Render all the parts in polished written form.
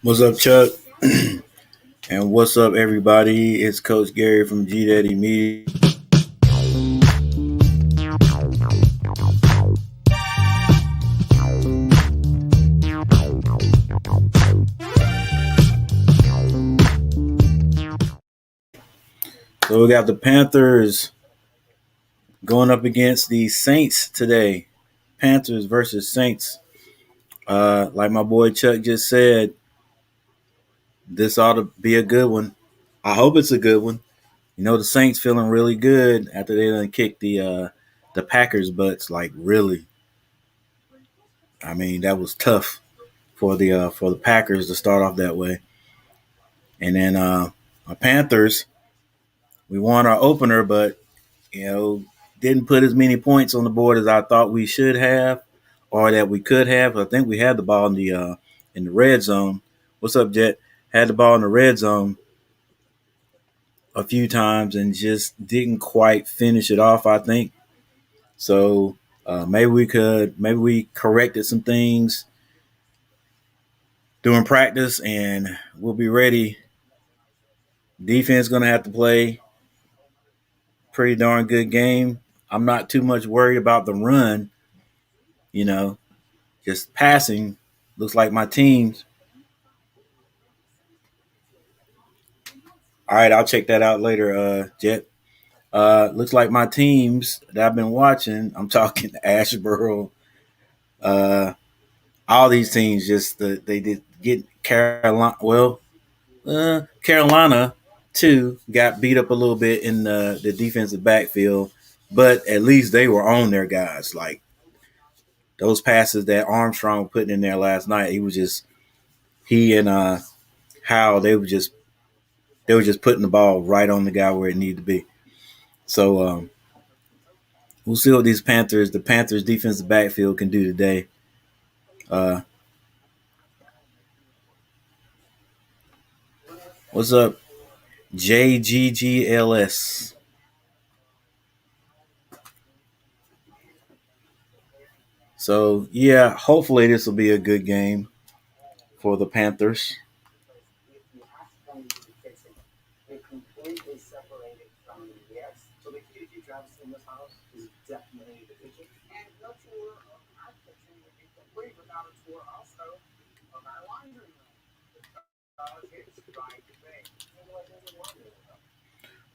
What's up, Chuck? And what's up, everybody? It's Coach Gary from G Daddy Media. So we got the Panthers going up against the Saints today. Panthers versus Saints. Like my boy Chuck just said, this ought to be a good one. I hope it's a good one. You know, the Saints feeling really good after they done kicked the Packers' butts. Like really, I mean that was tough for the Packers to start off that way. And then our Panthers, we won our opener, but you know didn't put as many points on the board as I thought we should have, or that we could have. I think we had the ball in the red zone. What's up, Jet? Had the ball in the red zone a few times and just didn't quite finish it off. I think so. Maybe we corrected some things during practice, and we'll be ready. Defense going to have to play pretty darn good game. I'm not too much worried about the run. You know, just passing looks like my teams. All right, I'll check that out later, Jet. Looks like my teams that I've been watching. I'm talking Ashboro. Uh, all these teams they did get Carolina. Well, Carolina too got beat up a little bit in the defensive backfield, but at least they were on their guys. Like those passes that Armstrong was putting in there last night, he and Howell they were just putting the ball right on the guy where it needed to be. So we'll see what the Panthers defensive backfield can do today. Uh, what's up, JGGLS? So yeah, hopefully this will be a good game for the Panthers.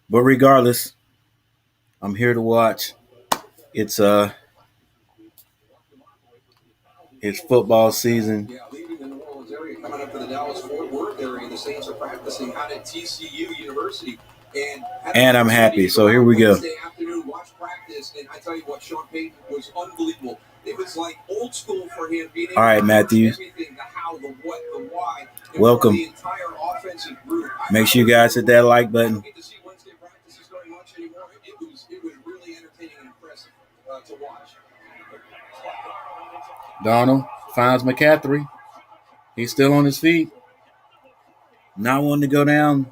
But regardless, I'm here to watch. It's uh it's football season. Yeah, leaving the New Orleans area, coming up to the Dallas-Fort Worth area, the Saints are practicing out at TCU University. And I'm happy. So here we go. Afternoon, watch practice, and I tell you what, Sean Payton was unbelievable. It was like old school for him. All right, Matthews. The how, the what, the why. Welcome. The entire offensive group. Make sure you guys hit that like button. It was really entertaining and impressive to watch. Donald finds McCaffrey. He's still on his feet. Not wanting to go down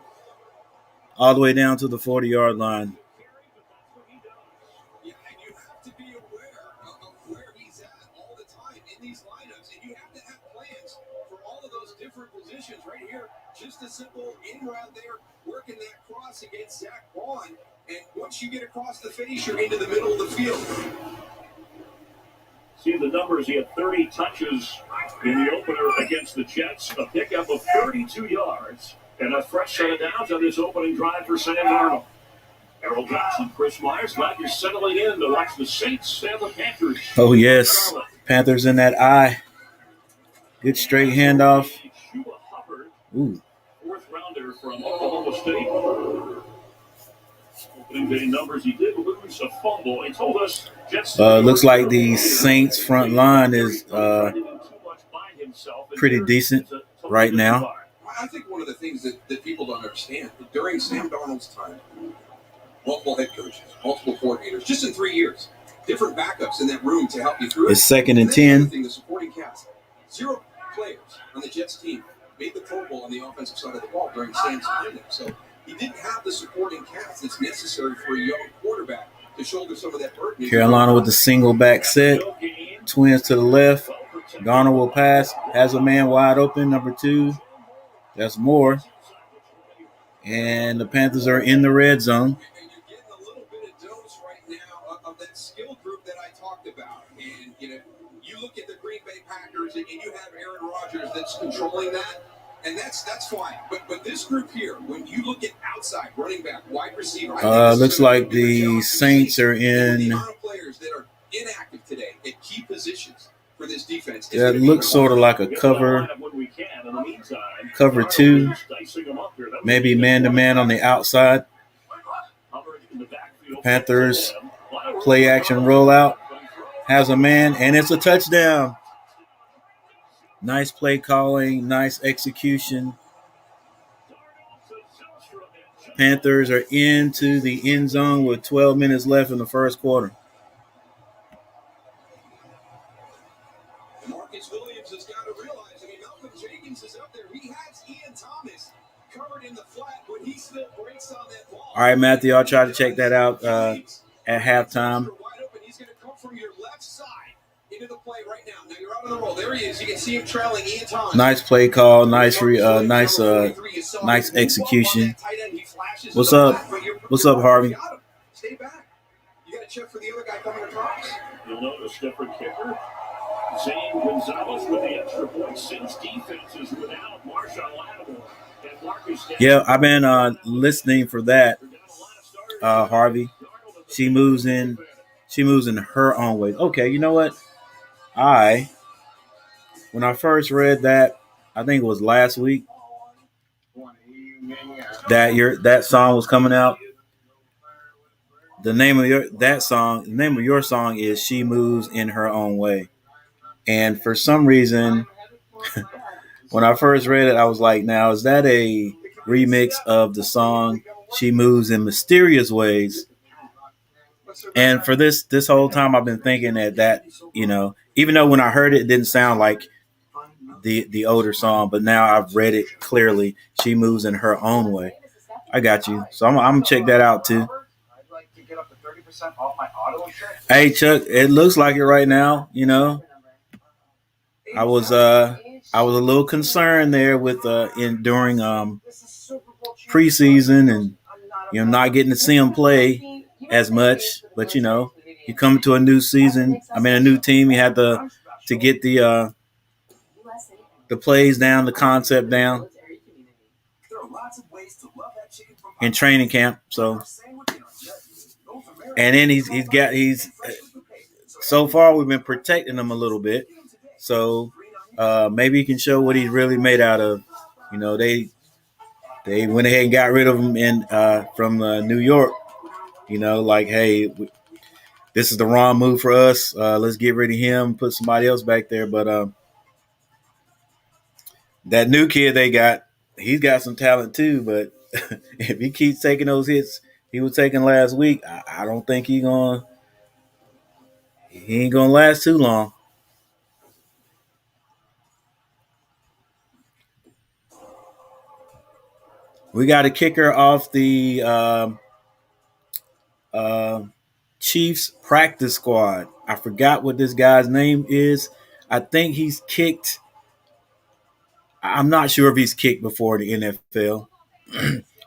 all the way down to the 40-yard line. Yeah, and you have to be aware of where he's at all the time in these lineups, and you have to have plans for all of those different positions right here. Just a simple in route there, working that cross against Zach Vaughn, and once you get across the face, you're into the middle of the field. See the numbers. He had 30 touches in the opener against the Jets, a pickup of 32 yards, and a fresh set of downs on this opening drive for Sam Darnold. Errol Johnson, Chris Myers, glad you're settling in to watch the Saints and the Panthers. Oh, yes. Panthers in that eye. Good straight handoff. Ooh. Fourth rounder from Oklahoma State. Opening day numbers, he did lose a fumble. He told us looks like the Saints front line is pretty decent right now. I think one of the things that people don't understand, during Sam Darnold's time, multiple head coaches, multiple coordinators, just in 3 years, different backups in that room to help you through it. It's 2nd and 10. The supporting cast, 0 players on the Jets team made the Pro Bowl on the offensive side of the ball during Sam's time there. So he didn't have the supporting cast that's necessary for a young quarterback to shoulder some of that burden. Carolina with the single back set. Twins to the left. Garner will pass. Has a man wide open, number 2. That's more. And the Panthers are in the red zone. And you're getting a little bit of dose right now of that skill group that I talked about. And, you look at the Green Bay Packers and you have Aaron Rodgers that's controlling that. And that's fine. But this group here, when you look at outside, running back, wide receiver, Looks like the Saints are in. The amount of players that are inactive today at key positions for this defense. That looks sort of like a cover 2, maybe man-to-man on the outside. Panthers play action rollout, has a man, and it's a touchdown. Nice play calling, nice execution. Panthers are into the end zone with 12 minutes left in the first quarter. Marcus Williams has got to realize, Malcolm Jenkins is up there. He has Ian Thomas covered in the flat, but he still breaks on that ball. All right, Matthew, I'll try to check that out at halftime. He's going to come from your left side into the play right now. Now you're out on the roll. There he is. You can see him trailing Ian Thomas. Nice play call. Nice execution. What's up? What's up, Harvey? Stay back. You got to check for the other guy coming across. You'll notice different kicker. Zane Gonzalez with the extra point since defenses without Marshawn Lattimore and Marcus. Yeah, I've been listening for that, Harvey. She moves in her own way. Okay, you know what? When I first read that, I think it was last week, that song was coming out. The name of your song is "She Moves in Her Own Way," and for some reason, when I first read it, I was like, "Now is that a remix of the song She Moves in Mysterious Ways?" And for this whole time, I've been thinking that even though when I heard it, it didn't sound like the older song, but now I've read it clearly. She moves in her own way. I got you. So I'm gonna check that out too. Hey Chuck, it looks like it right now. I was a little concerned there with during preseason and not getting to see him play as much, but you come to a new season. A new team. You had to get the plays down, the concept down in training camp. So, and then he's so far we've been protecting him a little bit. So maybe he can show what he's really made out of. They went ahead and got rid of him from New York. Like, hey, this is the wrong move for us. Let's get rid of him, put somebody else back there. But that new kid they got, he's got some talent too. But if he keeps taking those hits he was taking last week, I don't think he ain't gonna last too long. We got a kicker off the Chiefs practice squad. I forgot what this guy's name is. I think he's kicked. I'm not sure if he's kicked before the NFL.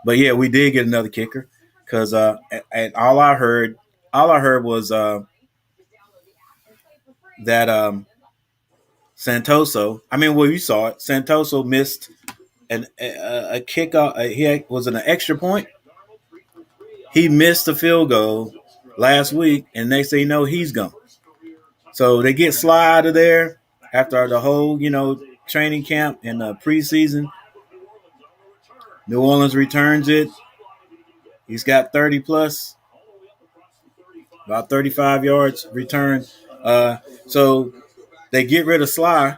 But yeah, we did get another kicker because and all I heard was that Santoso. You saw it. Santoso missed a kick. Was it an extra point? He missed a field goal last week, and next thing you know, he's gone. So they get Sly out of there after the whole, training camp and preseason. New Orleans returns it. He's got 30 plus, about 35 yards return. So they get rid of Sly.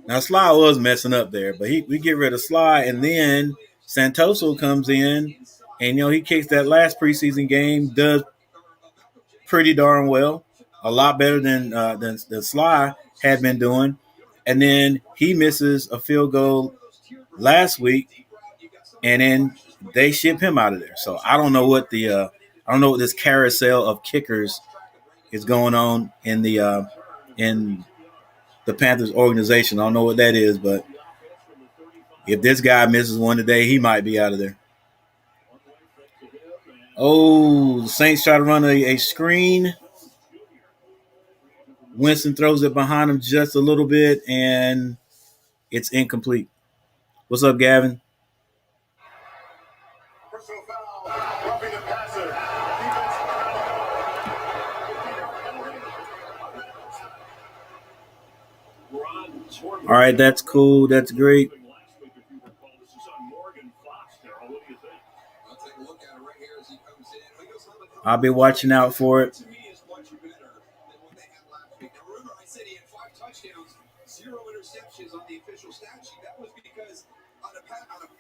Now Sly was messing up there, but we get rid of Sly, and then Santoso comes in, and he kicks that last preseason game, does pretty darn well, a lot better than Sly had been doing, and then he misses a field goal last week, and then they ship him out of there. So I don't know what this carousel of kickers is going on in the Panthers organization. I don't know what that is, but If this guy misses one today, he might be out of there. Oh, the Saints try to run a screen. Winston throws it behind him just a little bit, and it's incomplete. What's up, Gavin? All right, that's cool. That's great. I'll be watching out for it. To me, is much better than what they had last week. Now, remember, I said he had 5 touchdowns, 0 interceptions on the official stat sheet. That was because on a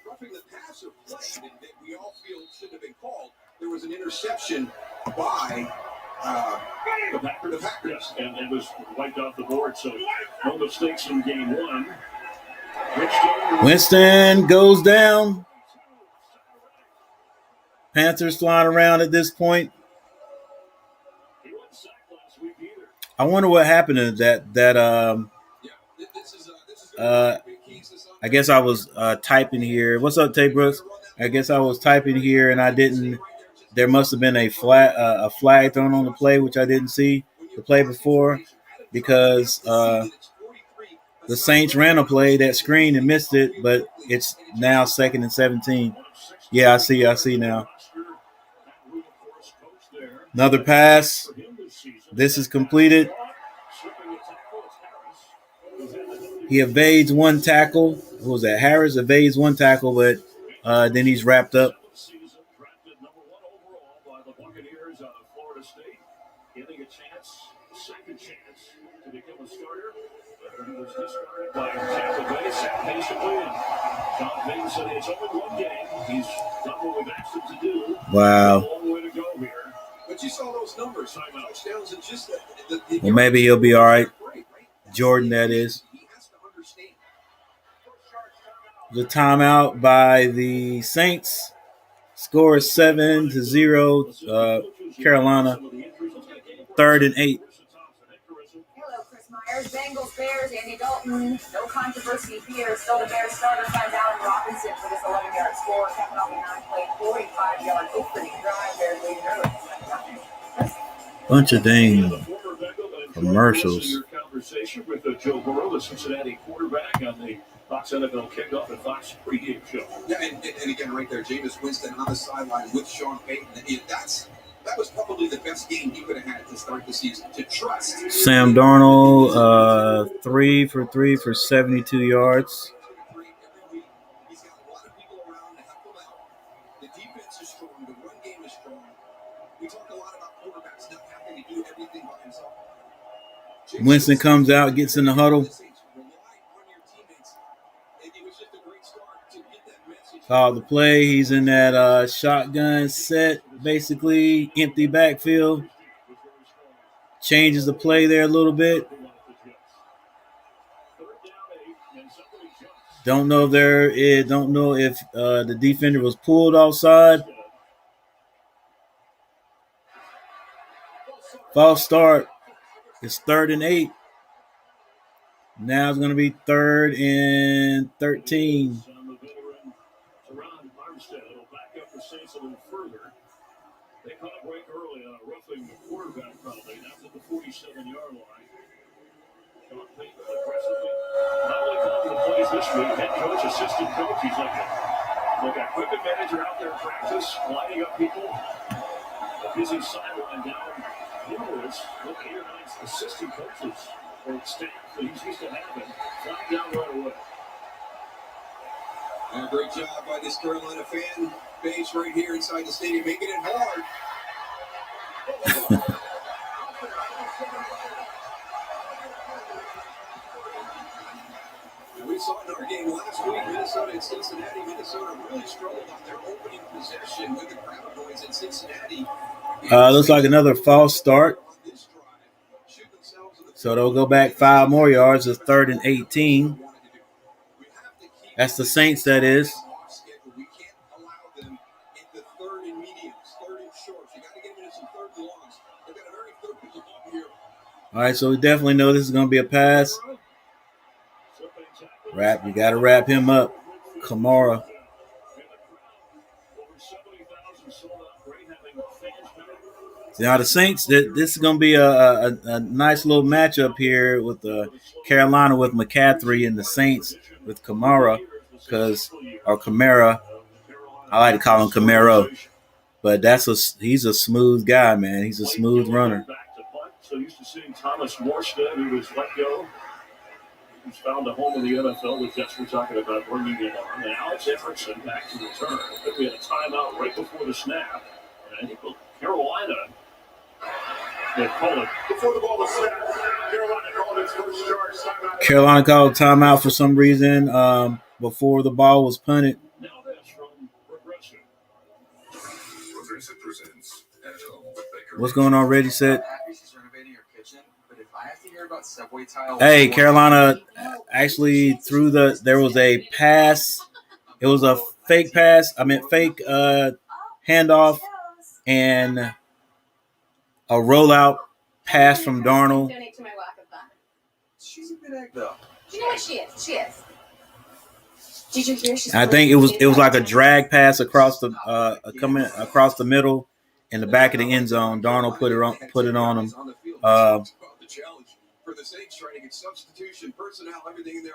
roughing the passer play that we all feel shouldn't have been called, there was an interception by the Packers. Yes, and it was wiped off the board, so no mistakes in game 1. Winston goes down. Panthers flying around at this point. I wonder what happened to that. I guess I was typing here. What's up, Tay Brooks? I guess I was typing here and I didn't. There must have been a flag thrown on the play, which I didn't see the play before, because the Saints ran a play, that screen, and missed it, but it's now 2nd and 17. Yeah, I see now. Another pass. This is completed. He evades one tackle. What was that? Harris evades one tackle, but then he's wrapped up. Getting a chance, second chance to become a starter. He was discarded by Tampa Bay, sat patiently, and John Payton said it's only one game. He's done what we've asked him to do. Wow. A long way to go here. But you saw those numbers, touchdowns, and just well, maybe he'll be all right. Jordan, that is. The timeout by the Saints. Score is 7-0. Carolina. 3rd and 8. Hello, Chris Myers. Bengals, Bears, Andy Dalton. No controversy here. Still the Bears starter finds Allen Robinson for this 11-yard score. Capping off a 9-play, 45-yard opening drive. Bears leading early. Bunch of dang commercials. Conversation with Joe Burrow, the Cincinnati quarterback, on the Fox NFL kickoff and Fox pregame show. Yeah, and again, right there, Jameis Winston on the sideline with Sean Payton. That was probably the best game he could have had to start the season. To trust Sam Darnold, 3 for 3 for 72 yards. He's got a lot of people around to help him out. The defense is strong. The run game is strong. We talk a lot about quarterbacks not having to do everything by himself. Winston comes out, gets in the huddle. Call the play. He's in that shotgun set, basically empty backfield. Changes the play there a little bit. Don't know if the defender was pulled offside. False start. It's 3rd and 8. Now it's going to be 3rd and 13. They caught a break early on a roughing the quarterback penalty. That's at the 47-yard line. Sean Payton aggressively not only calling the plays this week, head coach, assistant coach. He's like a equipment manager out there in practice, lining up people. A busy sideline down. Numerous, 8 or 9 assistant coaches or staff that he's used to having flying down right away. A great job by this Carolina fan base right here inside the stadium, making it hard. We saw in our game last week, Minnesota and Cincinnati. Minnesota really struggled on their opening possession with the crowd noise in Cincinnati. Looks like another false start. So they'll go back 5 more yards. It's 3rd and 18. That's the Saints, that is. We can't allow them in the 3rd and mediums, 3rd and shorts. You got to get them into some 3rd and longs. They've got a very 3rd and long here. All right, so we definitely know this is going to be a pass. You got to wrap him up. Kamara. Now the Saints, this is going to be a nice little matchup here with Carolina with McCaffrey and the Saints with Kamara, or Kamara. I like to call him Camaro, but he's a smooth guy, man. He's a smooth runner. So used to seeing Thomas Morstead, who was let go. He's found a home in the NFL. The Jets were talking about bringing it on. And Alex Everson back to return. I think we had a timeout right before the snap. And I think Carolina, they called it before the ball was snapped. Carolina called its first charge timeout. Carolina called timeout for some reason before the ball was punted. Now this from Progressive. Progressive presents At Home with Baker. What's going on, Reggie said? Tile. Hey, Carolina actually there was a pass. It was a fake pass. Fake handoff and a rollout pass from Darnold. Donate to my lack of that. She's a good egg, though. You know what she is? She is. Did you hear? I think it was like a drag pass across the coming across the middle in the back of the end zone. Darnold put it on him. The challenge for the Saints trying to get substitution personnel, everything in there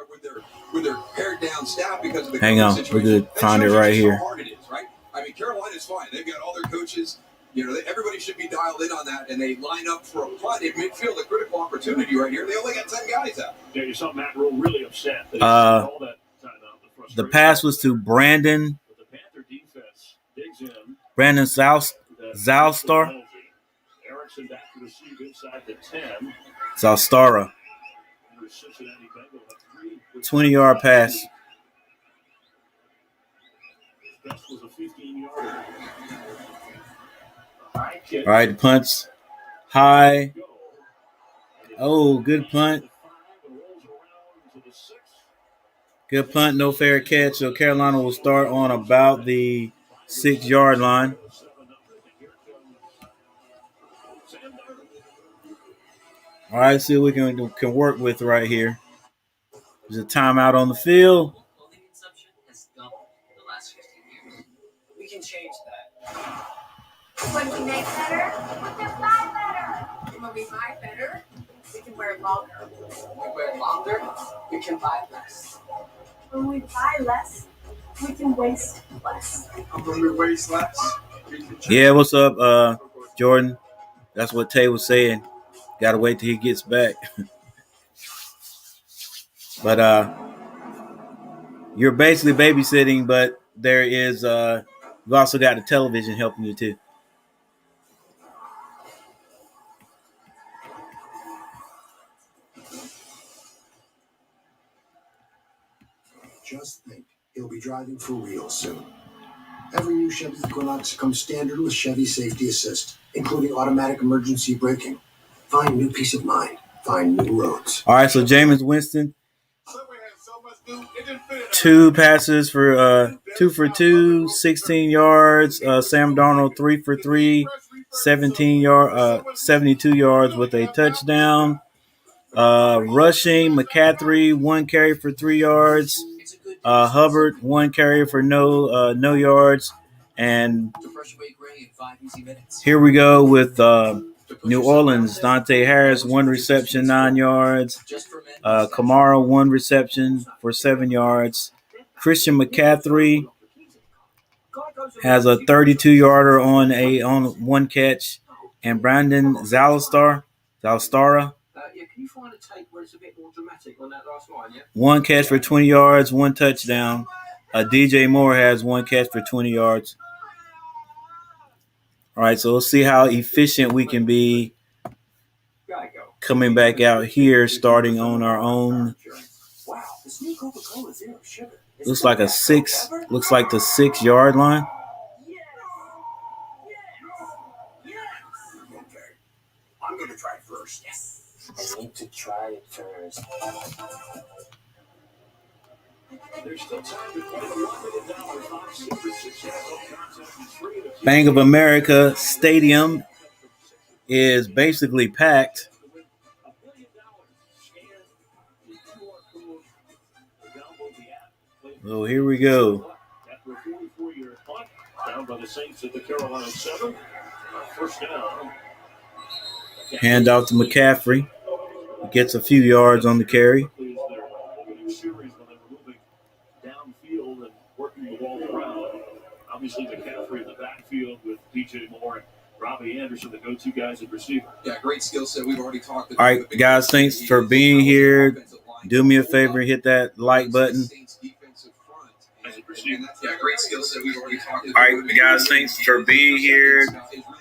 with their pared down staff because of the hang on, situation. we could find it right here. How hard it is, right? I mean, Carolina's fine. They've got all their coaches. Everybody should be dialed in on that, and they line up for a punt in midfield, a critical opportunity right here. They only got 10 guys out. Yeah, you saw Matt Rule really upset. All that the pass was to Brandon. But the Panther defense digs in. Brandon Zalstar. Erickson back to receive inside the 10. Zalstara. 20-yard pass. Best was a 15-yarder. All right, the punt's high. Oh, good punt. Good punt, no fair catch. So Carolina will start on about the 6-yard line. All right, see what we can work with right here. There's a timeout on the field. Clothing consumption has doubled in the last 15 years. We can change that. When we make better, we can buy better. When we buy better, we can wear longer. When we wear longer, we can buy less. When we buy less, we can waste less. And when we waste less, we can change. Yeah, what's up, Jordan? That's what Tay was saying. Got to wait till he gets back. But you're basically babysitting, but there is you've also got the television helping you too. Just think, he'll be driving for real soon. Every new Chevy Equinox comes standard with Chevy Safety Assist, including automatic emergency braking. Find new peace of mind. Find new roads. All right, so Jameis Winston, 2 passes for 2 for 2, 16 yards. Sam Darnold 3 for 3, 72 yards with a touchdown. Rushing, McCaffrey 1 carry for 3 yards. Hubbard 1 carry for no yards. And here we go with New Orleans. Dante Harris 1 reception, 9 yards. Kamara 1 reception for 7 yards. Christian McCaffrey has a 32-yarder on 1 catch, and Brandon Zalstara. Can you find a tape where it's a bit more dramatic on that last line, yeah? 1 catch for 20 yards, 1 touchdown. DJ Moore has 1 catch for 20 yards. All right, so we'll see how efficient we can be coming back out here, starting on our own. Wow, this new Coca-Cola Zero Sugar. Looks like the 6-yard line. Okay. I'm going to try first. Yes. I need to try it first. There's still time to play the $1 million Fox Secret Success concept is free to Bank of America Stadium is basically packed. So here we go. After a 44-yard punt, down by the Saints at the Carolina 7. First down. Hand off to McCaffrey. He gets a few yards on the carry. Series when they were moving downfield and working the ball around. Obviously, McCaffrey in the backfield with DJ Moore and Robbie Anderson, the go-to guys at receiver. Yeah, great skill set. We've already talked about. All right, guys, thanks for being here. Do me a favor, hit that like button. Yeah, great skill set. We've already talked about. All right, guys, thanks for being here.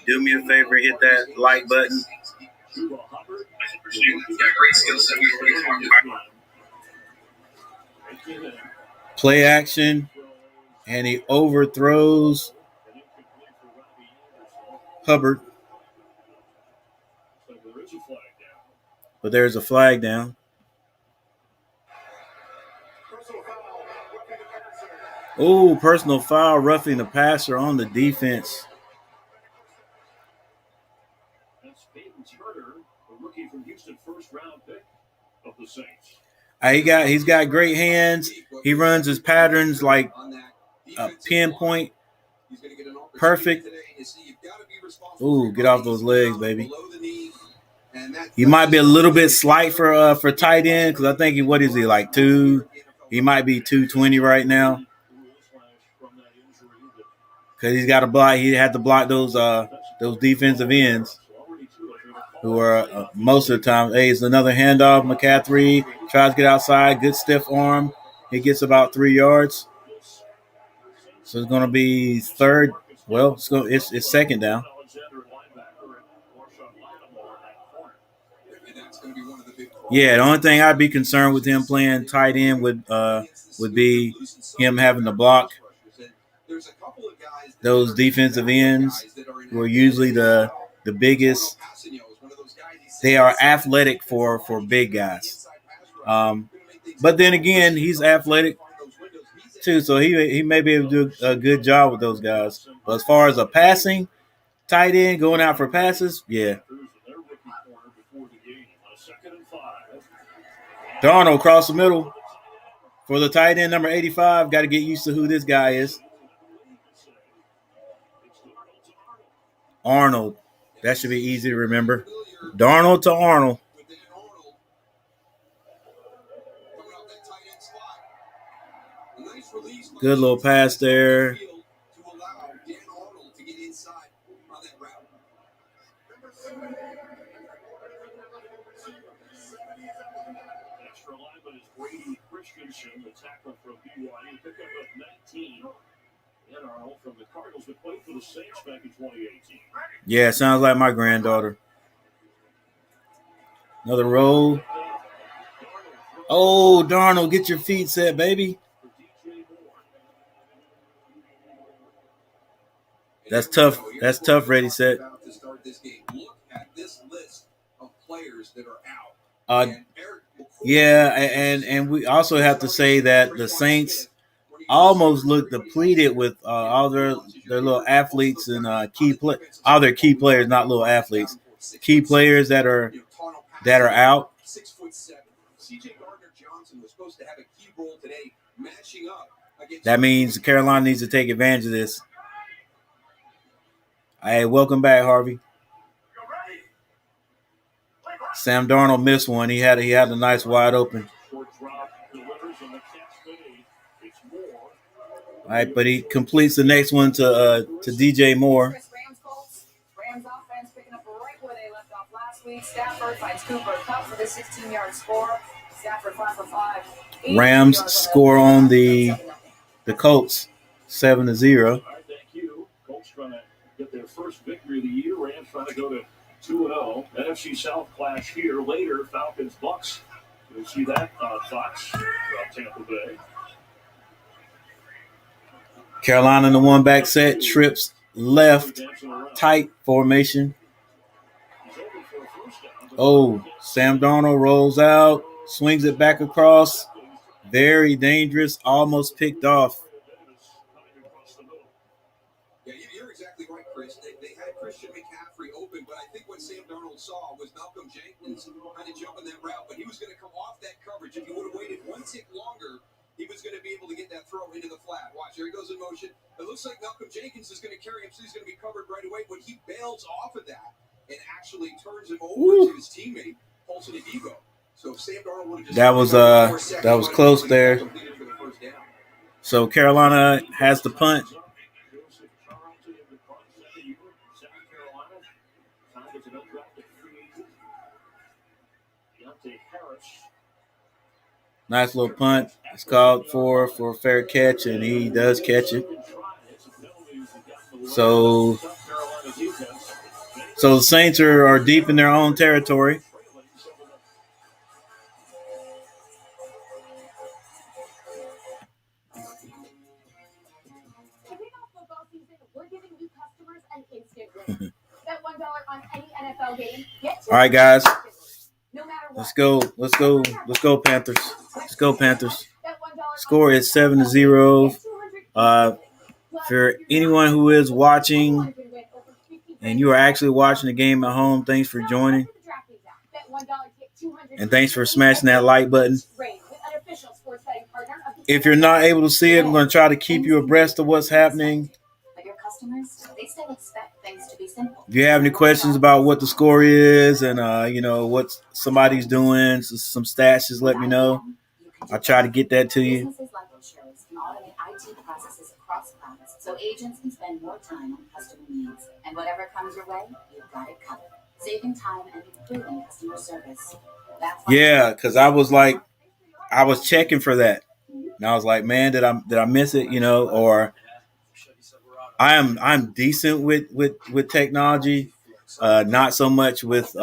Do me a favor, hit that like button. Yeah, great skill set. We've already talked about. Play action, and he overthrows Hubbard. But there's a flag down. Oh, personal foul, roughing the passer on the defense. That's Peyton Turner, the rookie from Houston, first-round pick of the Saints. He's got great hands. He runs his patterns like a pinpoint. Perfect. Ooh, get off those legs, baby. He might be a little bit slight for tight end because I think what is he, like 2? He might be 220 right now. Because he's got to block. He had to block those defensive ends who are most of the time. Hey, it's another handoff. McCaffrey tries to get outside. Good stiff arm. He gets about 3 yards. So it's going to be third. Well, it's second down. Yeah, the only thing I'd be concerned with him playing tight end would be him having to block those defensive ends who are usually the biggest. They are athletic for big guys. But then again, he's athletic too, so he may be able to do a good job with those guys. But as far as a passing tight end going out for passes, yeah. Darnold across the middle for the tight end, number 85. Got to get used to who this guy is. Arnold. That should be easy to remember. Darnold to Arnold. Good little pass there. The tackle from BYU, pick up 19. And Arnold from the Cardinals that played for the Saints back in 2018. Yeah, sounds like my granddaughter. Another roll. Oh, Darnold, get your feet set, baby. That's tough. That's tough, ready, set. Look at this list of players that are out. Yeah, and we also have to say that the Saints almost look depleted with all their little athletes and all their key players, not little athletes, key players that are out. 6'7". CJ Gardner-Johnson was supposed to have a key role today, matching up against. That means Carolina needs to take advantage of this. Hey, welcome back, Harvey. Sam Darnold missed one. He had a nice wide open. All right, but he completes the next one to DJ Moore. Rams offense picking up right where they left off last week. Stafford finds Cooper Kupp for the 16-yard score. Stafford 5 for 5. Rams score on the Colts 7-0. All right, thank you. Colts trying to get their first victory of the year. Rams trying to go to 2-0. NFC South clash here later. Falcons Bucks. You'll see that on Fox from Tampa Bay. Carolina in the one back set, trips left, tight formation. Oh, Sam Darnold rolls out, swings it back across. Very dangerous, almost picked off. Yeah, you're exactly right, Chris. They had Christian McCaffrey open, but I think what Sam Darnold saw was Malcolm Jenkins kind of jumping that route, but he was going to come off that coverage. If he would have waited one tick longer, he was going to be able to get that throw into the flat. Watch, here he goes in motion. It looks like Malcolm Jenkins is going to carry him, so he's going to be covered right away. But he bails off of that and actually turns him over to his teammate, Paulson Adebo. So if Sam Darnold would have just that was close there. So Carolina has the punt. Nice little punt. It's called for a fair catch, and he does catch it. So the Saints are deep in their own territory. All right, guys. Let's go, Panthers. Let's go, Panthers. Score is 7-0. For anyone who is watching and you are actually watching the game at home, thanks for joining. And thanks for smashing that like button. If you're not able to see it, I'm going to try to keep you abreast of what's happening. If you have any questions about what the score is and what somebody's doing, some stats, just let me know. I'll try to get that to you. So agents can spend more time on customer needs, and whatever comes your way, you've got it covered. Saving time and improving customer service. Yeah, because I was checking for that, and I was like, man, did I miss it? Or I'm decent with technology, not so much with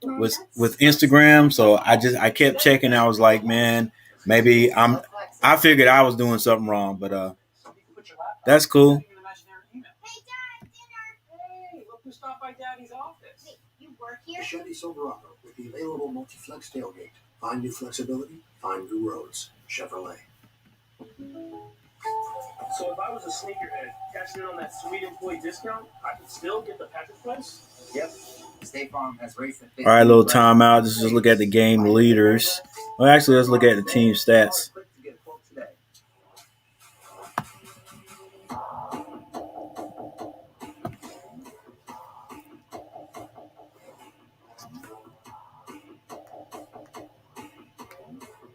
Instagram. So I kept checking. I was like, man, maybe I figured I was doing something wrong, but that's cool. Hey, look who stopped by Daddy's office. Hey, you work here? The Chevy Silverado with the available multi-flex tailgate. Find new flexibility, find new roads. Chevrolet. So if I was a sneakerhead cashing in on that sweet employee discount, I could still get the Patrick price? Yep. State Farm has raced All right, little timeout. Let's just look at the game leaders. Well, actually, let's look at the team stats.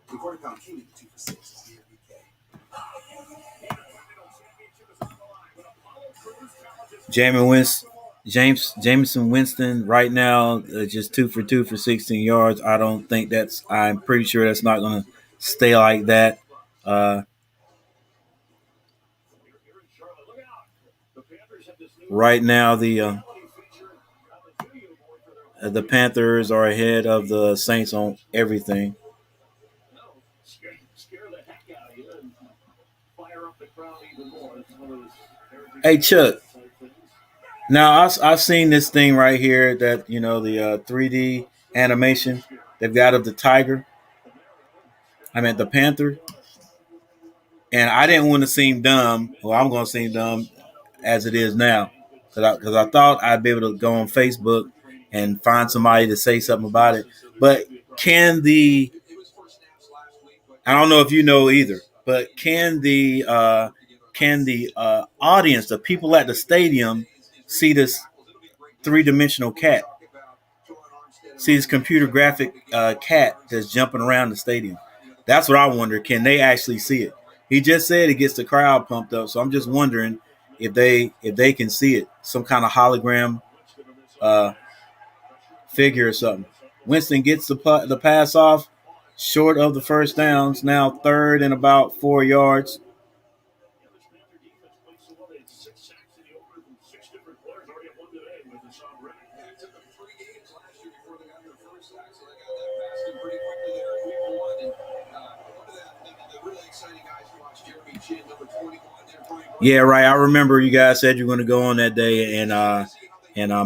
The quarterback came in 2 for 6 is the MVP. Jameson Winston right now just 2 for 2 for 16 yards. I'm pretty sure that's not going to stay like that. Right now, the Panthers are ahead of the Saints on everything. Hey, Chuck. Now, I've seen this thing right here that, the 3D animation they've got of the tiger. The panther. And I didn't want to seem dumb. Well, I'm going to seem dumb as it is now. Because I thought I'd be able to go on Facebook and find somebody to say something about it. But I don't know if you know either, but can the audience, the people at the stadium, see this three-dimensional cat? See this computer graphic cat that's jumping around the stadium? That's what I wonder. Can they actually see it? He just said it gets the crowd pumped up, so I'm just wondering if they can see it, some kind of hologram figure or something. Winston gets the pass off short of the first downs. Now 3rd and about 4 yards. Yeah, right. I remember you guys said you were going to go on that day, and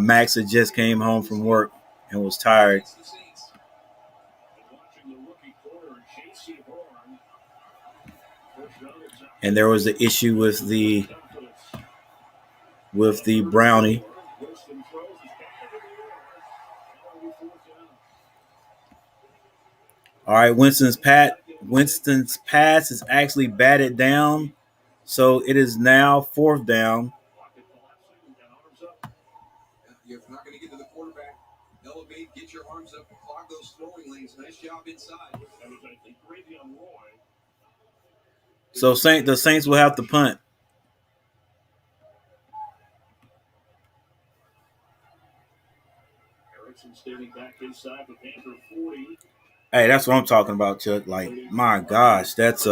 Max had just came home from work and was tired. And there was the issue with the brownie. All right, Winston's pat. Winston's pass is actually batted down, so it is now 4th down. You're not going to get to the quarterback. Elevate, get your arms up, clog those throwing lanes. Nice job inside. So the Saints will have to punt. Hey, that's what I'm talking about, Chuck. Like, my gosh, that's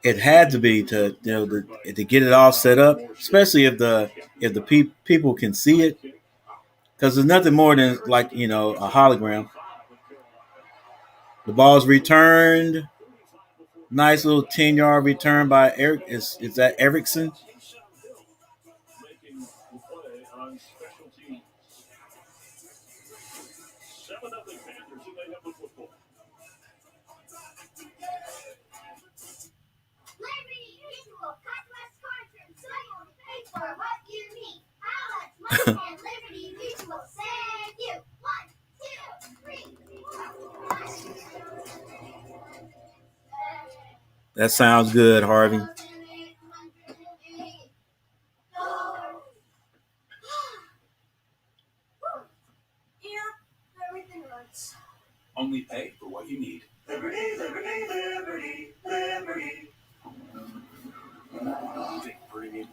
it had to be to to get it all set up, especially if the people can see it, because there's nothing more than like a hologram. The ball's returned. Nice little 10-yard return by Eric. Is that Erickson? That sounds good, Harvey. Only pay for what you need. Liberty, liberty, liberty, liberty.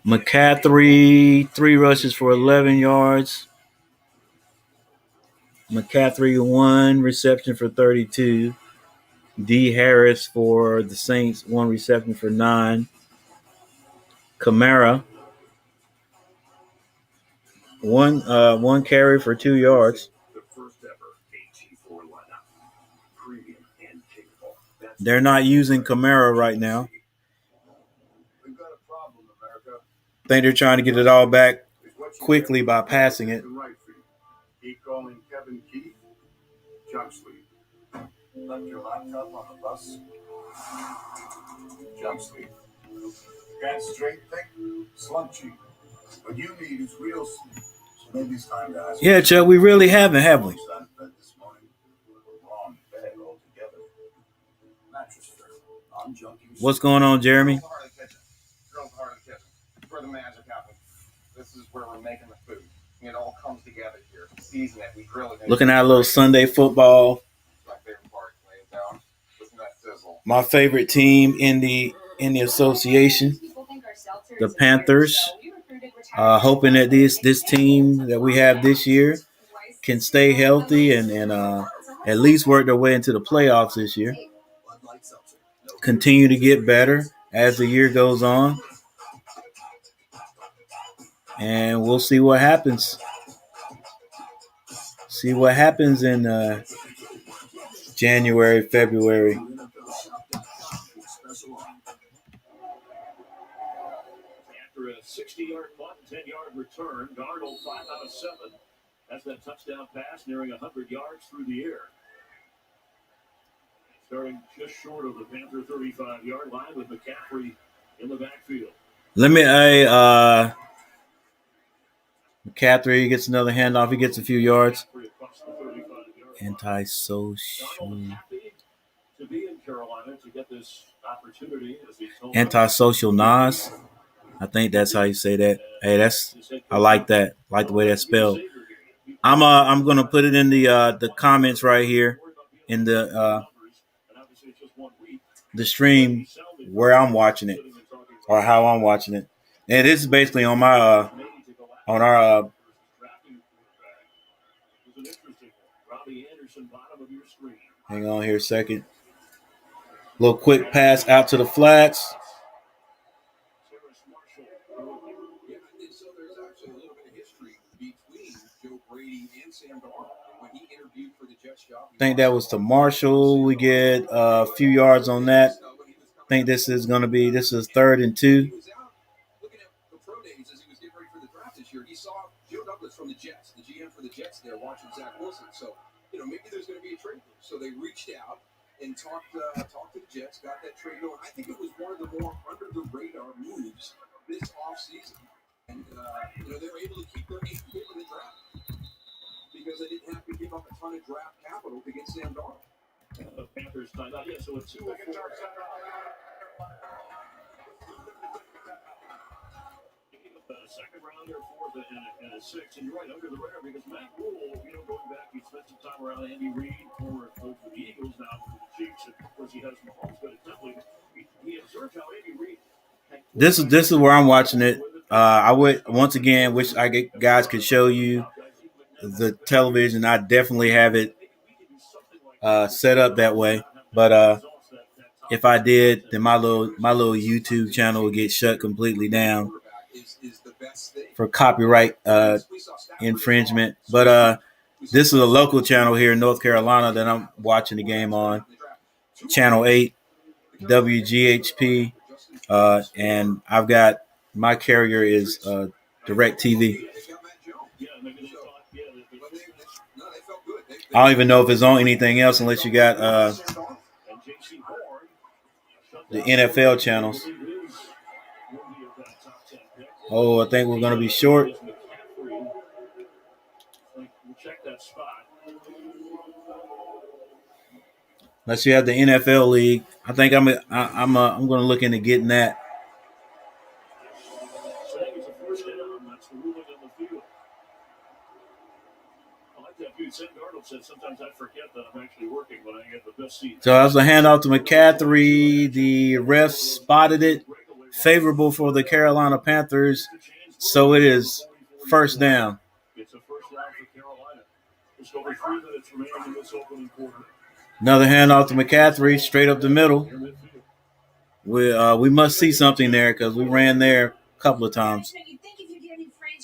McCaffrey, 3 rushes for 11 yards. McCaffrey, 1 reception for 32. D. Harris for the Saints, 1 reception for 9. Kamara, one carry for 2 yards. They're not using Kamara right now. I think they're trying to get it all back quickly by passing it. Keep calling Kevin Keith. Jump sleep. Left your laptop on the bus. Jump sleep. Can't straight think. Slump cheap. What you need is real sleep. So maybe it's time to ask. Yeah, Chuck, we really haven't, have we? This morning, wrong bed altogether. Mattress firm. I'm junkie. What's going on, Jeremy? Girls are in the kitchen. It's where the magic happens. This is where we're making the food. It all comes together here. Season it. We grill it. Looking at a little Sunday football. My favorite part, laying down. Listen to that sizzle. My favorite team in the association, the Panthers. Hoping that this team that we have this year can stay healthy and at least work their way into the playoffs this year. Continue to get better as the year goes on. And we'll see what happens. See what happens in January, February. After a 60-yard punt, 10-yard return, Darnold 5 out of 7. That's that touchdown pass nearing 100 yards through the air. Starting just short of the Panther 35-yard line with McCaffrey in the backfield. McCaffrey gets another handoff. He gets a few yards. Antisocial Nas. I think that's how you say that. Hey, I like that. I like the way that's spelled. I'm gonna put it in the comments right here in the stream where I'm watching it or how I'm watching it. And this is basically on my on our hang on here a second. Little quick pass out to the flats. So there's actually a little bit of history between Joe Brady and Sam Darnold. When he interviewed for the Jets job, I think that was to Marshall. We get a few yards on that. I think this is 3rd and 2. He was out looking at the pro days as he was getting ready for the draft this year. He saw Joe Douglas from the Jets, the GM for the Jets there, watching Zach Wilson. So, maybe there's going to be a trade. So they reached out and talked to the Jets, got that trade going. I think it was one of the more under-the-radar moves this offseason. And, they were able to keep their 8th pick in the draft because they didn't have to give give up a ton of draft capital to get Sam Darnold. The Panthers tied out. Yeah, so it's 2 a second rounder, fourth, and a sixth. And you're right, under the radar because Matt Rule, going back, he spent some time around Andy Reid for the Eagles, now for the Chiefs. And of course, he has Mahomes, but it's definitely he observed how Andy Reid. This is where I'm watching it. I would once again wish guys could show you the television. I definitely have it set up that way, but if I did, then my little YouTube channel would get shut completely down for copyright infringement. But this is a local channel here in North Carolina that I'm watching the game on, Channel 8, WGHP, and I've got my carrier is DirecTV. I don't even know if it's on anything else unless you got the NFL channels. Oh, I think we're going to be short. Unless you have the NFL league, I think I'm going to look into getting that. Sometimes I forget that I'm actually working when I get the best seat. So that was a handoff to McCaffrey. The refs spotted it, favorable for the Carolina Panthers. So it is first down. It's a first down for Carolina. Just over 3 minutes remaining in this opening quarter. Another handoff to McCaffrey, straight up the middle. We must see something there because we ran there a couple of times.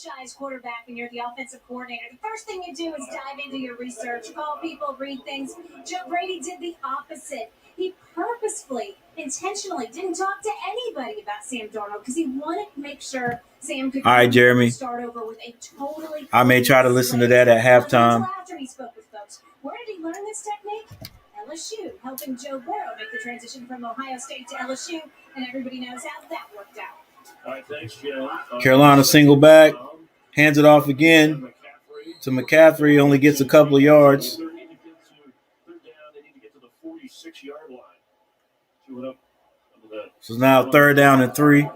Franchise quarterback and you're the offensive coordinator, the first thing you do is dive into your research, call people, read things. Joe Brady did the opposite. He purposefully, intentionally didn't talk to anybody about Sam Darnold because he wanted to make sure Sam could start over with a totally. I may try to listen to that at halftime. After he spoke with folks, where did he learn this technique? LSU, helping Joe Burrow make the transition from Ohio State to LSU, and everybody knows how that worked out. All right, thanks, Jim. Carolina single back, hands it off again to McCaffrey. Only gets a couple of yards. Third down, they need to get to the 46-yard line. So now third down and 3.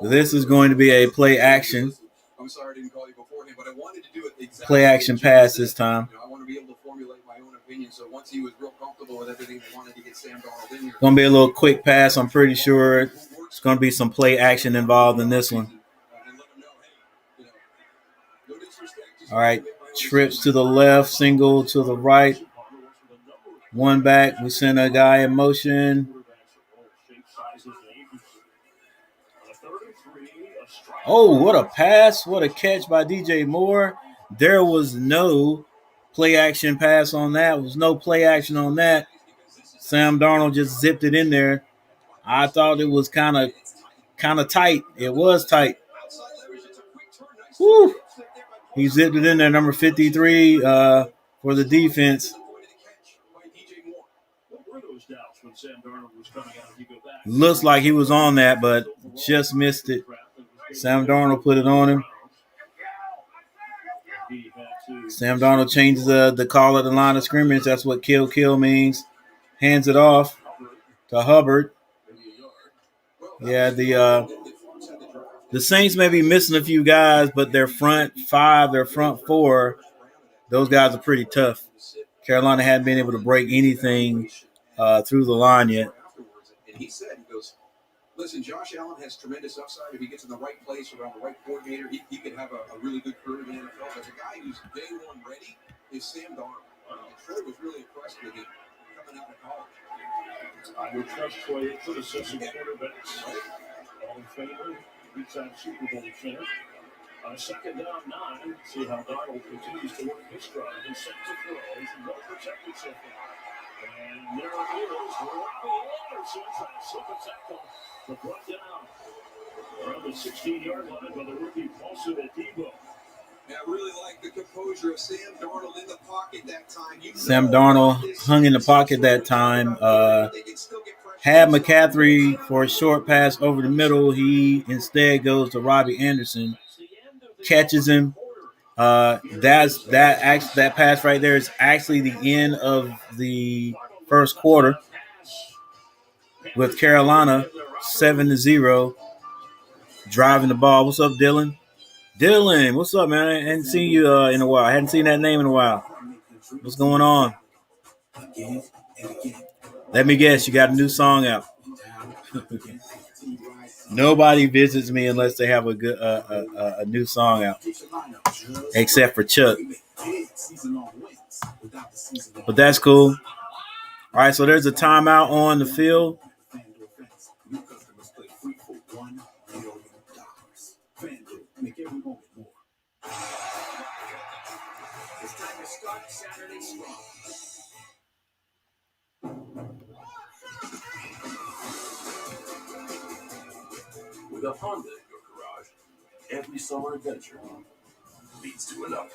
This is going to be a play action. I'm sorry I didn't call you beforehand, but I wanted to do it exactly. Play action pass this time. I want to be able to formulate my own opinion. So once he was real comfortable with everything, he wanted to get Sam Darnold in here. Going to be a little quick pass. I'm pretty sure it's going to be some play action involved in this one. All right, trips to the left, single to the right. One back. We send a guy in motion. Oh, what a pass. What a catch by DJ Moore. There was no play action pass on that. There was no play action on that. Sam Darnold just zipped it in there. I thought it was kind of tight. It was tight. Woo. He zipped it in there, number 53 for the defense. Looks like he was on that, but just missed it. Sam Darnold put it on him. Sam Darnold changes the call at the line of scrimmage. That's what kill means. Hands it off to Hubbard. Yeah, the Saints may be missing a few guys, but their front 5, their front 4, those guys are pretty tough. Carolina hadn't been able to break anything through the line yet. And he said, he goes, listen, Josh Allen has tremendous upside. If he gets in the right place around the right coordinator, he could have a really good career in the NFL. But the guy who's day one ready is Sam Darnold. Troy was really impressed with him coming out of college. I would trust Troy for the assistant quarterbacks. Hall of Famer, 3-time Super Bowl champ. Second down 9. See how Darnold continues to work his stride and set to throw. He's well protected so far. And there it is. Robbie Anderson trying to slip a tackle. The brought down around the 16-yard line by the rookie Paulson at Debo. Yeah, I really like the composure of Sam Darnold in the pocket that time. Sam Darnold hung in the pocket that time. Had McCaffrey for a short pass over the middle. He instead goes to Robbie Anderson, catches him, That pass right there is actually the end of the first quarter with Carolina 7-0 driving the ball. What's up, Dylan? Dylan, what's up, man? I hadn't seen you in a while. I hadn't seen that name in a while. What's going on? Let me guess, you got a new song out. Nobody visits me unless they have a new song out, except for Chuck. But that's cool. All right, so there's a timeout on the field. With a Honda in your garage, every summer adventure leads to another.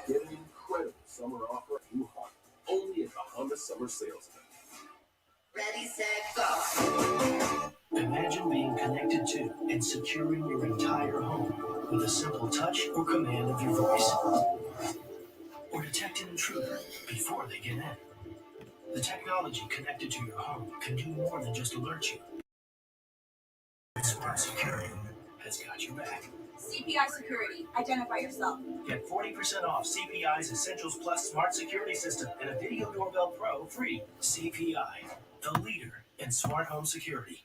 Get an incredible summer offer at new Honda, only at the Honda Summer Sales Event. Ready, set, go. Imagine being connected to and securing your entire home with a simple touch or command of your voice. Or detect an intruder before they get in. The technology connected to your home can do more than just alert you. Smart Security has got your back. CPI Security. Identify yourself. Get 40% off CPI's Essentials Plus Smart Security System and a Video Doorbell Pro free. CPI, the leader in smart home security.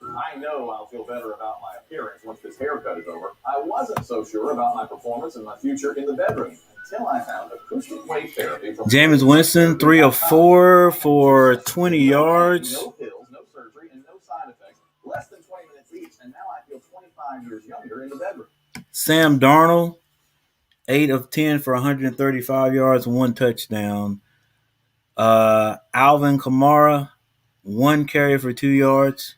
I know I'll feel better about my appearance once this haircut is over. I wasn't so sure about my performance and my future in the bedroom until I found acoustic wave therapy from Jameis Winston, 3 of 4 for 20 yards. No pills, no surgery, and no side effects. Less than 20 minutes each, and now I feel 25 years younger in the bedroom. Sam Darnold, 8 of 10 for 135 yards, 1 touchdown. Alvin Kamara, 1 carry for 2 yards.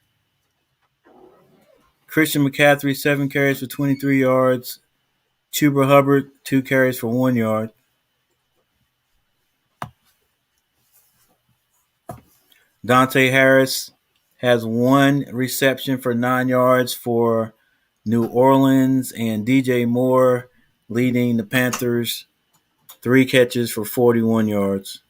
Christian McCaffrey, 7 carries for 23 yards. Chuba Hubbard, 2 carries for 1 yard. Dante Harris has 1 reception for 9 yards for New Orleans, and DJ Moore leading the Panthers, 3 catches for 41 yards.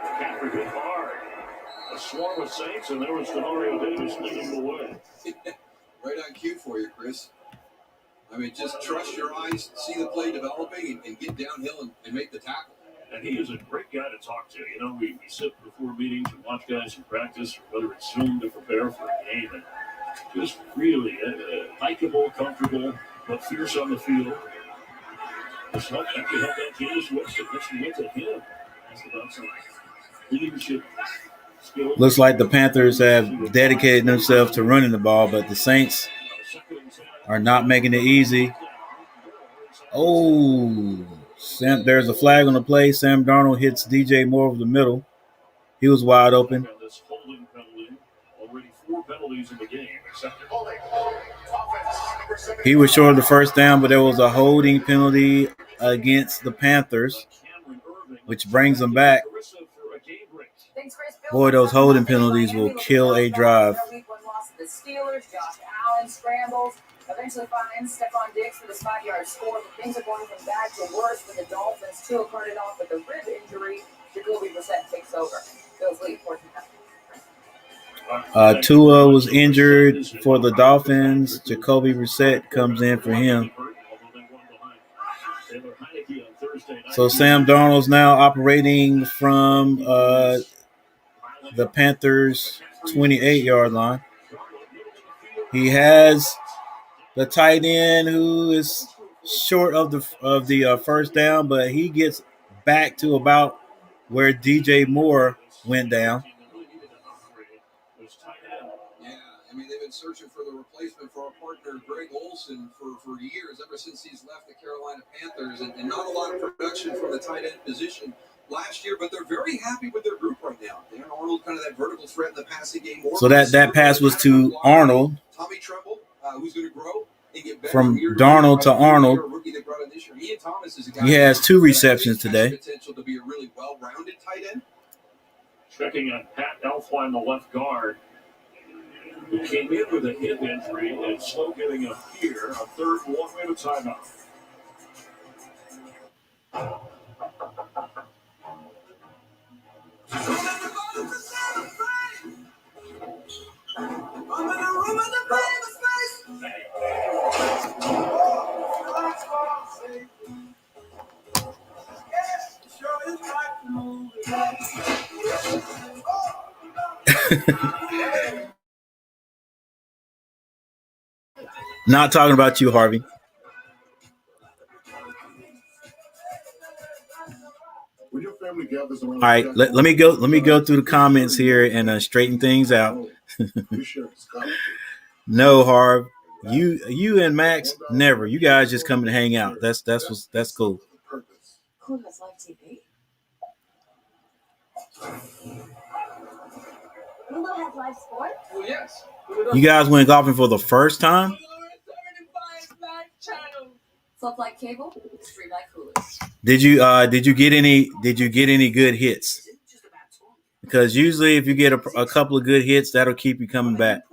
McCaffrey hit hard. A swarm of Saints, and there was Demario Davis leading the way. Right on cue for you, Chris. I mean, just trust your eyes, see the play developing, and get downhill and make the tackle. And he is a great guy to talk to. You know, we sit before meetings and watch guys in practice, whether it's Zoom to prepare for a game, and just really likable, comfortable, but fierce on the field. Just help that Jameis Winston. Let's look at him. That's about some leadership skills. Looks like the Panthers have dedicated themselves to running the ball, but the Saints are not making it easy. Oh, there's a flag on the play. Sam Darnold hits DJ Moore over the middle. He was wide open. He was short of the first down, but there was a holding penalty against the Panthers, which brings them back. Boy, those holding penalties will kill a drive. The Steelers, Josh Allen scrambles, eventually finds Stephon Diggs for this 5-yard score. But things are going from bad to worse for the Dolphins. Tua carted off with a rib injury. Jacoby Brissett takes over. Bills lead 14-0. Tua was injured for the Dolphins. Jacoby Brissett comes in for him. So Sam Darnold's now operating from the Panthers' 28-yard line. He has the tight end who is short of the first down, but he gets back to about where DJ Moore went down. Yeah, I mean, they've been searching for the replacement for our partner Greg Olsen for years, ever since he's left the Carolina Panthers, and not a lot of production from the tight end position last year, but they're very happy with their group right now. Dan Arnold, kind of that vertical threat in the passing game. So that pass was to Arnold. Tommy Tremble, who's going to grow and get better from Darnold to Arnold. He has 2 receptions today. Potential to be a really well-rounded tight end. Checking on Pat Elflein, the left guard, who came in with a hip injury and slow getting up here. A third and 1, we have a timeout. Not talking about you, Harvey. All right, let me go through the comments here and straighten things out. No, Harv, you and Max never. You guys just come and hang out. That's cool. Who has live TV? Hulu has live sports? Well, yes. You guys went golfing for the first time? Flip like cable, stream like Hulu. Did you get any good hits? Because usually if you get a couple of good hits, that'll keep you coming back.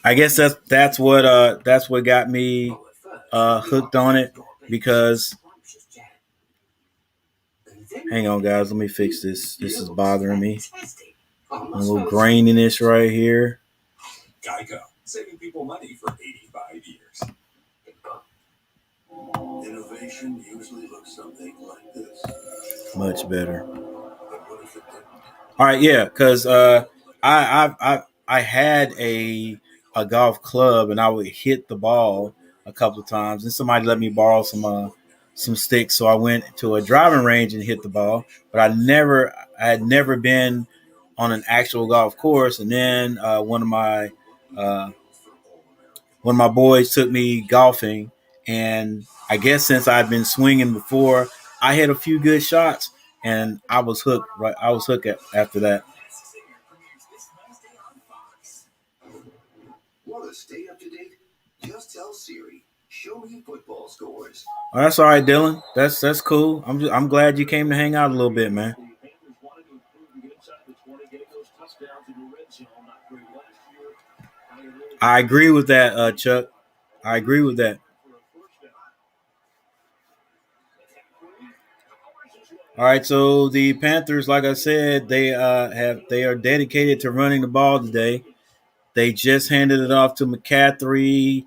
I guess that's what got me hooked on it, because hang on guys, let me fix this. This is bothering me. A little graininess right here. Geico, saving people money for 85 years. Innovation usually looks something like this. Much better. All right, yeah, because I had a golf club and I would hit the ball a couple of times, and somebody let me borrow some sticks, so I went to a driving range and hit the ball. But I had never been on an actual golf course. And then one of my boys took me golfing, and I guess since I'd been swinging before, I hit a few good shots, and I was hooked. Right, I was hooked after that. Want to stay up to date? Just tell Siri, show me football scores. Oh, that's all right, Dylan. That's cool. I'm glad you came to hang out a little bit, man. I agree with that, Chuck. I agree with that. All right, so the Panthers, like I said, they are dedicated to running the ball today. They just handed it off to McCaffrey.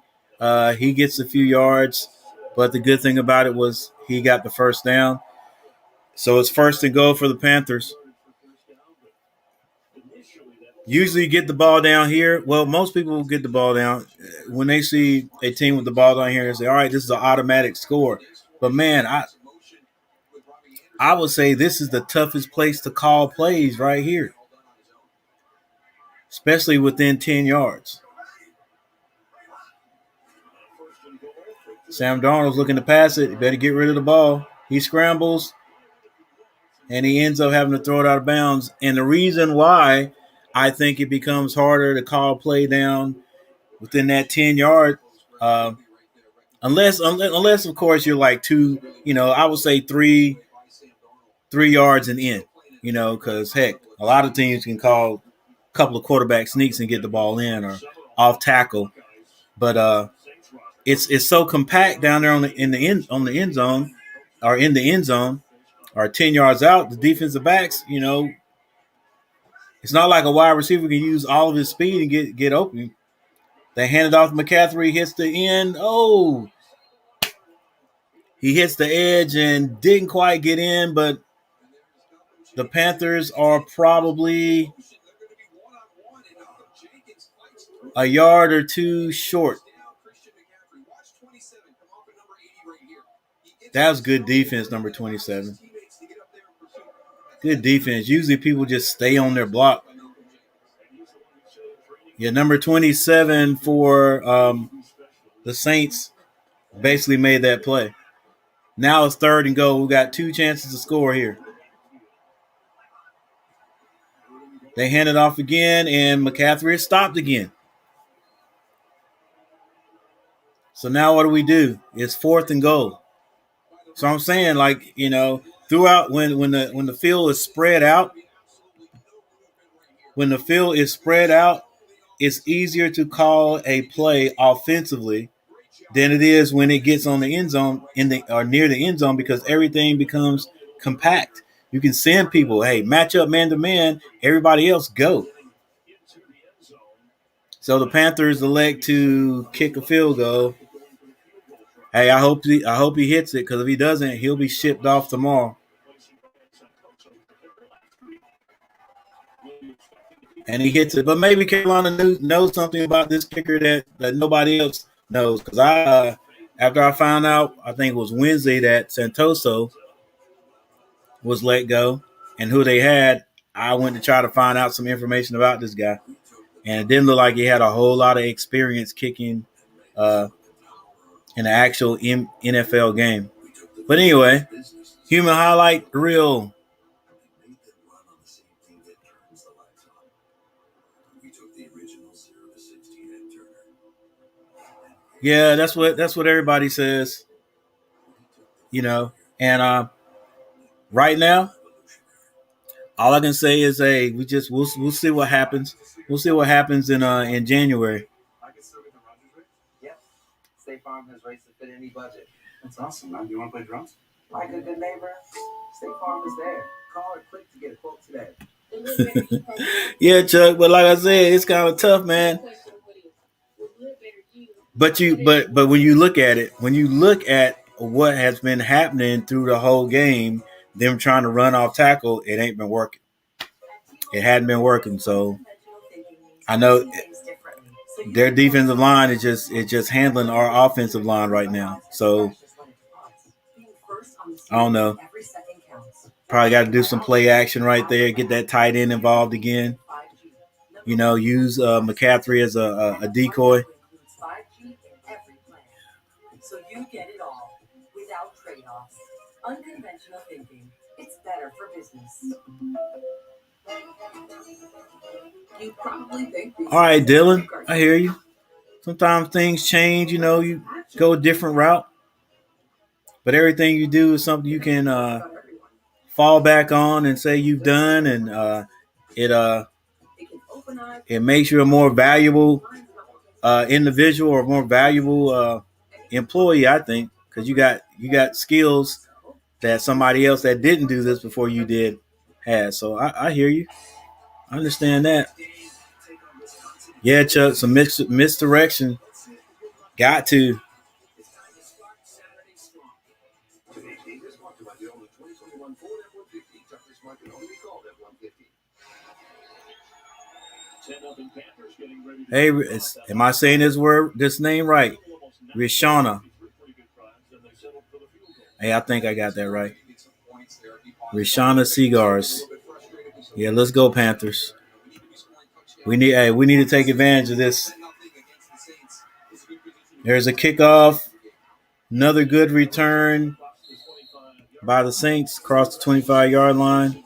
He gets a few yards, but the good thing about it was he got the first down. So it's first and goal for the Panthers. Usually you get the ball down here. Well, most people will get the ball down. When they see a team with the ball down here, they say, all right, this is an automatic score. But, man, I would say this is the toughest place to call plays right here, especially within 10 yards. Sam Darnold's looking to pass it. He better get rid of the ball. He scrambles, and he ends up having to throw it out of bounds. And the reason why I think it becomes harder to call play down within that 10-yard, unless of course you're like I would say three yards and in, because heck, a lot of teams can call a couple of quarterback sneaks and get the ball in or off tackle, but it's so compact down there in the end zone, or in the end zone, or 10 yards out. The defensive backs, it's not like a wide receiver can use all of his speed and get open. They hand it off to McCaffrey, hits the end. Oh, he hits the edge and didn't quite get in, but the Panthers are probably a yard or two short. That was good defense, number 27. Good defense. Usually people just stay on their block. Yeah, number 27 for the Saints basically made that play. Now it's 3rd and goal. We got 2 chances to score here. They hand it off again, and McCaffrey is stopped again. So now what do we do? It's 4th and goal. So I'm saying, like, throughout when the field is spread out, it's easier to call a play offensively than it is when it gets on the end zone or near the end zone, because everything becomes compact. You can send people, hey, match up man to man, everybody else go. So the Panthers elect to kick a field goal. Hey, I hope he hits it, because if he doesn't, he'll be shipped off tomorrow. And he hits it, but maybe Carolina knows something about this kicker that nobody else knows. Because after I found out, I think it was Wednesday, that Santoso was let go, and who they had, I went to try to find out some information about this guy, and it didn't look like he had a whole lot of experience kicking in the actual NFL game. But anyway, human highlight reel. Yeah, that's what everybody says. And right now, all I can say is, hey, we'll see what happens. We'll see what happens in January. Yep. State Farm has rates to fit any budget. That's awesome, man. Do you want to play drums? Like a good neighbor, State Farm is there. Call or click to get a quote today. Yeah, Chuck, but like I said, it's kind of tough, man. But when you look at what has been happening through the whole game, them trying to run off tackle, it ain't been working. It hadn't been working. So I know their defensive line is just handling our offensive line right now. So I don't know. Probably got to do some play action right there. Get that tight end involved again. Use McCaffrey as a decoy. So you get it all without trade-offs. Unconventional thinking. It's better for business. You probably think all right, Dylan, I hear you. Sometimes things change, you go a different route. But everything you do is something you can fall back on and say you've done, and it makes you a more valuable individual, or more valuable employee, I think, because you got skills that somebody else that didn't do this before you did has. So I hear you. I understand that. Yeah, Chuck, some misdirection. Got to. Hey, am I saying this name right? Rishana. Hey, I think I got that right. Rishana Seagars. Yeah, let's go Panthers. We need to take advantage of this. There's a kickoff. Another good return by the Saints across the 25-yard line.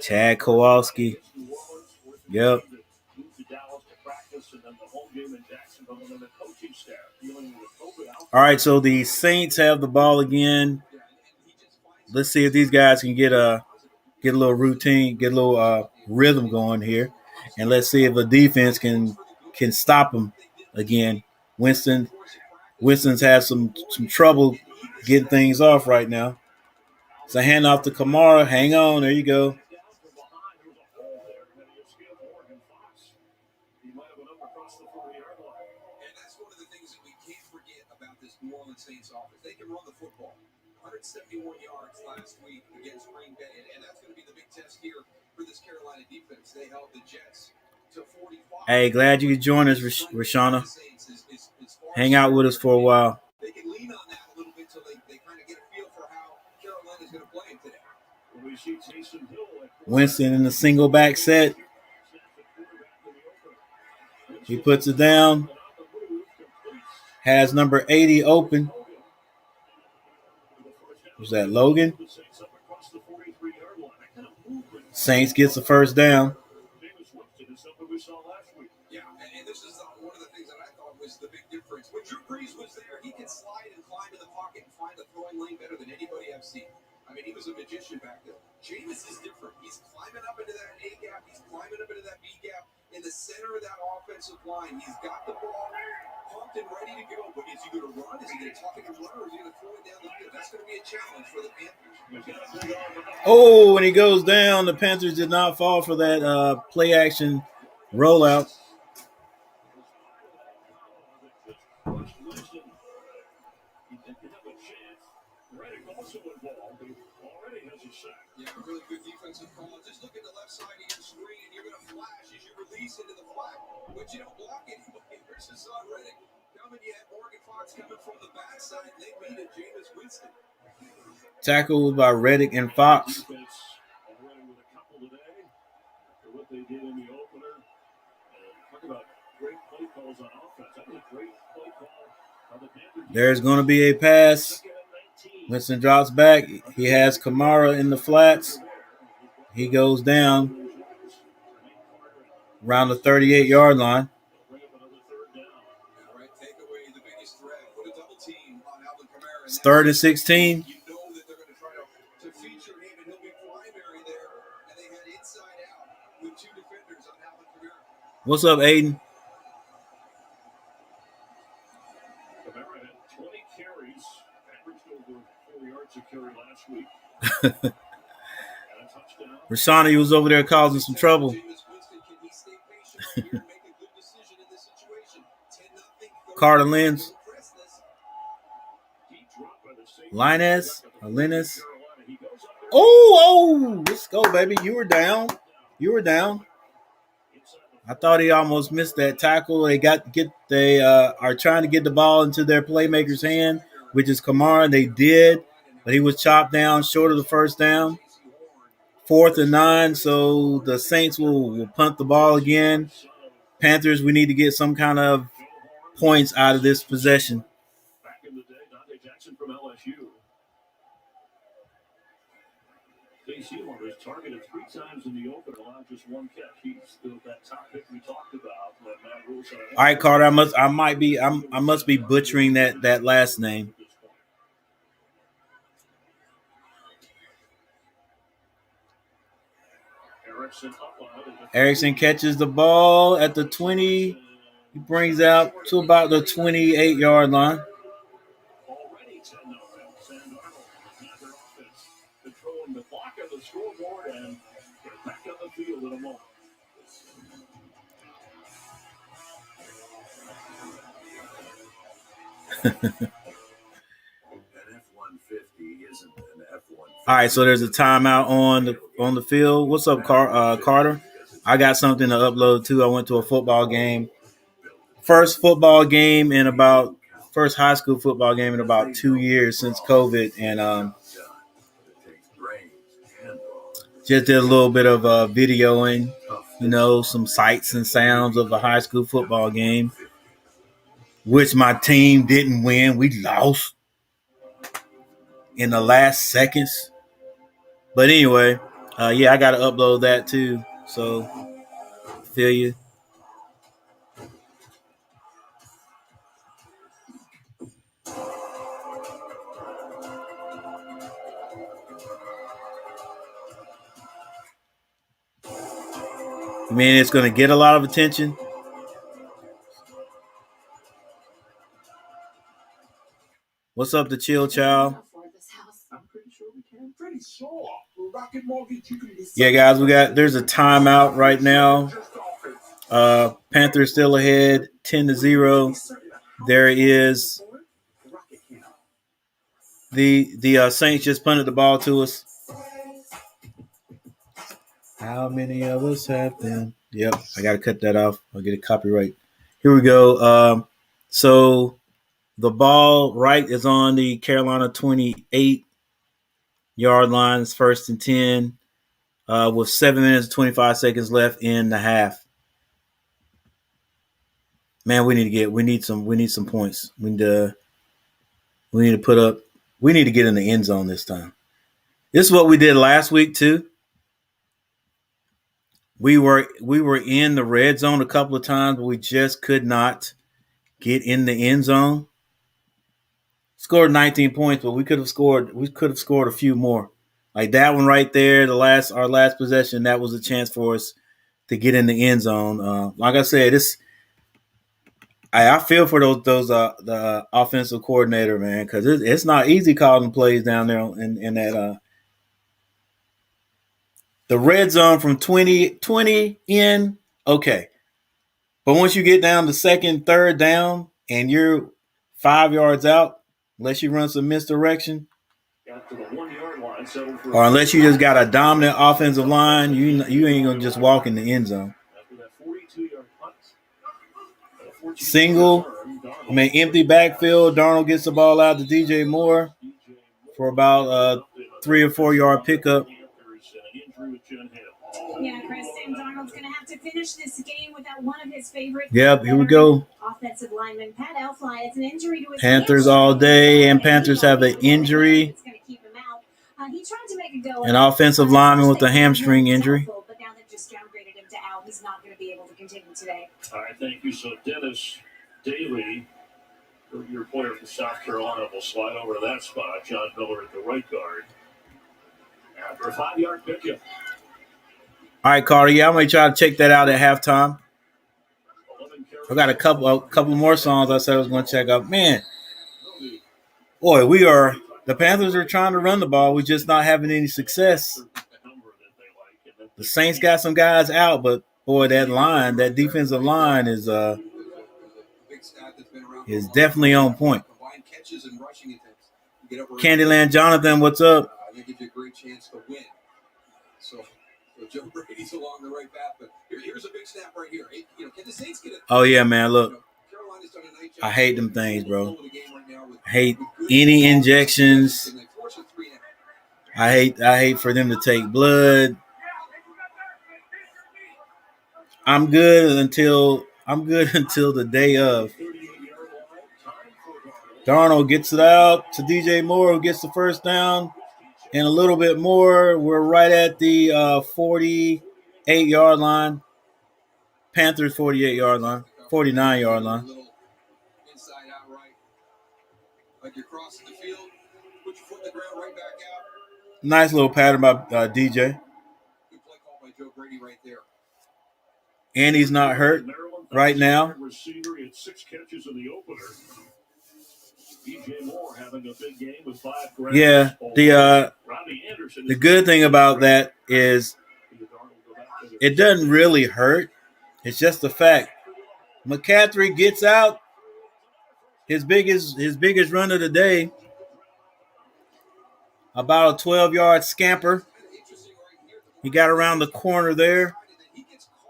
Chad Kowalski. Yep. All right, so the Saints have the ball again. Let's see if these guys can get a little routine, get a little rhythm going here, and let's see if the defense can stop them again. Winston's had some trouble getting things off right now. It's a handoff to Kamara. Hang on, there you go. New Orleans Saints offense. They can run the football. 171 yards last week against Green Bay, and that's going to be the big test here for this Carolina defense. They held the Jets to 45. Hey, glad you could join us, Rashana. Hang out with us for a while. They can lean on that a little bit till they kind of get Winston in the single back set. He puts it down. Has number 80 open. Was that Logan? Saints gets the first down. Yeah, and this is one of the things that I thought was the big difference. When Drew Brees was there, he could slide and climb in the pocket and find a throwing lane better than anybody I've seen. I mean, he was a magician back then. Jameis is different. He's climbing up into that A gap. He's climbing up into that B gap in the center of that offensive line. He's got the ball pumped and ready to go. But is he going to run? Is he going to tuck it and run, or is he going to throw it down the field? That's going to be a challenge for the Panthers. Oh, when he goes down, the Panthers did not fall for that play action rollout. Yeah, really good defensive call. Just look at the left side of your screen, and you're going to flash as you release into the flat. But you don't block anybody. There's Hassan Reddick coming. You had Morgan Fox coming from the backside. They beat it, Jameis Winston. Tackle by Reddick and Fox. There's going to be a pass. Winston drops back. He has Kamara in the flats. He goes down around the 38-yard line. It's 3rd and 16. What's up, Aiden? Rashani was over there causing some trouble. Carter Lynch. Linus. Oh, let's go, baby. You were down. I thought he almost missed that tackle. They are trying to get the ball into their playmaker's hand, which is Kamara. They did, but he was chopped down short of the first down. 4th and 9, so the Saints will punt the ball again. Panthers, we need to get some kind of points out of this possession. Back in the day, Dante Jackson from LSU. Casey was targeted 3 times in the open, allowed just 1 catch. He's still that top pick we talked about. All right, Carter, I must be butchering that last name. Erickson catches the ball at the 20. He brings out to about the 28-yard line. Already 10-0. Sam Darnold, Panther offense, controlling the clock on the scoreboard and get back on the field in a moment. An F-150 isn't an F-150. All right, so there's a timeout on the field. What's up, Carter? I got something to upload too. I went to a football game. First high school football game in about 2 years since COVID, and just did a little bit of videoing, some sights and sounds of a high school football game, which my team didn't win. We lost in the last seconds. But anyway, I got to upload that too. So, feel you. I mean, it's going to get a lot of attention. What's up, the chill child? Yeah, guys, there's a timeout right now. Panthers still ahead, 10-0. There is the Saints just punted the ball to us. How many of us have them? Yep, I got to cut that off. I'll get a copyright. Here we go. So the ball right is on the Carolina 28. yard line. It's 1st and 10 with 7 minutes and 25 seconds left in the half. Man, we need some points. We need to get in the end zone this time. This is what we did last week too. We were in the red zone a couple of times, but we just could not get in the end zone. Scored 19 points, but we could have scored a few more. Like that one right there, our last possession, that was a chance for us to get in the end zone. Like I said, I feel for the offensive coordinator, man, because it's not easy calling plays down there in that the red zone from 20 in, okay. But once you get down to second, third down, and you're 5 yards out, unless you run some misdirection, or unless you just got a dominant offensive line, you ain't gonna just walk in the end zone. Single, empty backfield. Darnold gets the ball out to DJ Moore for about 3 or 4 yard pickup. Yeah, Chris, Sam Darnold's going to have to finish this game without one of his favorite. Yep, here we go. Offensive lineman Pat Elflein. It's an injury to his Panthers all day, and Panthers have an injury. It's going to keep him out. He tried to make a go. An offensive lineman with a hamstring injury. But now they've just downgraded him to out. He's not going to be able to continue today. All right, thank you. So Dennis Daly, your player from South Carolina, will slide over to that spot. John Miller at the right guard. After a 5-yard pickup. All right, Carter. Yeah, I'm gonna try to check that out at halftime. I got a couple more songs I said I was gonna check out. Man, boy, the Panthers are trying to run the ball. We're just not having any success. The Saints got some guys out, but boy, that defensive line is definitely on point. Candyland Jonathan, what's up? I think it's a great chance to win. So Joe Brady's along the right path, but here's a big snap right here. Can the Saints get it? Oh yeah, man. Look, I hate them things, bro. I hate any injections. I hate for them to take blood. I'm good until the day of. Darnold gets it out to DJ Moore, who gets the first down. And a little bit more. We're right at the 48-yard line. Panthers 48-yard line. 49-yard line. Inside out right. Like you're crossing the field. Put your foot in the ground right back out. Nice little pattern by DJ. Good play call by Joe Brady right there. And he's not hurt right now. Receiver had 6 catches in the opener. DJ Moore having a big game with 5 grabs. Yeah, the good thing about that is it doesn't really hurt. It's just the fact McCaffrey gets out his biggest run of the day, about a 12-yard scamper. He got around the corner there.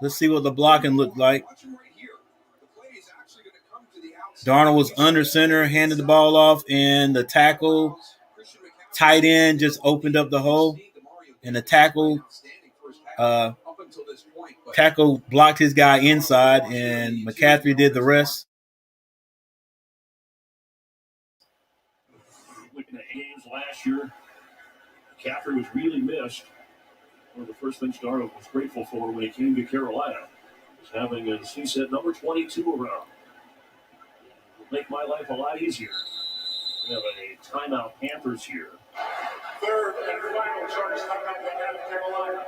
Let's see what the blocking looked like. Darnold was under center, handed the ball off, and the tackle, tight end, just opened up the hole. And the tackle blocked his guy inside, and McCaffrey did the rest. Looking at games last year, McCaffrey was really missed. One of the first things Darnold was grateful for when he came to Carolina was having, as he said, number 22 around. Make my life a lot easier. We have a timeout Panthers here. Third and final charge timeout Carolina.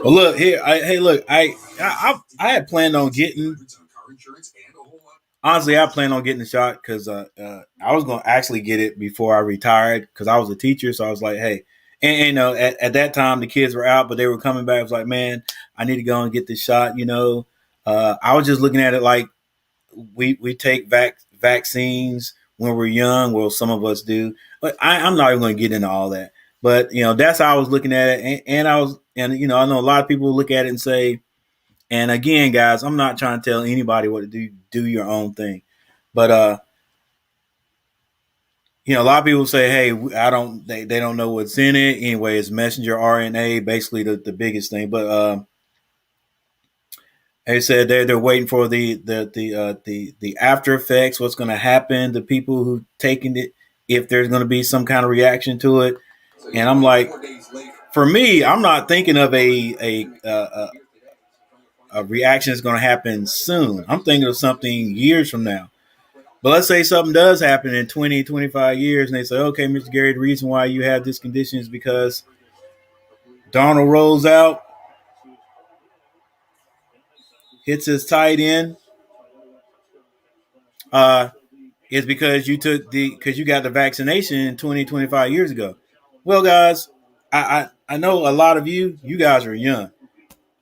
Well, look here. I had planned on getting. Honestly, I planned on getting the shot because I was going to actually get it before I retired because I was a teacher. So I was like, hey, and at that time the kids were out, but they were coming back. I was like, man, I need to go and get this shot. I was just looking at it like we take vaccines when we're young. Well, some of us do, but I'm not even going to get into all that. But that's how I was looking at it, and I know a lot of people look at it and say, and again, guys, I'm not trying to tell anybody what to do. Do your own thing, but a lot of people say, "Hey, they don't know what's in it." Anyway, it's messenger RNA, basically the biggest thing. But they said they're waiting for the after effects. What's going to happen? The people who taking it, if there's going to be some kind of reaction to it. And I'm like, for me, I'm not thinking of a reaction that's going to happen soon. I'm thinking of something years from now. But let's say something does happen in 20, 25 years, and they say, okay, Mr. Gary, the reason why you have this condition is because Darnold rolls out, hits his tight end, is because you got the vaccination 20, 25 years ago. Well, guys, I know a lot of you guys are young.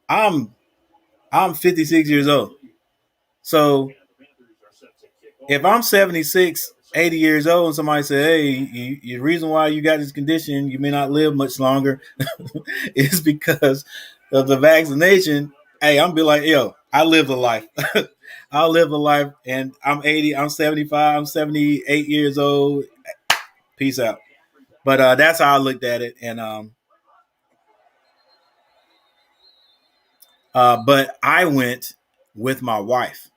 I'm 56 years old. So if I'm 76, 80 years old and somebody say, hey, the reason why you got this condition, you may not live much longer, is because of the vaccination. Hey, I'm be like, yo, I lived a life. I'll live a life, and I'm 80, I'm 75, I'm 78 years old. Peace out. But that's how I looked at it. And but I went with my wife.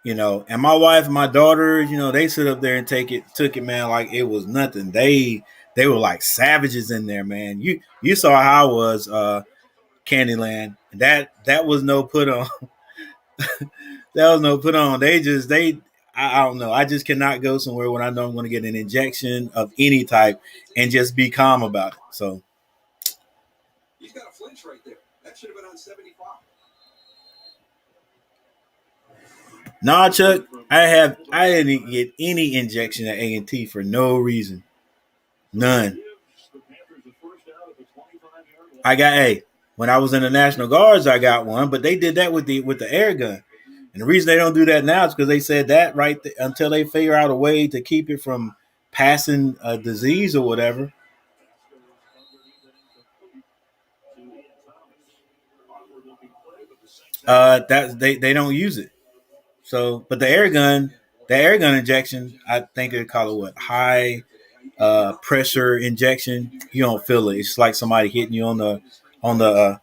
And my wife and my daughter, they sit up there and took it, man, like it was nothing. They were like savages in there, man. You saw how I was, Candyland. That was no put on. That was no put on. I don't know. I just cannot go somewhere when I know I'm going to get an injection of any type and just be calm about it. So he's got a flinch right there. That should have been on 75. Nah, Chuck, I didn't get any injection at A&T for no reason. None. I got when I was in the National Guards, I got one, but they did that with the air gun. And the reason they don't do that now is because they said that until they figure out a way to keep it from passing a disease or whatever. That they don't use it. So, but the air gun injection, I think they call it what, high pressure injection. You don't feel it. It's like somebody hitting you on the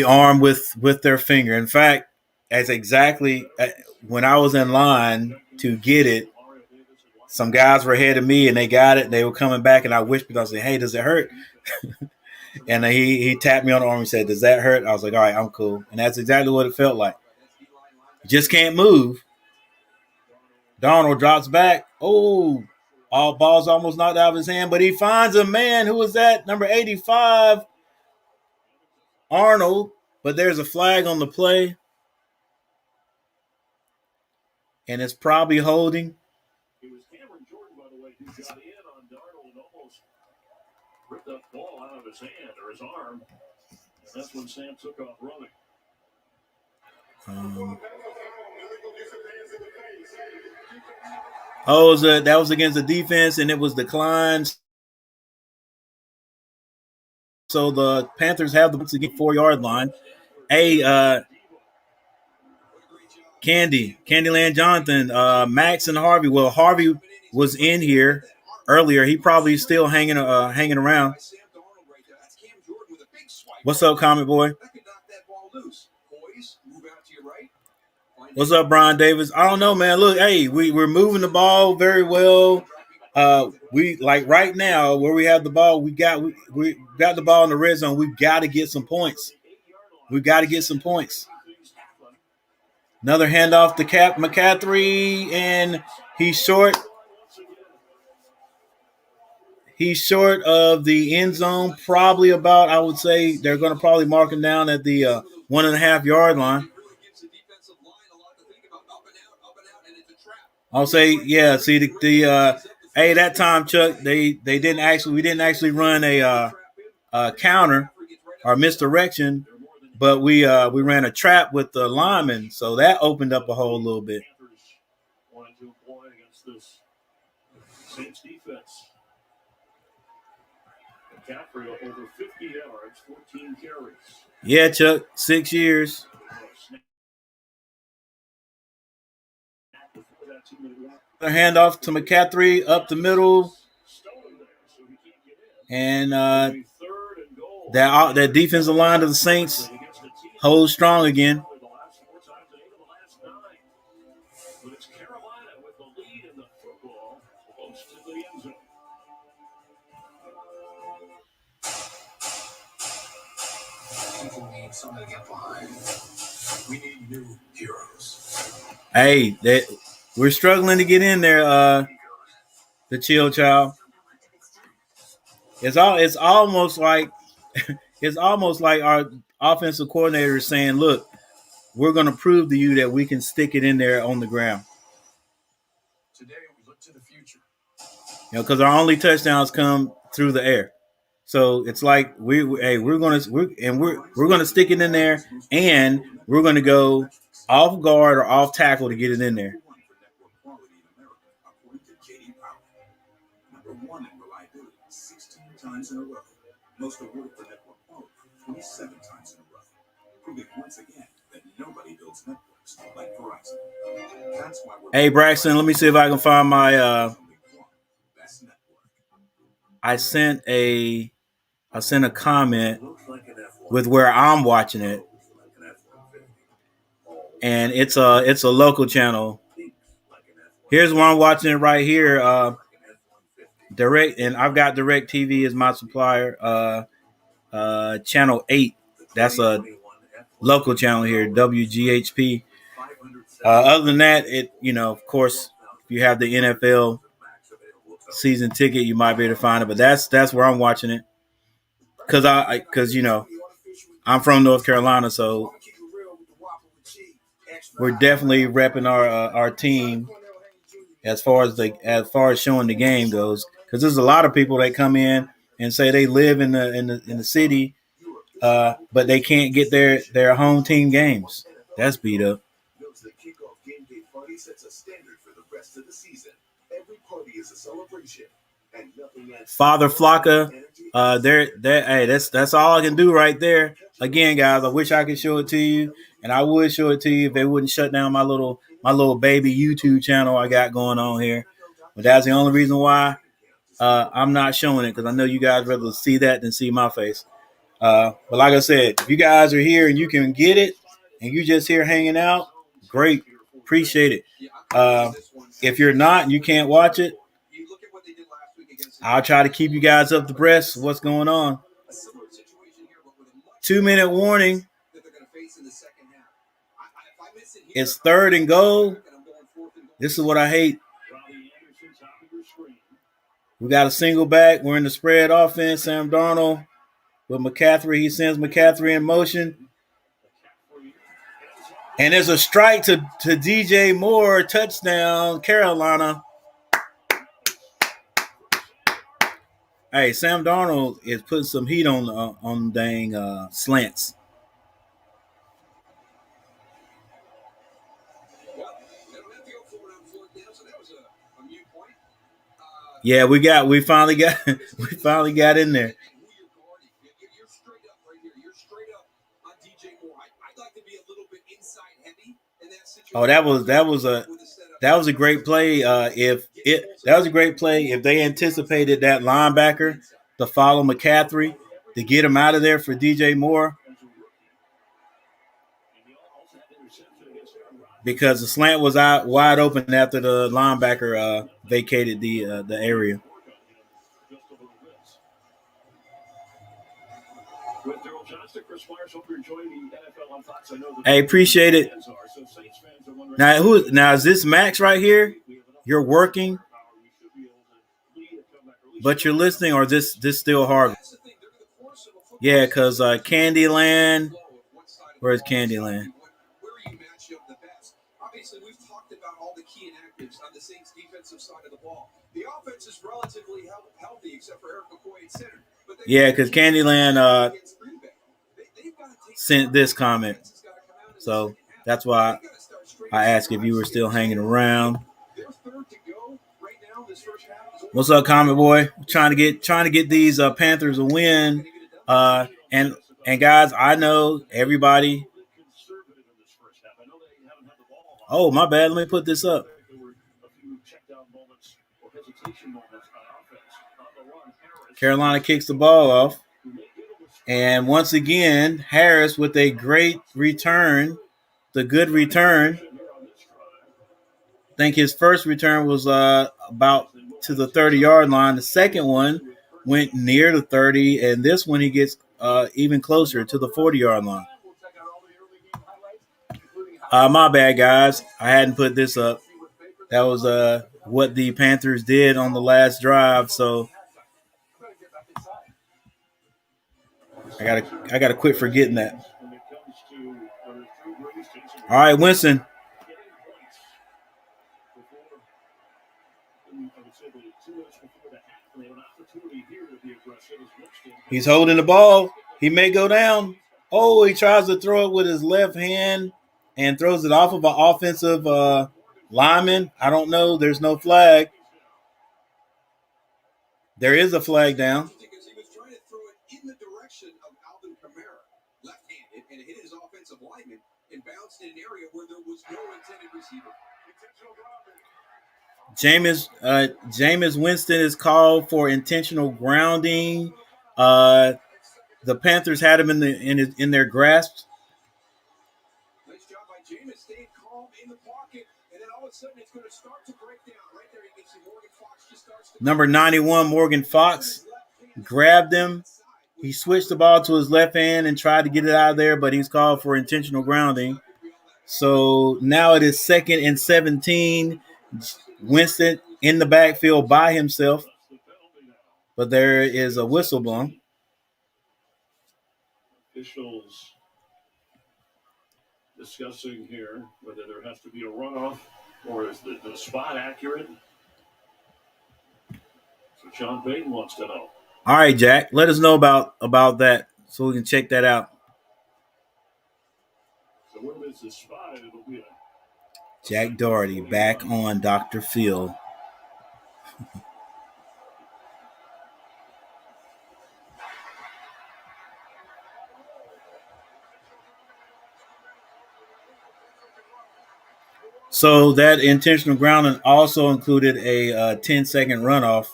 arm with their finger. In fact, as exactly when I was in line to get it, some guys were ahead of me and they got it. They were coming back and I whispered, I said, "Hey, does it hurt?" And he tapped me on the arm and said, "Does that hurt?" I was like, "All right, I'm cool." And that's exactly what it felt like. You just can't move. Darnold drops back. Oh, all balls almost knocked out of his hand, but he finds a man. Who was that? Number 85, Arnold. But there's a flag on the play, and it's probably holding. It was Cameron Jordan, by the way, who got in on Darnold and almost ripped that ball out of his hand or his arm. And that's when Sam took off running. That was against the defense, and it was declined. So the Panthers have the 4-yard line. Hey, Candyland Jonathan, Max and Harvey. Well, Harvey was in here earlier. He probably still hanging around. What's up, Comic Boy? What's up, Brian Davis? I don't know, man. Look, hey, we're moving the ball very well. We like right now where we have the ball. We got the ball in the red zone. We've got to get some points. We've got to get some points. Another handoff to McCaffrey, and he's short. He's short of the end zone, probably about, I would say, they're going to probably mark him down at the 1.5-yard line. I'll say, yeah. See hey, that time, Chuck, we didn't actually run a counter or misdirection, but we ran a trap with the lineman, so that opened up a hole a little bit. Wanted to employ against this Saints defense. McCaffrey over 50 yards, 14 carries. Yeah, Chuck, 6 years. Handoff to McCaffrey up the middle, and that defensive line of the Saints holds strong again. But it's Carolina with the lead in the football close to the end zone. People need something to get behind. We need new heroes. Hey, we're struggling to get in there. The chill child. It's almost like it's almost like our offensive coordinator is saying, "Look, we're going to prove to you that we can stick it in there on the ground." Today we look to the future. Because our only touchdowns come through the air. So it's like we're gonna stick it in there, and we're gonna go off guard or off tackle to get it in there. Number one in reliability, 16 times in a row. Most awarded for network quality, 27 times in a row. Proving once again that nobody builds networks like Verizon. That's why we're. Hey Braxton, let me see if I can find my. I sent a comment with where I'm watching it, and it's a local channel. Here's where I'm watching it right here. Direct, and I've got Direct TV as my supplier. Channel 8. That's a local channel here, WGHP. Other than that, of course, if you have the NFL season ticket, you might be able to find it. But that's where I'm watching it, because I'm from North Carolina, so we're definitely repping our team as far as showing the game goes. Because there's a lot of people that come in and say they live in the city, but they can't get their home team games. That's beat up. Father Flocka, hey, that's all I can do right there. Again, guys, I wish I could show it to you, and I would show it to you if they wouldn't shut down my little baby YouTube channel I got going on here. But that's the only reason why I'm not showing it, because I know you guys rather see that than see my face. But like I said, if you guys are here and you can get it, and you just here hanging out, great, appreciate it. If you're not and you can't watch it, I'll try to keep you guys up to breast of what's going on. 2-minute warning. It's 3rd and goal. This is what I hate. We got a single back. We're in the spread offense. Sam Darnold with McCaffrey. He sends McCaffrey in motion. And there's a strike to DJ Moore. Touchdown, Carolina. Hey, Sam Darnold is putting some heat on dang slants. Yeah, we finally got in there. Oh, that was a great play. That was a great play if they anticipated that linebacker to follow McCaffrey to get him out of there for DJ Moore, because the slant was out wide open after the linebacker vacated the area. Hey, appreciate it. Now is this Max right here? You're working, but you're listening, or this still Harvey? Yeah, because Candyland. Where's Candyland? Obviously, we've talked about all the key inactives on the Saints' defensive side of the ball. The offense is relatively healthy, except for Eric McCoy at center. Yeah, because Candyland sent this comment, so that's why I asked if you were still hanging around. What's up, Comment Boy? Trying to get these Panthers a win, and guys, I know everybody. Oh, my bad. Let me put this up. Carolina kicks the ball off. And once again, Harris with a great return, the good return. I think his first return was about to the 30-yard line. The second one went near the 30, and this one he gets even closer to the 40-yard line. My bad, guys. I hadn't put this up. That was what the Panthers did on the last drive, so I gotta quit forgetting that. All right, Winston. He's holding the ball. He may go down. Oh, he tries to throw it with his left hand and throws it off of an offensive lineman. I don't know. There's no flag. There is a flag down. Because he was trying to throw it in the direction of Alvin Kamara, left-handed, and it hit his offensive lineman and bounced in an area where there was no intended receiver. Jameis Winston is called for intentional grounding. The Panthers had him in their grasp. Nice job by Jameis, staying calm in the pocket, and then all of a sudden it's going to start to break down. Right there, you can see Morgan Fox just starts to. Number 91, Morgan Fox, grabbed him. He switched the ball to his left hand and tried to get it out of there, but he's called for intentional grounding. So now it is 2nd and 17. Winston in the backfield by himself, but there is a whistle blown. Officials discussing here whether there has to be a runoff or is the spot accurate. So Sean Payton wants to know. All right, Jack, let us know about that so we can check that out. So when it's a spot, it'll be Jack Doherty back on Dr. Phil. So that intentional grounding also included a 10-second runoff.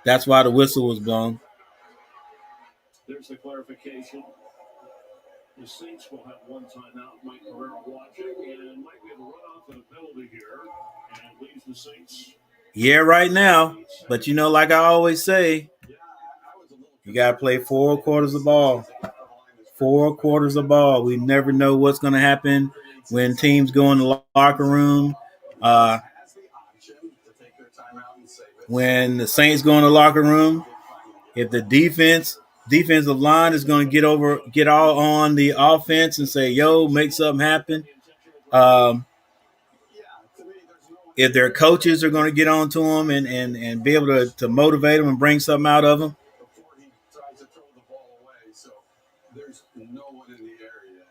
That's why the whistle was blown. There's the clarification. The Saints will have one timeout. Mike Pereira watching, and might be able to run off and a penalty here, and leaves the Saints. Yeah, right now. But like I always say, you got to play 4 quarters of ball. 4 quarters of ball. We never know what's going to happen when teams go in the locker room. When the Saints go in the locker room, if the defensive line is going to get all on the offense and say, yo, make something happen. If their coaches are going to get on to them and be able to motivate them and bring something out of them. Before he tries to throw the ball away, so there's no one in the area.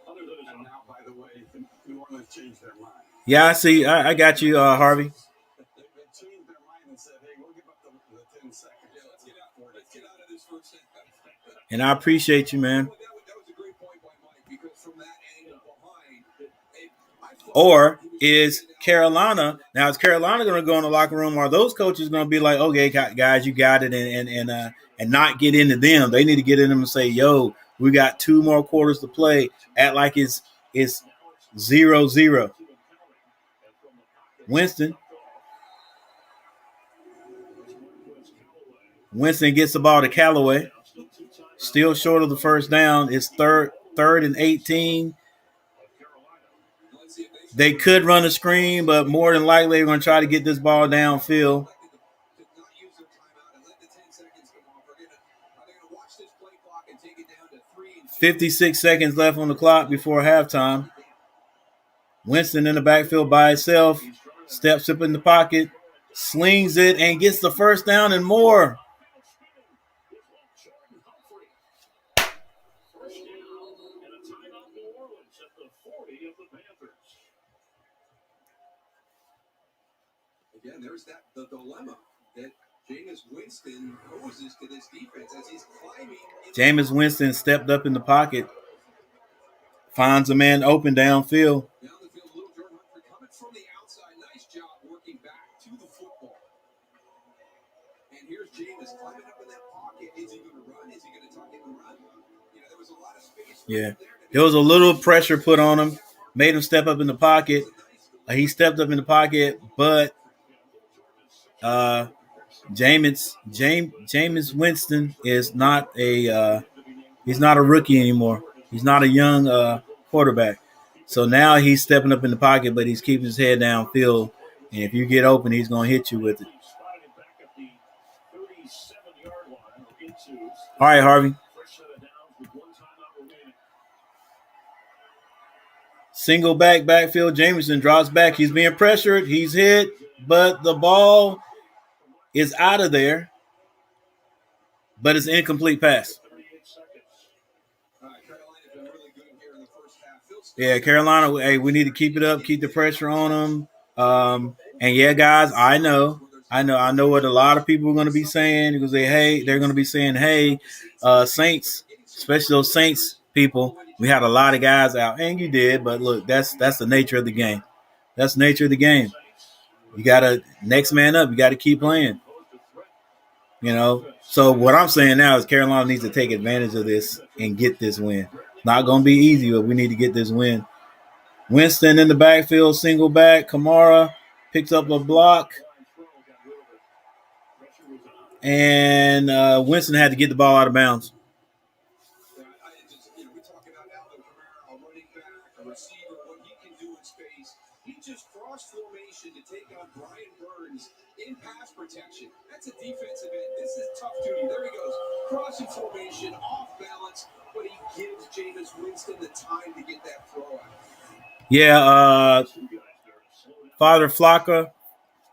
And now, by the way, New Orleans changed their mind. Yeah, I see. I got you, Harvey. They changed their mind and said, hey, we'll give up the 10 seconds. Yeah, let's get out of this first second. And I appreciate you, man. That was a great point by Mike, because from that angle behind, or is Carolina going to go in the locker room? Or are those coaches going to be like, okay, guys, you got it, and not get into them? They need to get in them and say, yo, we got 2 more quarters to play. Act like it's 0-0. Winston gets the ball to Callaway. Still short of the first down. It's third and 18. They could run a screen, but more than likely they're going to try to get this ball downfield. 56 seconds left on the clock before halftime. Winston in the backfield by himself, steps up in the pocket, slings it, and gets the first down and more. Again, there's the dilemma that Jameis Winston poses to this defense as he's climbing. Jameis Winston stepped up in the pocket, finds a man open downfield. Down the field, little Jordan Humphrey coming from the outside. Nice And here's Jameis climbing up in that pocket. Is he going to run? Is he going to tuck in and run? There was a lot of space. Yeah. There was a little pressure put on him, made him step up in the pocket. He stepped up in the pocket, but Jameis Winston is not he's not a rookie anymore. He's not a young quarterback. So now he's stepping up in the pocket, but he's keeping his head downfield. And if you get open, he's going to hit you with it. All right, Harvey. Single backfield. Jameson drops back. He's being pressured. He's hit, but the ball is out of there. But it's an incomplete pass. Yeah, Carolina, hey, we need to keep it up, keep the pressure on them. And yeah, guys, I know what a lot of people are going to be saying because they're going to be saying, hey, Saints, especially those Saints people, we had a lot of guys out, and you did, but look, that's the nature of the game. That's the nature of the game. You got to next man up. You got to keep playing. So what I'm saying now is Carolina needs to take advantage of this and get this win. Not going to be easy, but we need to get this win. Winston in the backfield, single back. Kamara picks up a block. And Winston had to get the ball out of bounds. We talk about Alvin Kamara, a running back, a receiver, what he can do in space. He just crossed formation to take on Brian Burns in pass protection. That's a defensive end. This is tough duty. There he goes. Crossing formation, off balance, but he gives Jameis Winston the time to get that throw out. Yeah, Father Flocka,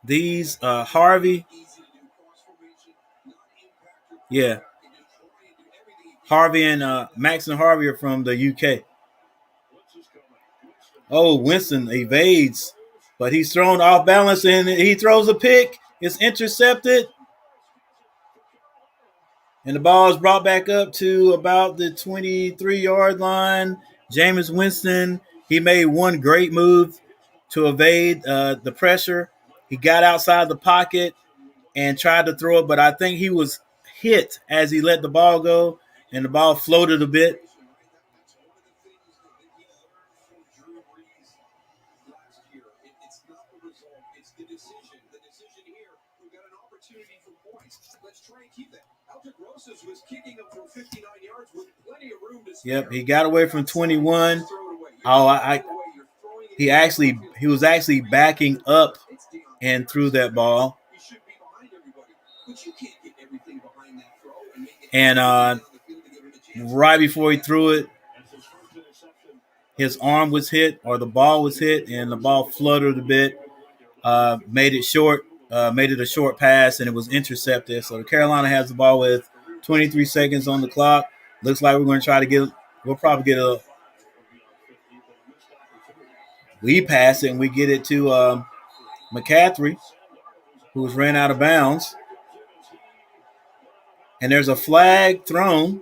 these Harvey. Yeah. Harvey and Max and Harvey are from the UK. Oh, Winston evades, but he's thrown off balance and he throws a pick. It's intercepted. And the ball is brought back up to about the 23-yard line. Jameis Winston, he made one great move to evade the pressure. He got outside the pocket and tried to throw it, but I think he was hit as he let the ball go, and the ball floated a bit. It's not the result, it's the decision. The decision here, we've got an opportunity for points. Let's try and keep that. Altagrosas was kicking him from 59 yards with plenty of room to spare. Yep, he got away from 21. He was actually backing up and threw that ball. He should be behind everybody, but you can't get everything behind that throw and make it And right before he threw it, his arm was hit or the ball was hit, and the ball fluttered a bit, made it short, made it a short pass, and it was intercepted. So Carolina has the ball with 23 seconds on the clock. Looks like we're going to try to we'll probably get we pass it and we get it to McCaffrey, who was ran out of bounds. And there's a flag thrown.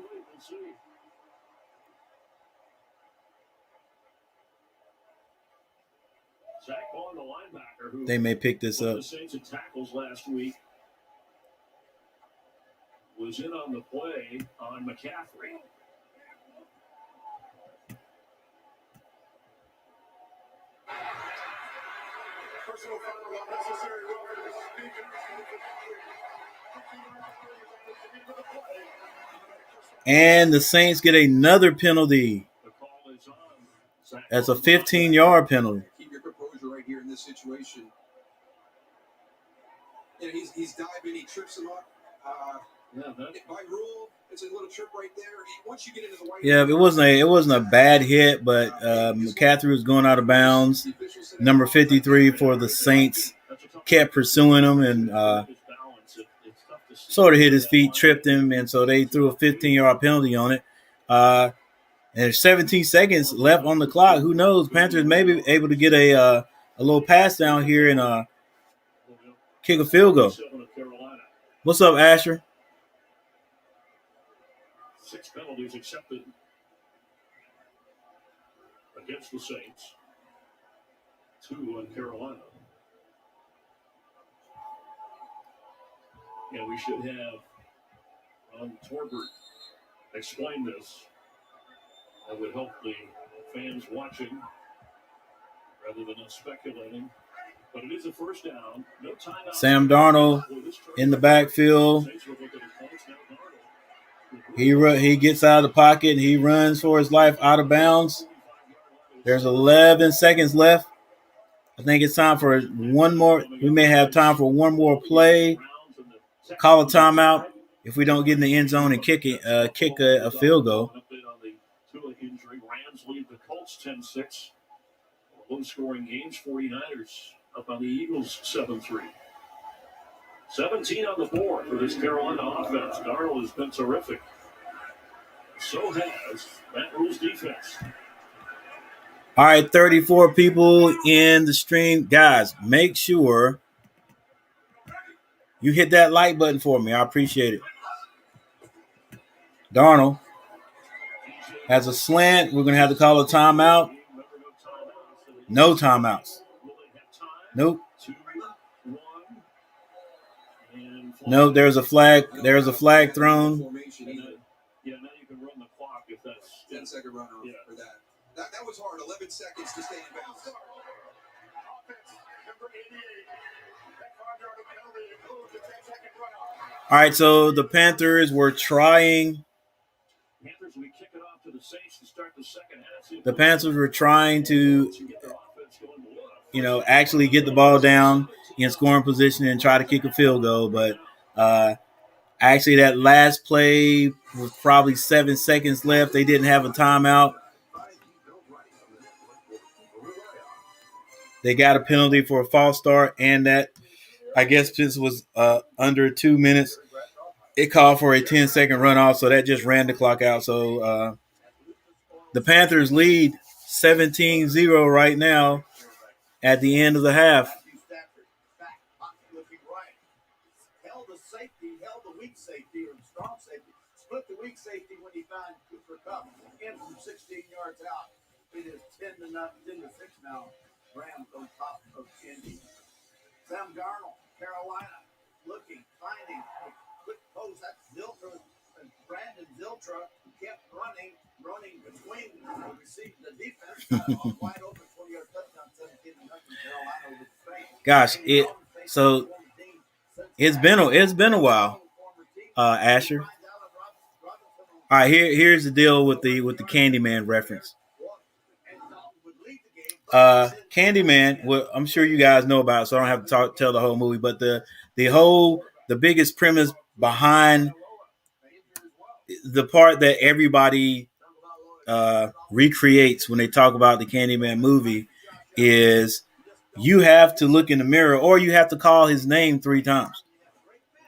They may pick this up. The Saints in tackles last week was in on the play on McCaffrey. And the Saints get another penalty. That's a 15-yard penalty. Keep your composure right here in this situation. He's diving, he trips him up. By rule, it's a little trip right there. Once you get into the white, it wasn't a bad hit, but McCaffrey was going out of bounds. Number 53 for the Saints kept pursuing him and sort of hit his feet, tripped him, and so they threw a 15-yard penalty on it. And there's 17 seconds left on the clock. Who knows? Panthers may be able to get a little pass down here and kick a field goal. What's up, Asher? 6 penalties accepted against the Saints. 2 on Carolina. And we should have Torbert explain this. That would help the fans watching rather than us speculating. But it is a first down. No timeout. Sam Darnold in the backfield. He gets out of the pocket and he runs for his life out of bounds. There's 11 seconds left. I think it's time for one more. We may have time for one more play. Call a timeout if we don't get in the end zone and kick a field goal. Rams lead the Colts 10-6. Low-scoring games, 49ers up on the Eagles 7-3. 17 on the board for this Carolina offense. Darnold has been terrific. So has Matt Rule's defense. All right, 34 people in the stream. Guys, make sure you hit that like button for me. I appreciate it. Darnold has a slant. We're going to have to call a timeout. No timeouts. Nope. No, there's a flag. There's a flag thrown. Yeah, now you can run the clock if that's 10-second runoff for that. That was hard. 11 seconds to stay in bounds. All right, so the Panthers were trying. We kick it off to the Saints to start the second half. The Panthers were trying to, actually get the ball down in scoring position and try to kick a field goal, but actually that last play was probably 7 seconds left. They didn't have a timeout. They got a penalty for a false start, and that, I guess, this was under 2 minutes. It called for a 10-second runoff, so that just ran the clock out. So the Panthers lead 17-0 right now at the end of the half. Held the safety, held the weak safety or the strong safety. Split the weak safety when he found Cooper Kupp in from 16 yards out. It is 10-6 now. Rams on top of Indy. Sam Darnold, Carolina, looking, finding a quick post. That's Ziltra and Brandon Ziltra kept running between the defense. Wide open 20-yard touchdown, 17-0 Carolina over the Saints. Gosh, it's been a while, Asher. All right, here's the deal with the Candyman reference. Candyman, well, I'm sure you guys know about it, so I don't have to tell the whole movie. But the biggest premise behind the part that everybody recreates when they talk about the Candyman movie is you have to look in the mirror or you have to call his name 3 times.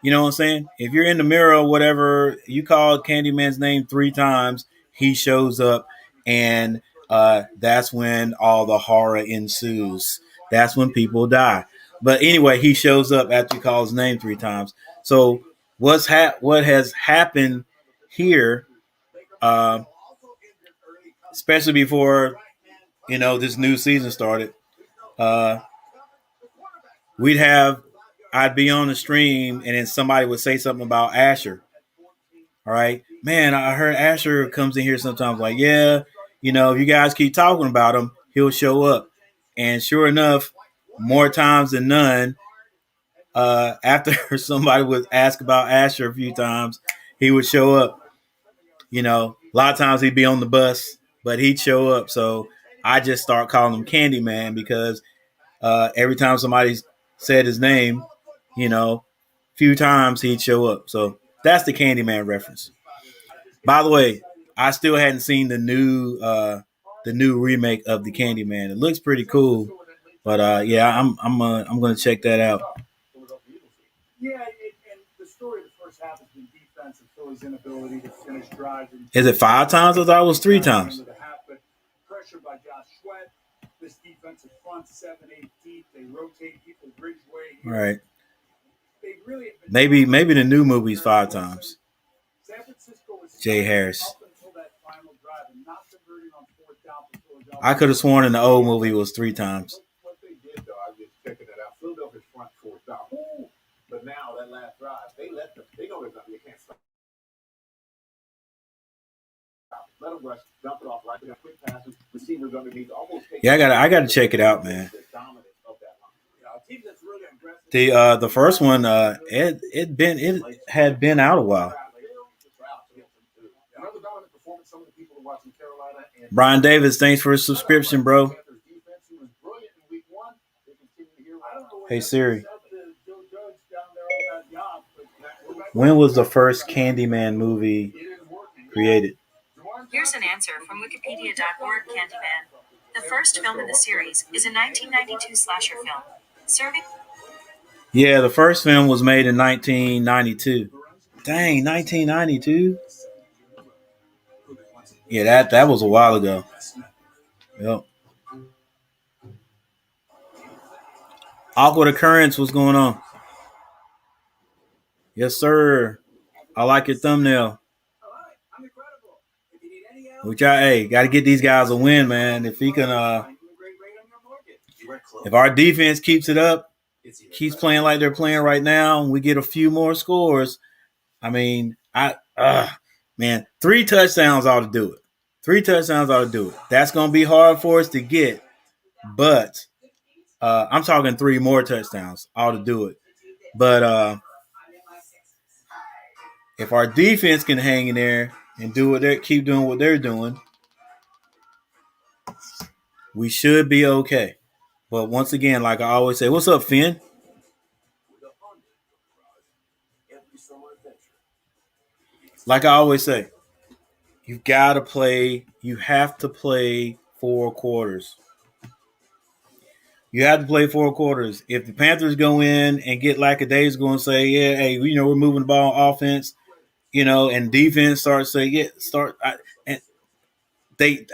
You know what I'm saying? If you're in the mirror or whatever, you call Candyman's name 3 times, he shows up, and that's when all the horror ensues. That's when people die. But anyway, he shows up after you call his name 3 times. So what has happened here, especially before this new season started, I'd be on the stream and then somebody would say something about Asher. All right, man, I heard Asher comes in here sometimes. Like, yeah, if you guys keep talking about him, he'll show up. And sure enough, more times than none, after somebody would ask about Asher a few times, he would show up. A lot of times he'd be on the bus, but he'd show up. So I just start calling him Candyman because every time somebody said his name, few times he'd show up. So that's the Candyman reference. By the way, I still hadn't seen the new remake of the Candyman. It looks pretty cool, but yeah, I'm gonna check that out. Yeah, and the story of the first half has been defense and Philly's inability to finish drives. Is it 5 times? I thought it was 3 times. Pressure by Josh Sweat. This defensive front 7-8 deep. They rotate people Bridgeway. All right. Maybe the new movie's 5 times. Jay Harris. I could have sworn in the old movie was 3 times. What they did, though, I was just checking it out. Philadelphia's front 4th down. But now that last drive. drive. They know they're done. You can't stop. Let them rush, dump it off right there. Quick passes, receivers underneath, almost. Yeah, I gotta check it out, man. The first one, it had been out a while. Brian Davis, thanks for his subscription, bro. Hey Siri, when was the first Candyman movie created? Here's an answer from Wikipedia.org. Candyman. The first film in the series is a 1992 slasher film, serving. Yeah, the first film was made in 1992. Dang, 1992? Yeah, that was a while ago. Yep. Awkward Occurrence, what's going on? Yes, sir. I like your thumbnail. Which got to get these guys a win, man. If he can, if our defense keeps it up, keeps playing like they're playing right now, and we get a few more scores. I mean, man, 3 touchdowns ought to do it. 3 touchdowns ought to do it. That's going to be hard for us to get, but I'm talking 3 more touchdowns ought to do it. But if our defense can hang in there and keep doing what they're doing, we should be okay. But once again, like I always say, what's up, Finn? Like I always say, you have to play 4 quarters. You have to play 4 quarters. If the Panthers go in and get lackadaisical and say, yeah, hey, we're moving the ball on offense, and defense starts saying, and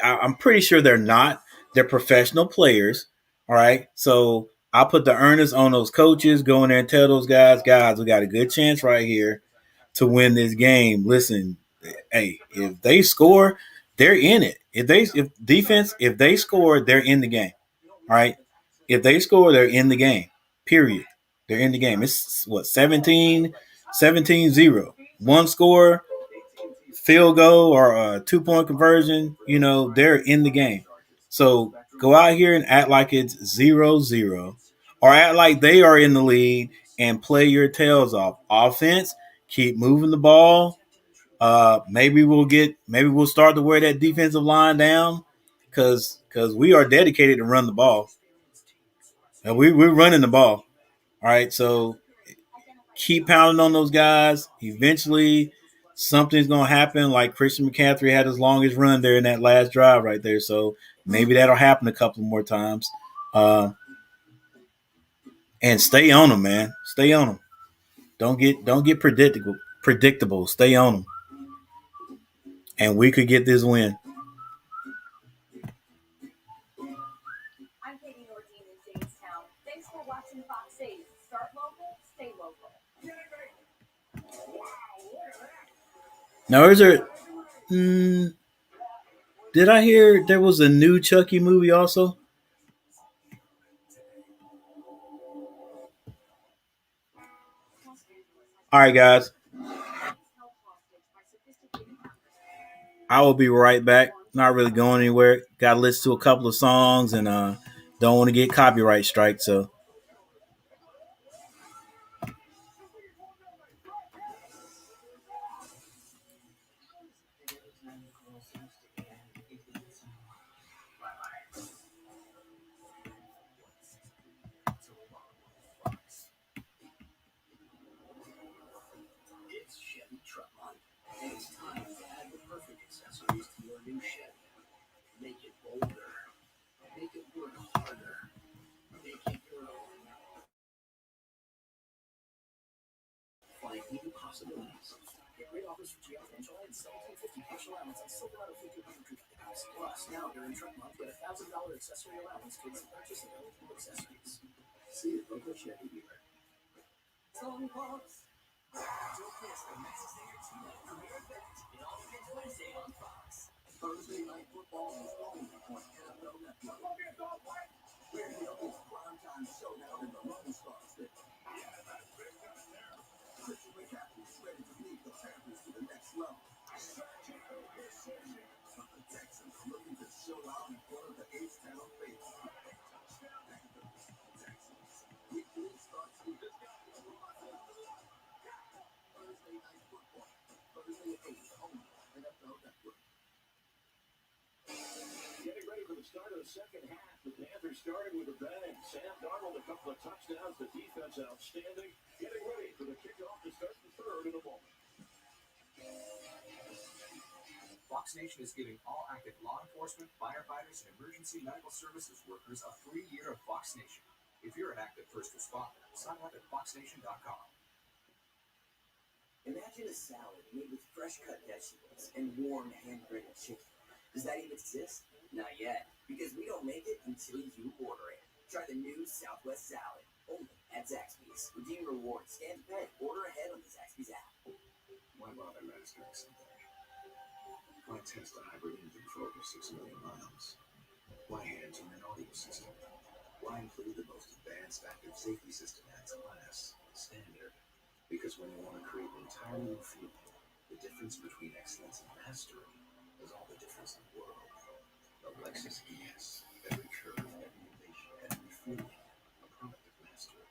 I'm pretty sure they're not. They're professional players. All right. So I'll put the earnest on those coaches, go in there and tell those guys, we got a good chance right here to win this game. Listen, hey, if they score, they're in it. If they score, they're in the game. All right. If they score, they're in the game. Period. They're in the game. It's what, 17-0. One score, field goal or a 2-point conversion, they're in the game. So go out here and act like it's 0-0 or act like they are in the lead and play your tails off. Offense, keep moving the ball. Maybe we'll start to wear that defensive line down because we are dedicated to run the ball. And we're running the ball. All right, so keep pounding on those guys. Eventually, something's going to happen. Like Christian McCaffrey had his longest run there in that last drive right there. So maybe that'll happen a couple more times. And stay on them, man. Stay on them. Don't get predictable. Stay on them. And we could get this win. I'm Katie Nordine in Jamestown. Thanks for watching Fox 8. Start local, stay local. Now, is there? Did I hear there was a new Chucky movie also? All right, guys. I will be right back. Not really going anywhere. Got to listen to a couple of songs and don't want to get copyright strike. So. It's Chevy Truck Month, and it's time to add the perfect accessories to your new Chevy. Make it bolder. Make it work harder. Make it your own. Find new possibilities. Get great offers for GL and July and $1,750 cash allowance and Silverado 1500 coupe house. Plus, now during Truck Month, get a $1,000 accessory allowance towards the purchase of eligible accessories. See your local Chevy dealer. Song Fox. Don't miss the Mexican Tonight premiere event. It all begins Wednesday on Fox. Thursday night football is only on NFL Network. We're the only primetime showdown in the Lone Star State. Panthers to the next level. But the Texans are looking to show out in front of the H-Town faithful. Panthers, Texans. Week 3 starts with this guy. Thursday night football. Thursday at 8 on NFL Network. Getting ready for the start of the second half. The Panthers started with a bang. Sam Darnold, a couple of touchdowns. The defense outstanding. Getting ready for the kickoff to start the third in a moment. Fox Nation is giving all active law enforcement, firefighters, and emergency medical services workers a free year of Fox Nation. If you're an active first responder, sign up at foxnation.com. Imagine a salad made with fresh cut vegetables and warm hand-breaded chicken. Does that even exist? Not yet, because we don't make it until you order it. Try the new Southwest salad, only at Zaxby's. Redeem rewards, stand to pay, order ahead on the Zaxby's app. Why bother mastering something? Why test a hybrid engine for over 6 million miles? Why hand-tune an audio system? Why include the most advanced active safety system at class, standard? Because when you want to create an entirely new feeling, the difference between excellence and mastery is all the difference in the world. The Lexus ES, every curve, every innovation, every feeling, a product of mastery.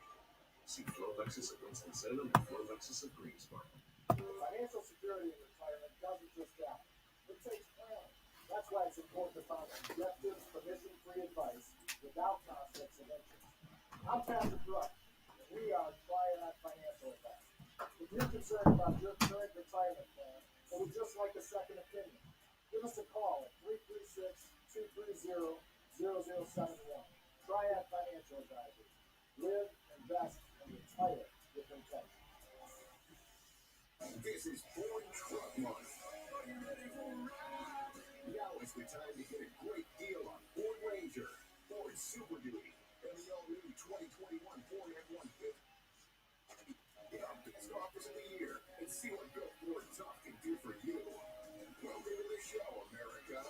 See Flow Lexus of Winston-Salem and Flow Lexus of Greensboro. Financial security in retirement doesn't just happen. It takes planning. That's why it's important to find objective, permission-free advice without conflicts of interest. I'm Patrick Rush, and we are Triad Financial Advice. If you're concerned about your current retirement plan, or would just like a second opinion, give us a call at 336-230-0071. Triad Financial Advisors. Live, invest, and retire with intention. This is Ford Truck Month. Now is the time to get a great deal on Ford Ranger, Ford Super Duty, and the all-new 2021 Ford F-150. Get our best offers of the year and see what Go Ford Tough can do for you. Welcome to the show, America.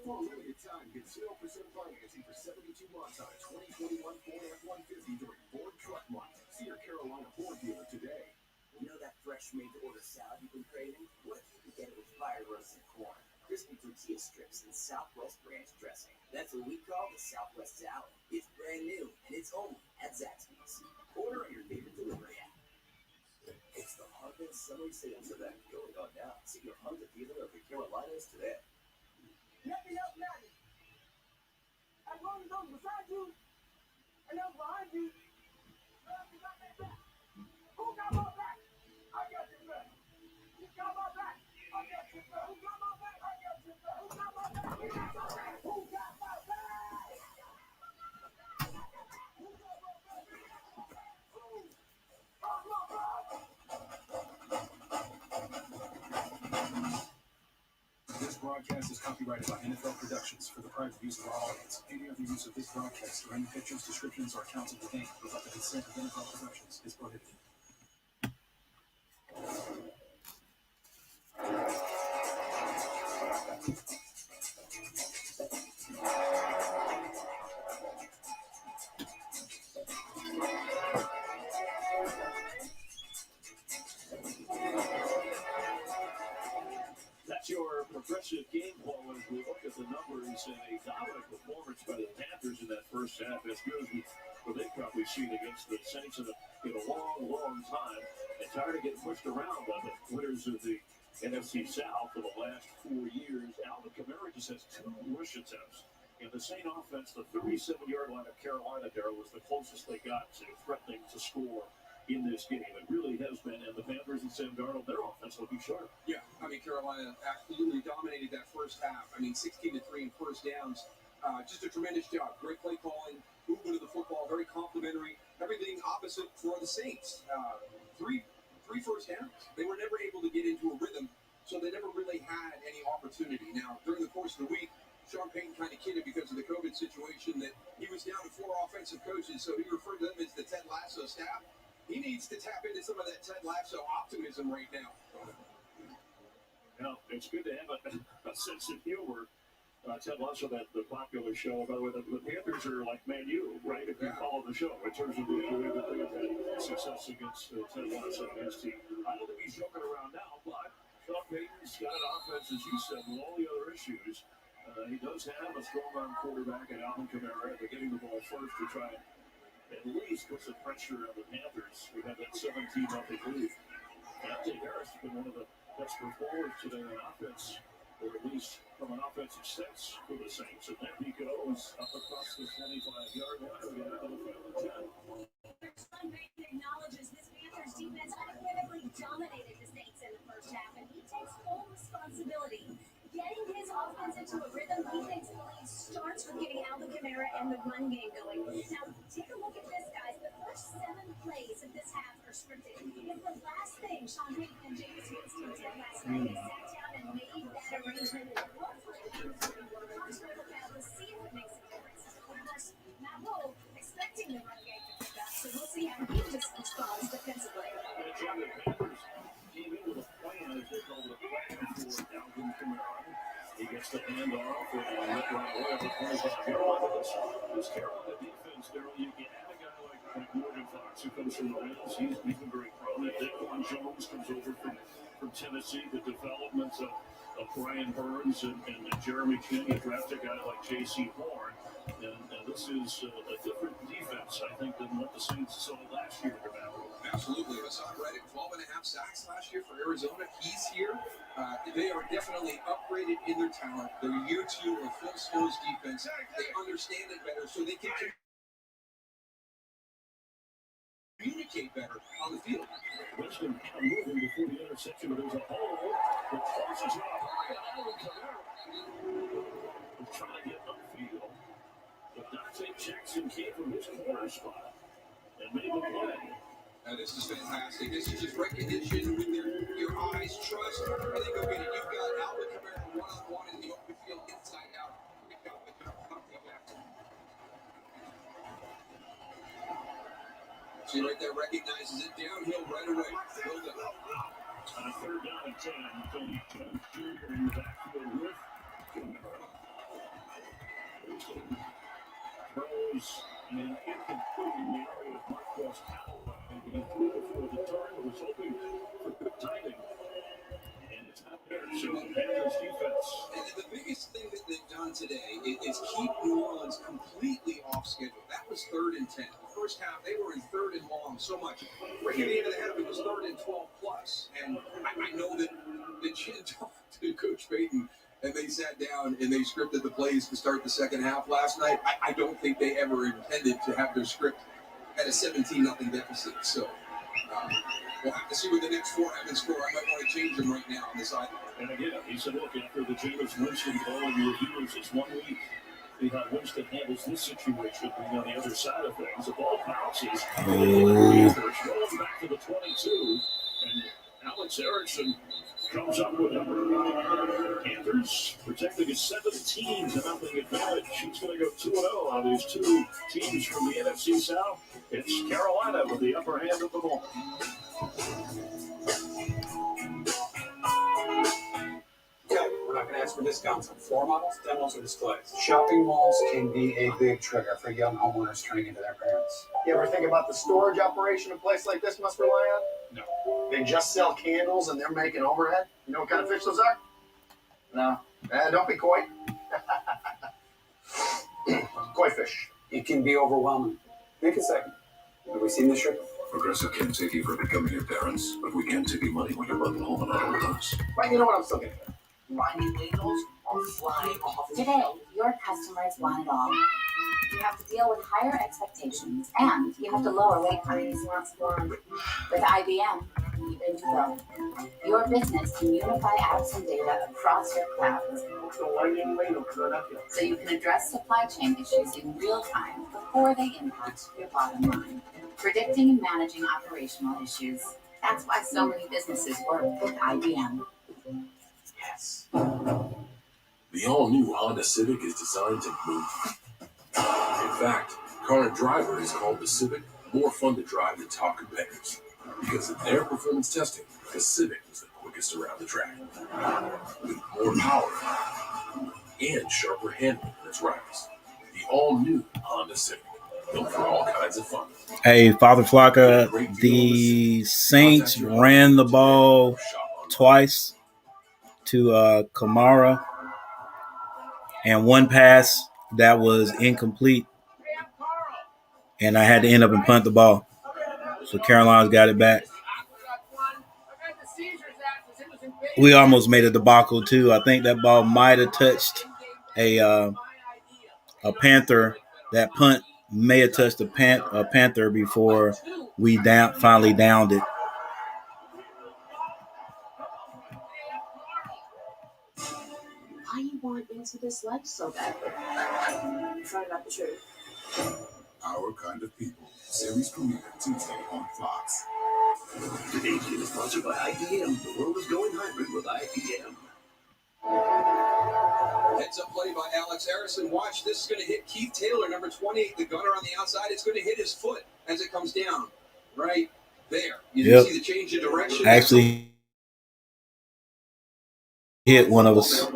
For a limited time, get 0% financing for 72 months on a 2021 Ford F-150 during Ford Truck Month. See your Carolina Ford dealer today. You know that fresh made-to-order salad you've been craving? What if you could get it with fire roasted corn, crispy tortilla strips, and Southwest ranch dressing? That's what we call the Southwest salad. It's brand new, and it's only at Zaxby's. Order on your favorite delivery app. It's the Heartland Summary Sales Event going on now. See your Honda dealer of the Carolinas today. Let me help Maggie. I'm going to go beside you, and I'm behind you. You got that back. Who got my back? I got your back. You got my back. I got your back. Who got my back? I got your back. Who got my back? Who got my back? Who got my back? Who got my back? Who got my back? This broadcast is copyrighted by NFL Productions for the private use of our audience. Any other use of this broadcast or any pictures, descriptions, or accounts of the game without the consent of NFL Productions is prohibited. That's your progressive game ball as we look at the numbers and a dominant performance by the Panthers in that first half. As good as they've probably seen against the Saints in a long, long time. And tired of getting pushed around by the winners of the NFC South for the last 4 years. Alvin Kamara just has 2 rush attempts. And the Saint offense, the 37-yard line of Carolina, Darryl, was the closest they got to threatening to score in this game. It really has been, and the Panthers and Sam Darnold, their offense looking sharp. Yeah, I mean, Carolina absolutely dominated that first half. I mean, 16-3 in first downs. Just a tremendous job. Great play calling, movement of the football, very complimentary. Everything opposite for the Saints. Three first downs. They were never able to get into a rhythm, so they never really had any opportunity. Now, during the course of the week, Sean Payton kind of kidded because of the COVID situation that he was down to 4 offensive coaches, so he referred to them as the Ted Lasso staff. He needs to tap into some of that Ted Lasso optimism right now. Well, it's good to have a sense of humor Ted Lasso, the popular show. By the way, the Panthers are like Man U, right? If you follow the show, in terms of the way that they have had success against Ted Lasso and his team. I don't think he's joking around now, but Sean Payton's got an offense, as you said, with all the other issues. He does have a strong arm quarterback in Alvin Kamara. They're getting the ball first to try and at least put some pressure on the Panthers. We have that 17-0 lead. Dante Harris has been one of the best performers today on offense, or at least from an offensive sense for the Saints. And then he goes up across the 25-yard line and get out of the final 10. Sean Payton acknowledges this Panthers defense unequivocally dominated the Saints in the first half, and he takes full responsibility. Getting his offense into a rhythm, he thinks the lead starts with getting Alvin Kamara and the run game going. Now, take a look at this, guys. The first 7 plays of this half are scripted. It's the last thing Sean Payton and James Winston did last night. They sat down and made that arrangement. And hopefully, Fox will have to see if it makes a difference. Of course, Matt Rule expecting the run game to pick up, so we'll see how he just responds defensively. The Panthers came in with a plan, as they called it, a plan for Alvin Kamara. He gets the handoff and right away at the 25-yard line. This Carolina defense, Daryl, you have a guy like Morgan Fox who comes from the Rams. He's been very prominent. Daquan Jones comes over from Tennessee. The development of Brian Burns and Jeremy King, you draft a guy like J.C. Horn. And this is a different defense, I think, than what the Saints saw last year. Absolutely. Hassan Reddick, 12.5 sacks last year for Arizona. He's here. They are definitely upgraded in their talent. They're year 2 of Phil Snow's defense. They understand it better, so they can communicate better on the field. Winston moving before the interception, but there's a hole that closes it off. Alvin Kamara is trying to get upfield. But Dante Jackson came from his corner spot and made the play. This is fantastic. This is just recognition with your eyes, trust, and then go get it. You've got Alvin Kamara one-on-one in the open field, inside out. See right there, recognizes it downhill right away. Well done. On a 3rd down and 10, Tony Jones Jr. in the backfield with Kamara. Throws and incomplete in the area of Marquez Callaway. He threw before the target, was hoping for good timing. And it's not there. So the Panthers defense. And the biggest thing that they've done today is keep New Orleans completely off schedule. That was 3rd and 10. The first half, they were in 3rd and long so much. Right at the end of the half, it was 3rd and 12 plus. And I know that Chin talked to Coach Payton, and they sat down and they scripted the plays to start the second half last night. I don't think they ever intended to have their script at a 17-0 deficit. So we'll have to see what the next 4 have in score. I might want to change them right now on the sideline. And again, he said, look, after the Jameis Winston call and reviews, it's 1 week. See how Winston handles this situation. Being on the other side of things, the ball bounces. Panthers rolls back to the 22, and Alex Erickson comes up with number. Panthers protecting a 17-0 advantage. He's going to go 2-0 on these 2 teams from the NFC South. It's Carolina with the upper hand at the moment. Okay, we're not going to ask for discounts on floor models, demos, or displays. Shopping malls can be a big trigger for young homeowners turning into their parents. You ever think about the storage operation a place like this must rely on? No. They just sell candles and they're making overhead? You know what kind of fish those are? No. Don't be coy. Koi fish. It can be overwhelming. Think a second. Have we seen this trip? Progressive can't save you from becoming your parents, but we can save you money when you're running home and auto with us. Right, you know what I'm still getting at? Rhyming labels are flying off. Today, your customers want it all. You have to deal with higher expectations, and you have to lower wait times. With IBM, even to go. Your business can unify apps and data across your clouds, so you can address supply chain issues in real time before they impact your bottom line. Predicting and managing operational issues. That's why so many businesses work with IBM. Yes. The all-new Honda Civic is designed to move. In fact, Car & Driver has called the Civic more fun to drive than top competitors. Because in their performance testing, the Civic was the quickest around the track. With more power and sharper handling in its riders. The all-new Honda Civic, built for all kinds of fun. Hey, Father Flocka, the Saints ran the ball twice to Kamara, and one pass that was incomplete, and I had to end up and punt the ball. So Carolina's got it back. We almost made a debacle too. I think that ball might have touched a Panther. That punt may have touched a Panther before we finally downed it. Why you want into this life so bad? Find out the truth. Our Kind of People, series premiere Tuesday on Fox. Today's game is sponsored by IBM. The world is going hybrid with IBM. Heads up play by Alex Harrison. Watch, this is going to hit Keith Taylor, number 28, the gunner on the outside. It's going to hit his foot as it comes down right there. You didn't see the change in direction. Actually hit one of us.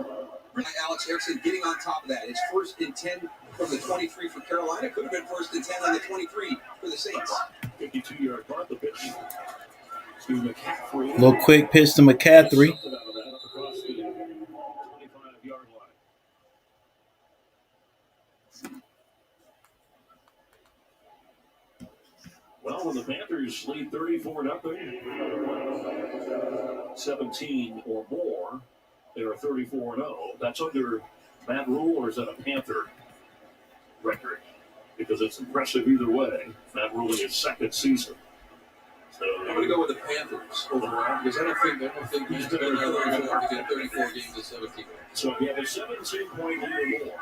Alex Harrison getting on top of that. It's 1st and 10 from the 23 for Carolina. Could have been 1st and 10 on the 23 for the Saints. 52-yard punt, the pitch to McCaffrey. Little quick pitch to McCaffrey. Well, when the Panthers lead 34-0, 17 or more, they are 34-0. That's under Matt Rule, or is that a Panther record? Because it's impressive either way. Matt Rule in his second season. So I'm going to go with the Panthers overall because I don't think he's been there long enough to get 34 games to 17. So we have a 17-point lead or more.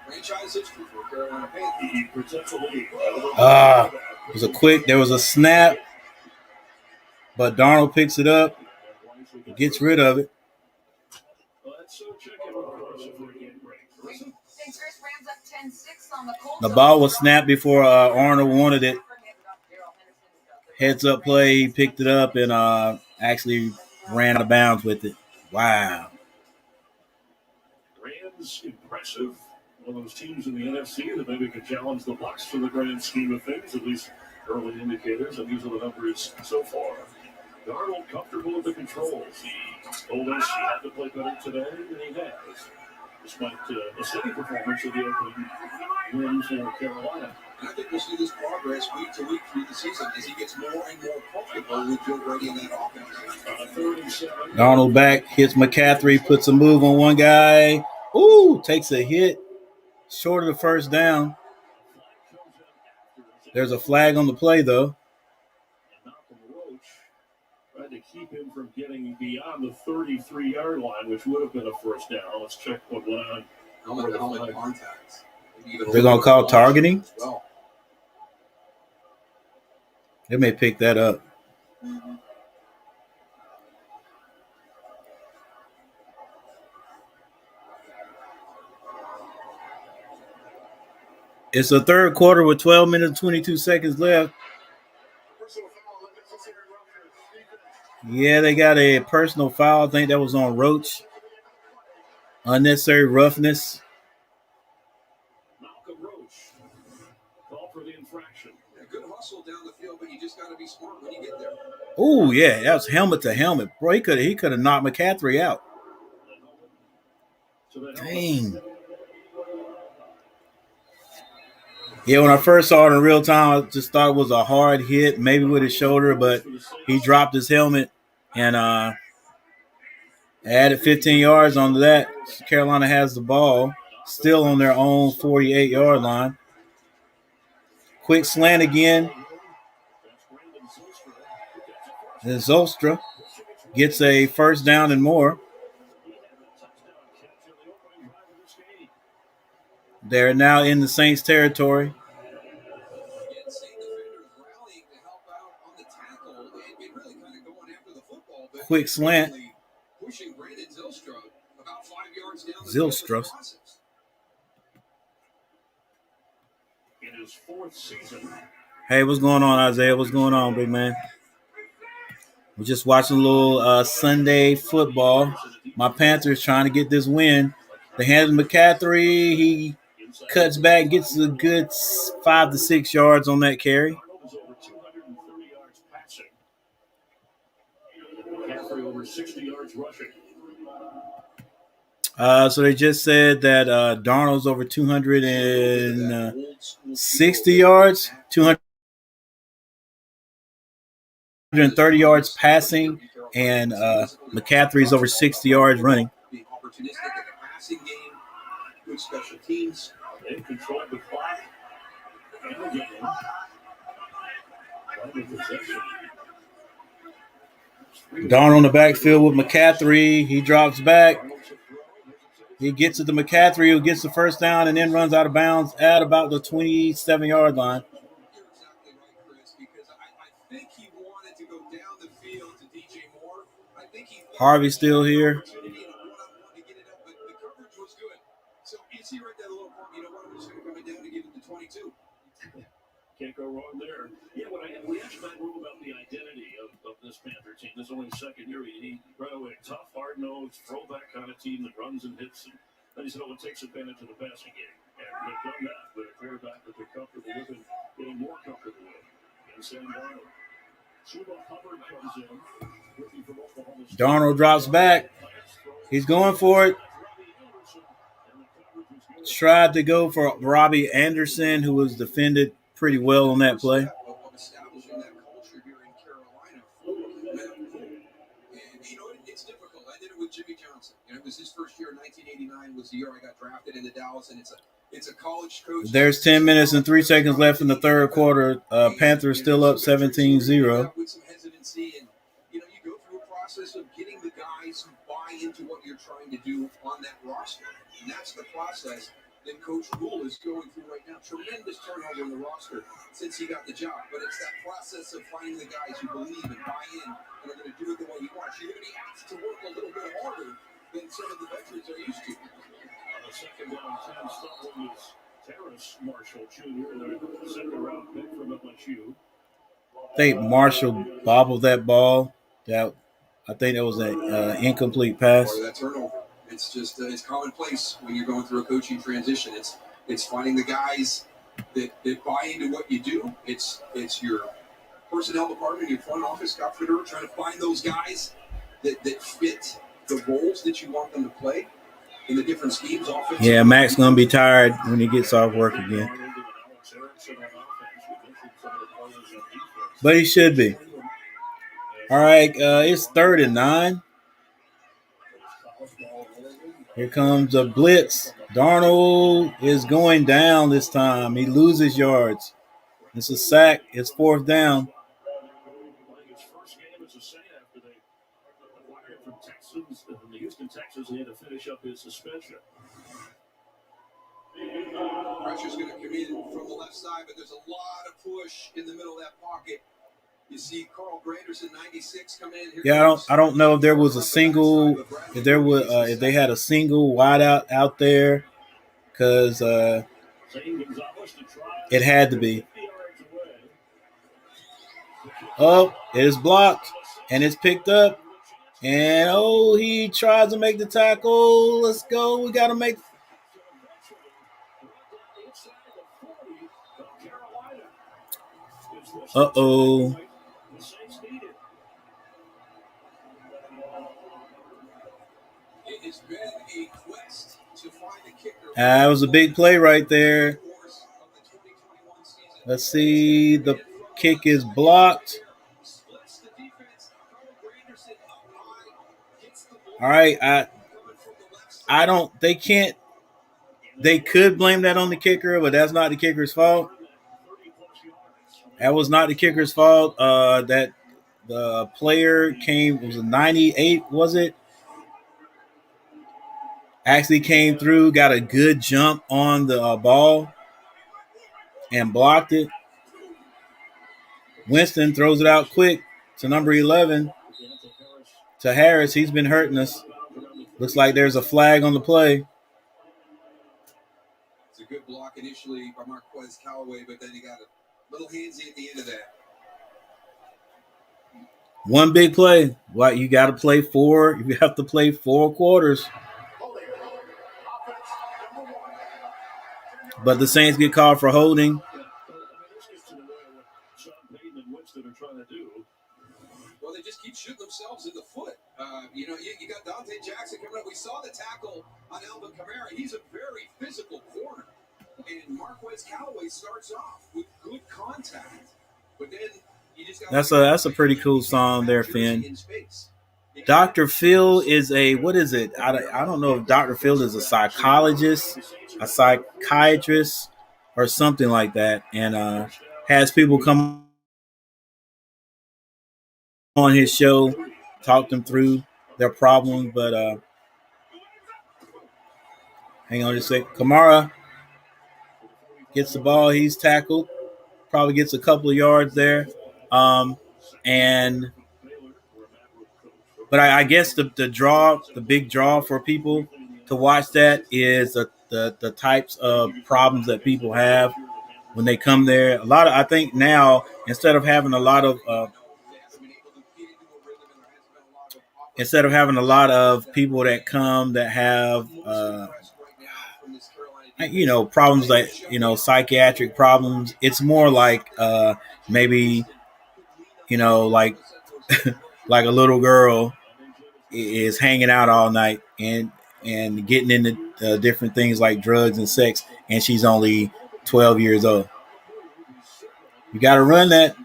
Franchise history for Carolina Panthers. He presents a lead. There was a snap, but Darnold picks it up, gets rid of it. The ball was snapped before Arnold wanted it. Heads up play, he picked it up and actually ran out of bounds with it. Wow. Rams impressive. One of those teams in the NFC that maybe could challenge the Bucs for the grand scheme of things, at least early indicators, and these are the numbers so far. Darnold comfortable with the controls. He told us he had to play better today, and he has. Despite a steady performance of the opening win for Carolina. And I think we'll see this progress week to week through the season as he gets more and more comfortable with Joe Brady in that offense. Darnold back, hits McCaffrey, puts a move on one guy. Ooh, takes a hit. Short of the first down. There's a flag on the play, though. Tried to keep him from getting beyond the 33-yard line, which would have been a first down. Let's check what went on. Helmet contacts. They're going to call targeting? Well, they may pick that up. Mm-hmm. It's the third quarter with 12 minutes and 22 seconds left. Yeah, they got a personal foul. I think that was on Roach. Unnecessary roughness. Malcolm Roach. Call for the infraction. A good hustle down the field, but you just got to be smart when you get there. Oh, yeah, that was helmet to helmet. Bro, he could have knocked McCaffrey out. Dang. Yeah, when I first saw it in real time, I just thought it was a hard hit, maybe with his shoulder, but he dropped his helmet and added 15 yards onto that. Carolina has the ball, still on their own 48-yard line. Quick slant again. And Zylstra gets a first down and more. They're now in the Saints territory. Quick slant. Zylstra. In his fourth season. Hey, what's going on, Isaiah? What's going on, big man? We're just watching a little Sunday football. My Panthers trying to get this win. They hand McCaffrey. He cuts back, gets a good 5 to 6 yards on that carry. Darnold is over 230 yards passing. McCaffrey over 60 yards rushing. So they just said that Darnold's over 260 yards, 230 yards passing, and McCaffrey's over 60 yards running. Being opportunistic in the passing game, good special teams. They've controlled the clock and the game. Darnold on the backfield with McCaffrey. He drops back. He gets it to McCaffrey, who gets the first down and then runs out of bounds at about the 27-yard line. You're exactly right, Chris, because I think he wanted to go down the field to DJ Moore. I think he Harvey's still here. opportunity and a one-on-one to get it up, but the coverage was good. So you see right there, the little part, you know what, I'm just going to come down and give it to 22. Can't go wrong there. Yeah, we asked Matt Rule about the identity of this Panther team. This is only his second year. He right away, tough, hard-nosed, throwback kind of team that runs and hits. And then he said, it takes advantage of the passing game. And they've done that with a quarterback that they're comfortable with and getting more comfortable with in Sam Darnold. Chuba Hubbard comes in. Rookie from Oklahoma State. Darnold drops back. He's going for it. Tried to go for Robbie Anderson, who was defended pretty well on that play. Of establishing that culture here in Carolina for Matt Rule. And, it's difficult. I did it with Jimmy Johnson. It was his first year in 1989 was the year I got drafted into Dallas, and it's a college coach. There's 10 minutes and 3 seconds left in the third quarter. Panthers still up 17-0. With some hesitancy, and you go through a process of getting the guys who buy into what you're trying to do on that roster, and that's the process that Coach Rule is going through right now. Tremendous turnover in the roster since he got the job, but it's that process of finding the guys who believe and buy in and are going to do it the way he wants. You're going to be asked to work a little bit harder than some of the veterans are used to. On the second down, 10 stop was Terrace Marshall Jr., the second-round pick from LSU. I think Marshall bobbled that ball. I think that was an incomplete pass. Part of that turnover. It's just it's commonplace when you're going through a coaching transition. It's finding the guys that buy into what you do. It's your personnel department, your front office, Scott Fitterer, trying to find those guys that fit the roles that you want them to play in the different schemes. Yeah, Mac's gonna be tired when he gets off work again, but he should be. All right, it's 3rd and 9. Here comes a blitz. Darnold is going down this time. He loses yards. It's a sack. It's 4th down. His first game as a Saint after they acquired from Texans, from the Houston Texans, he had to finish up his suspension. Pressure's going to come in from the left side, but there's a lot of push in the middle of that pocket. You see Carl Granderson, 96, come in here. Yeah, I don't know if there was a single, if they had a single wideout out there, because it had to be. Oh, it is blocked and it's picked up, and he tries to make the tackle. Let's go. We got to make. Uh-oh. It's been a quest to find a kicker. That was a big play right there. Let's see. The kick is blocked. All right. I don't. They can't. They could blame that on the kicker, but that's not the kicker's fault. That was not the kicker's fault. That the player came. It was a 98. Was it? Actually came through, got a good jump on the ball, and blocked it. Winston throws it out quick to number 11, to Harris. He's been hurting us. Looks like there's a flag on the play. It's a good block initially by Marquez Callaway, but then he got a little handsy at the end of that. One big play. You got to play 4. You have to play 4 quarters. but the Saints get called for holding. Yeah, this gets to the way of what Sean Payton and Winston are trying to do. Well, they just keep shooting themselves in the foot. You got Dante Jackson coming up. We saw the tackle on Alvin Kamara. He's a very physical corner. And Marquez Callaway starts off with good contact. But then you just got that's a pretty cool song there, Finn. Dr. Phil is what is it? I don't know if Dr. Phil is a psychologist, a psychiatrist, or something like that, and has people come on his show, talk them through their problems. But hang on just a sec. Kamara gets the ball. He's tackled. Probably gets a couple of yards there. But I guess the big draw for people to watch that is the types of problems that people have when they come there. I think now, instead of having a lot of people that come that have problems like psychiatric problems, it's more like maybe like like a little girl is hanging out all night and getting into different things like drugs and sex, and she's only 12 years old. You got to run that.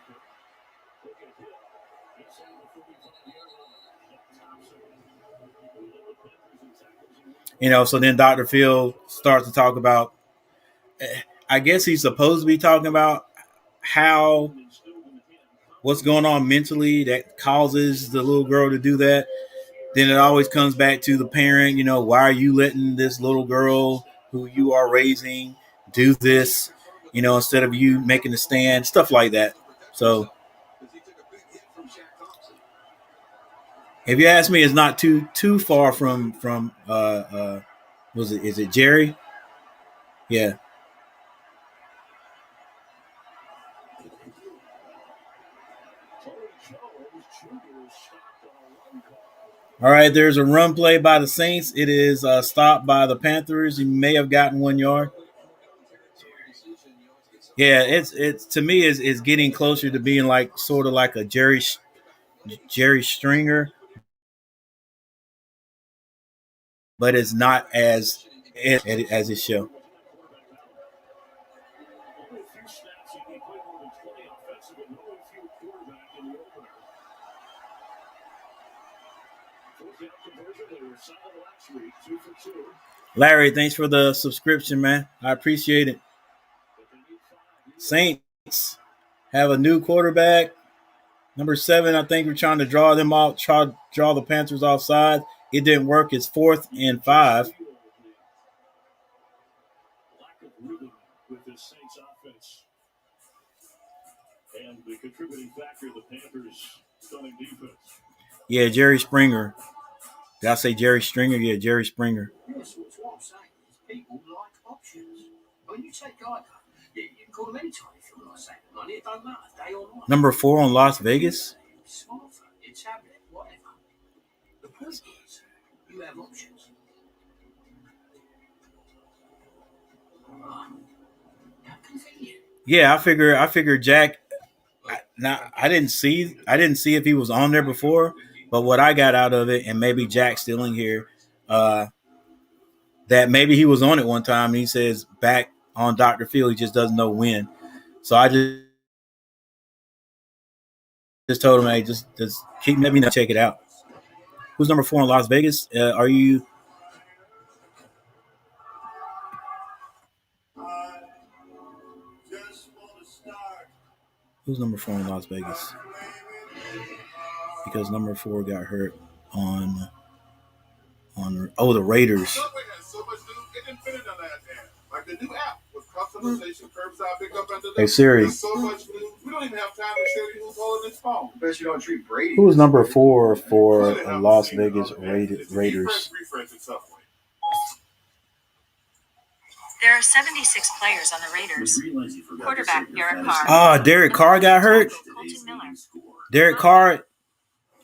So then Dr. Phil starts to talk about, I guess he's supposed to be talking about what's going on mentally that causes the little girl to do that. Then it always comes back to the parent, why are you letting this little girl who you are raising do this, instead of you making a stand, stuff like that. So if you ask me, it's not too far from is it Jerry? Yeah. All right, there's a run play by the Saints. It is stopped by the Panthers. He may have gotten 1 yard. Yeah, it's to me is getting closer to being like sort of like a Jerry Stringer, but it's not as it show. Larry, thanks for the subscription, man. I appreciate it. Saints have a new quarterback. Number 7, I think we're trying to draw them out, draw the Panthers offside. It didn't work. It's 4th and 5. Lack of rhythm with this Saints offense. And the contributing factor, the Panthers' stunning defense. Yeah, Jerry Springer. Did I say Jerry Stringer? Yeah, Jerry Springer. Yes, what I'm saying is people like options. When you take Geico, you can call them anytime if you want to save the money. It don't matter, day or night. Number 4 on Las Vegas. Smartphone, your tablet, whatever. The point is, you have options. How convenient. Yeah, I figure Jack. I didn't see if he was on there before, but what I got out of it, and maybe Jack's still in here, that maybe he was on it one time. And he says back on Dr. Phil, he just doesn't know when. So I just told him, hey, just let me know, check it out. Who's number 4 in Las Vegas? Are you? Who's number 4 in Las Vegas? Because number 4 got hurt on the Raiders. Hey Siri. We don't even have time to show you who's holding his phone. Bet you don't treat Brady. Who's number 4 for Las Vegas Raiders? There are 76 players on the Raiders. Quarterback Derek Carr. Derek Carr got hurt. Derek Carr.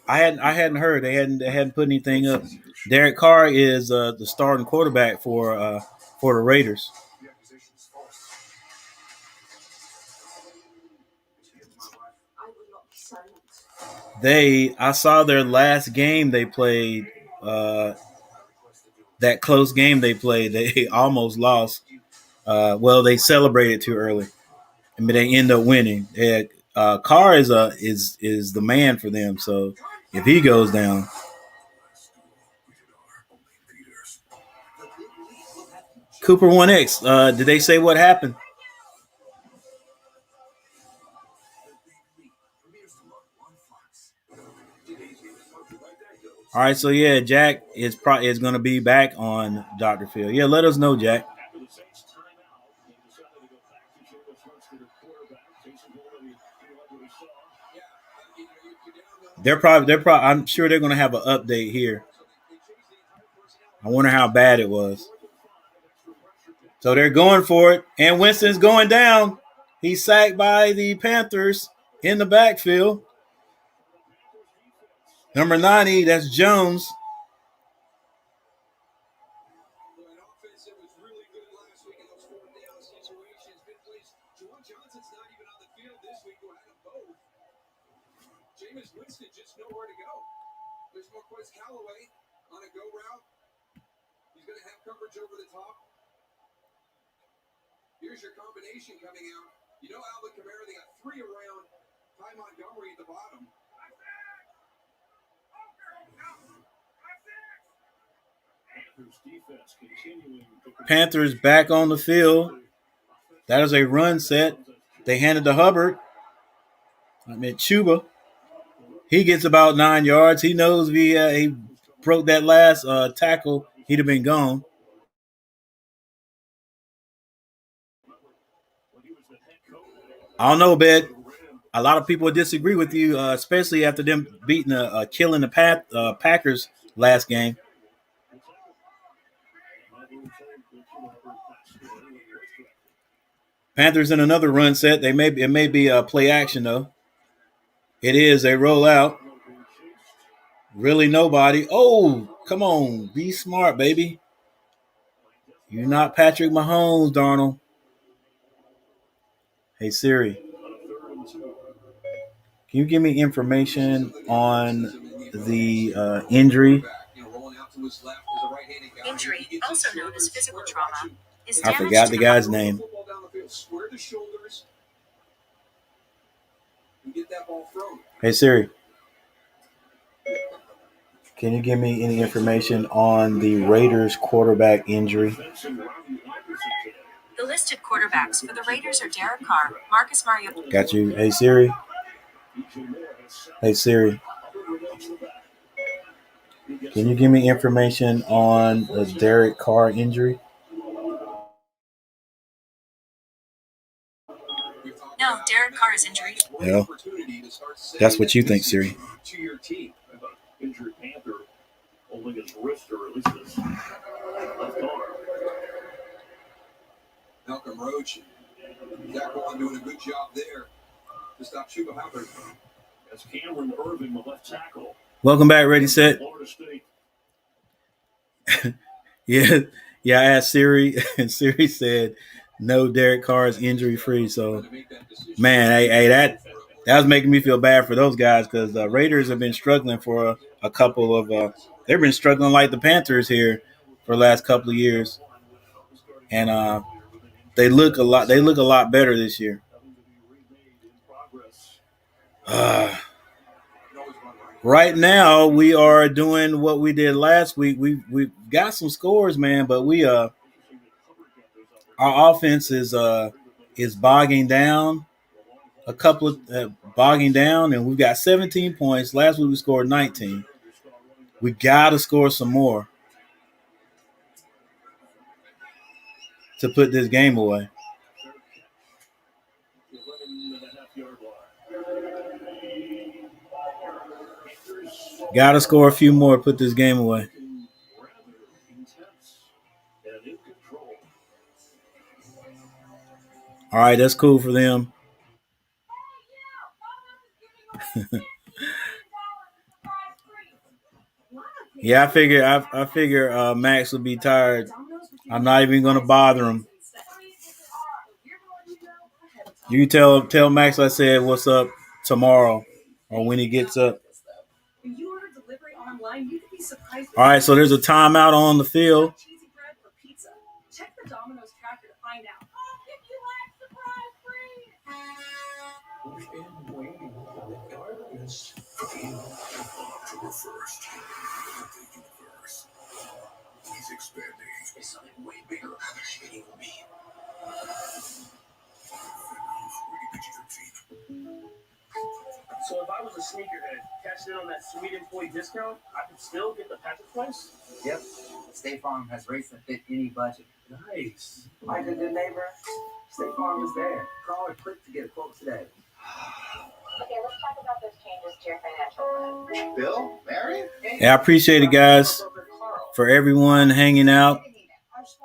I hadn't heard. They hadn't put anything up. Derek Carr is the starting quarterback for the Raiders. I saw their last game they played. That close game they played, they almost lost. Well, they celebrated too early. I mean, they end up winning. Carr is the man for them. So if he goes down, Cooper 1X. Did they say what happened? All right, so yeah, Jack is going to be back on Dr. Phil. Yeah, let us know, Jack. I'm sure they're going to have an update here. I wonder how bad it was. So they're going for it, and Winston's going down. He's sacked by the Panthers in the backfield. Number 90, that's Jones. Jameis Winston just nowhere to go. There's Marquez Callaway on a go route. He's going to have coverage over the top. Here's your combination coming out. You know Alvin Kamara, they got 3 around. Ty Montgomery at the bottom. Panthers back on the field. That is a run set. They handed to Hubbard. Chuba. He gets about 9 yards. He knows he broke that last tackle, he'd have been gone. I don't know, Bet. A lot of people disagree with you, especially after them beating, killing the Packers last game. Panthers in another run set. It may be a play action though. It is. They roll out. Really nobody. Oh, come on. Be smart, baby. You're not Patrick Mahomes, Darnold. Hey, Siri. Can you give me information on the injury? Injury, also known as physical trauma, is I forgot the guy's name. Hey, Siri. Can you give me any information on the Raiders quarterback injury? The listed quarterbacks for the Raiders are Derek Carr, Marcus Mariota. Got you. Hey, Siri. Hey, Siri. Can you give me information on the Derek Carr injury? No, Derek Carr is injured. Well, that's what you think, Siri. Injured Panther holding his wrist or at least his left arm. Malcolm Roach, Zach Wallen doing a good job there to stop Chuba Hubbard. That's Cameron Irving, the left tackle. Welcome back, Ready, Set. Yeah, I asked Siri, and Siri said, no, Derek Carr is injury free. So, man, hey, that was making me feel bad for those guys because the Raiders have been struggling for a couple of. They've been struggling like the Panthers here for the last couple of years, and they look a lot better this year. Right now, we are doing what we did last week. We got some scores, man, but our offense is bogging down. A couple of bogging down, and we've got 17 points. Last week we scored 19. We got to score some more to put this game away. Got to score a few more to put this game away. All right, that's cool for them. Yeah, I figure Max will be tired. I'm not even going to bother him. You tell Max I said what's up tomorrow or when he gets up. online, you could be surprised. All right, so there's a timeout on the field. Cheesy bread for pizza. Check the Domino's tracker to find out. If you like surprise free. We've been waiting regardless for you. October 1st, the universe is expanding. It's something way bigger than it will be. So if I was a sneakerhead, cashing in on that sweet employee discount, I could still get the Patrick price? Yep. State Farm has rates that fit any budget. Nice. Like a good neighbor, State Farm is there. Call or click to get a quote today. Okay, let's talk about those changes to your financial plan. Bill? Mary? Yeah, I appreciate it, guys, for everyone hanging out,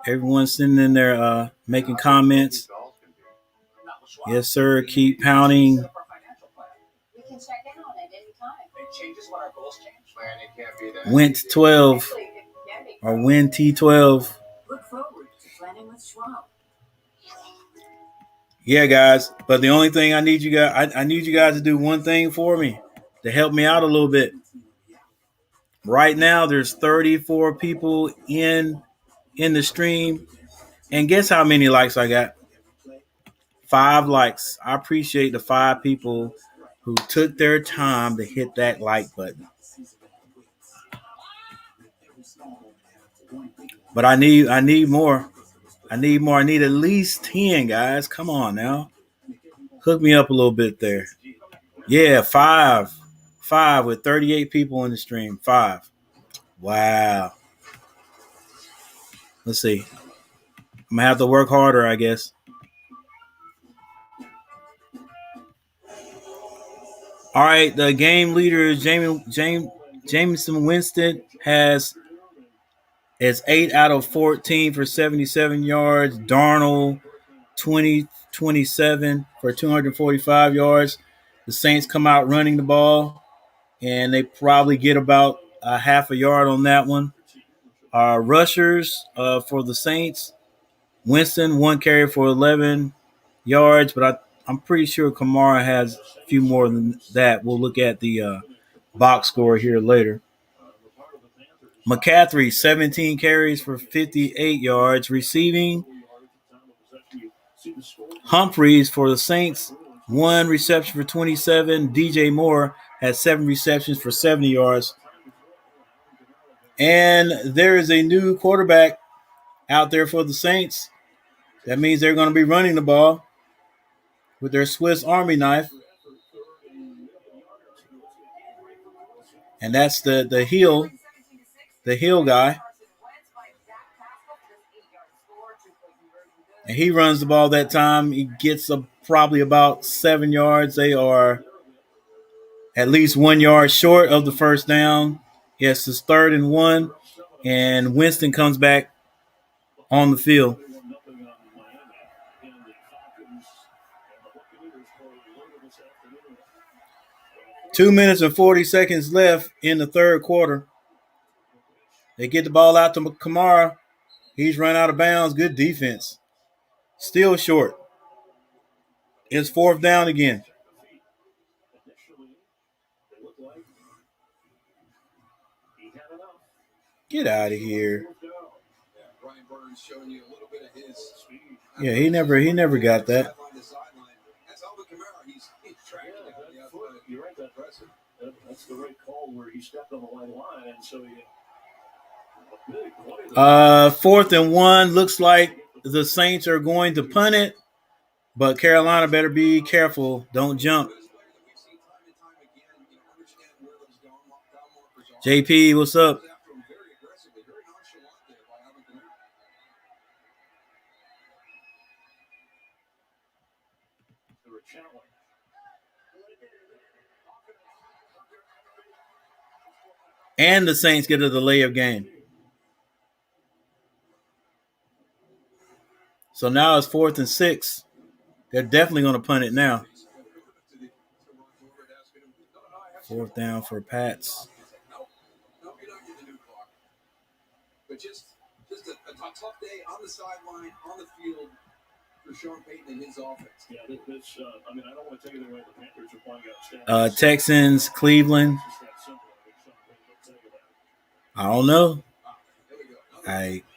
everyone sitting in there making comments. Yes, sir. Keep pounding. We can check in on it anytime. It changes when our goals change. Man, it can't be that. Went 12 or win T12. Look forward to planning with Schwab. Yeah, guys. But the only thing I need you guys, I need you guys to do one thing for me to help me out a little bit. Right now, there's 34 people in the stream, and guess how many likes I got? 5 likes. I appreciate the 5 people who took their time to hit that like button. But I need more. I need at least 10, guys. Come on now. Hook me up a little bit there. Yeah, 5. 5 with 38 people in the stream. 5. Wow. Let's see. I'm going to have to work harder, I guess. All right, the game leader, Jameson Winston, is 8 out of 14 for 77 yards. Darnold, 27 for 245 yards. The Saints come out running the ball, and they probably get about a half a yard on that one. Rushers for the Saints, Winston, 1 carry for 11 yards, but I'm pretty sure Kamara has a few more than that. We'll look at the box score here later. McCaffrey, 17 carries for 58 yards. Receiving, Humphreys for the Saints, 1 reception for 27. DJ Moore has 7 receptions for 70 yards. And there is a new quarterback out there for the Saints. That means they're going to be running the ball with their Swiss Army knife. And that's the heel guy. And he runs the ball that time. He gets probably about 7 yards. They are at least 1 yard short of the first down. Yes, it's 3rd and 1. And Winston comes back on the field. Two minutes and 40 seconds left in the third quarter. They get the ball out to Kamara. He's run out of bounds. Good defense. Still short. It's 4th down again. Get out of here. Yeah, he never got that. You're right, that's the right call where he stepped on the line, and so he. 4th and 1. Looks like the Saints are going to punt it, but Carolina better be careful. Don't jump. JP, what's up? And the Saints get a delay of game. So now it's 4th and 6. They're definitely going to punt it now. 4th down for Pats. But just a tough day on the sideline, on the field for Sean Payton and his offense. Yeah, I don't want to take it away. The Panthers are playing out. Texans, Cleveland. I don't know.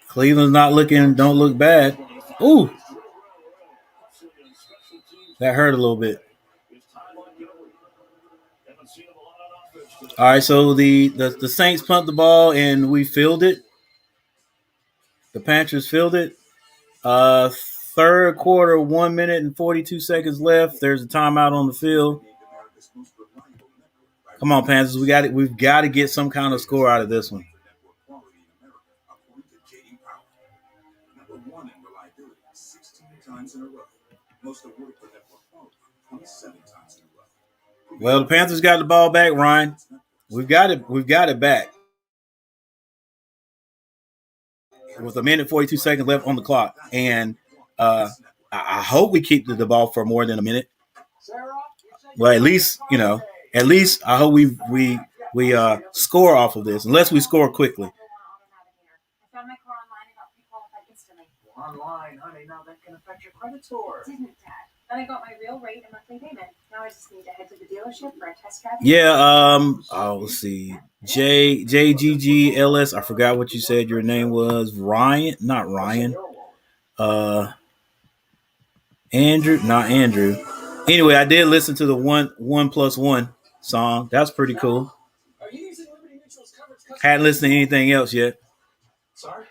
Cleveland's not looking. Don't look bad. Ooh, that hurt a little bit. All right, so the Saints punt the ball and we fielded. The Panthers fielded. Third quarter, 1 minute and 42 seconds left. There's a timeout on the field. Come on, Panthers, we've got to get some kind of score out of this one. Well, the Panthers got the ball back, Ryan. We've got it back. With 1 minute 42 seconds left on the clock. And I hope we keep the ball for more than a minute. Well, at least I hope we score off of this, unless we score quickly. Online, honey, now that can affect your credit score. Didn't, Dad? Then I got my real rate and monthly payment. Now I just need to head to the dealership for a test drive. Yeah, let's see. JGGLS, I forgot what you said your name was. Ryan, not Ryan. Andrew, not Andrew. Anyway, I did listen to the 1+1 song. That's pretty cool. Hadn't listened to anything else yet. Sorry?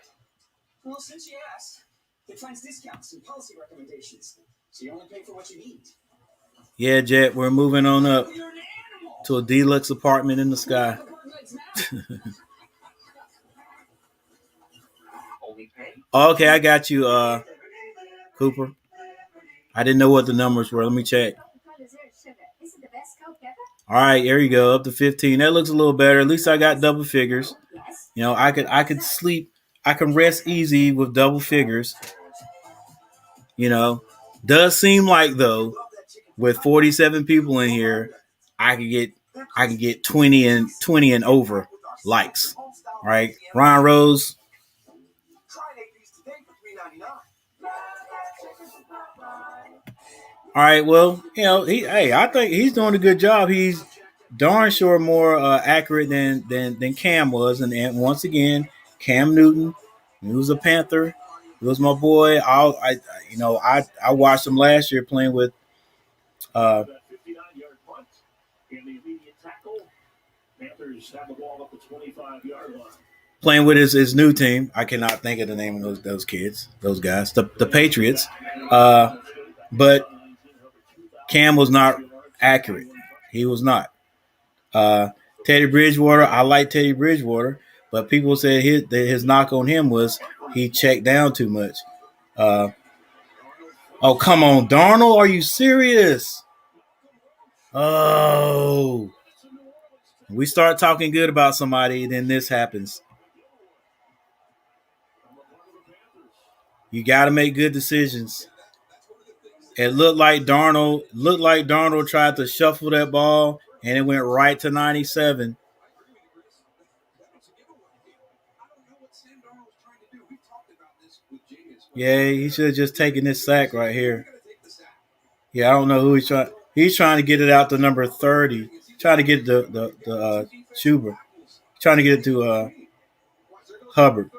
Well, since you asked, it finds discounts and policy recommendations, so you only pay for what you need. Yeah, Jet, we're moving on up to a deluxe apartment in the sky. Okay, I got you, Cooper. I didn't know what the numbers were. Let me check. All right, there you go, up to 15. That looks a little better. At least I got double figures. You know, I could sleep. I can rest easy with double figures. You know, does seem like though, with 47 people in here, I could get 20 and over likes. Right, Ryan Rose. All right, well, you know, I think he's doing a good job. He's darn sure more accurate than Cam was, and once again, Cam Newton, he was a Panther. He was my boy. I watched him last year playing with playing with his new team. I cannot think of the name of those kids, those guys, the Patriots. But Cam was not accurate. He was not. Teddy Bridgewater, I like Teddy Bridgewater, but people said his knock on him was he checked down too much. Oh, come on, Darnold. Are you serious? Oh. We start talking good about somebody, then this happens. You got to make good decisions. It looked like Darnold tried to shuffle that ball, and it went right to 97. Yeah, he should have just taken this sack right here. Yeah, I don't know who he's trying. He's trying to get it out to number 30. Trying to get the Schubert. Trying to get it to Hubbard.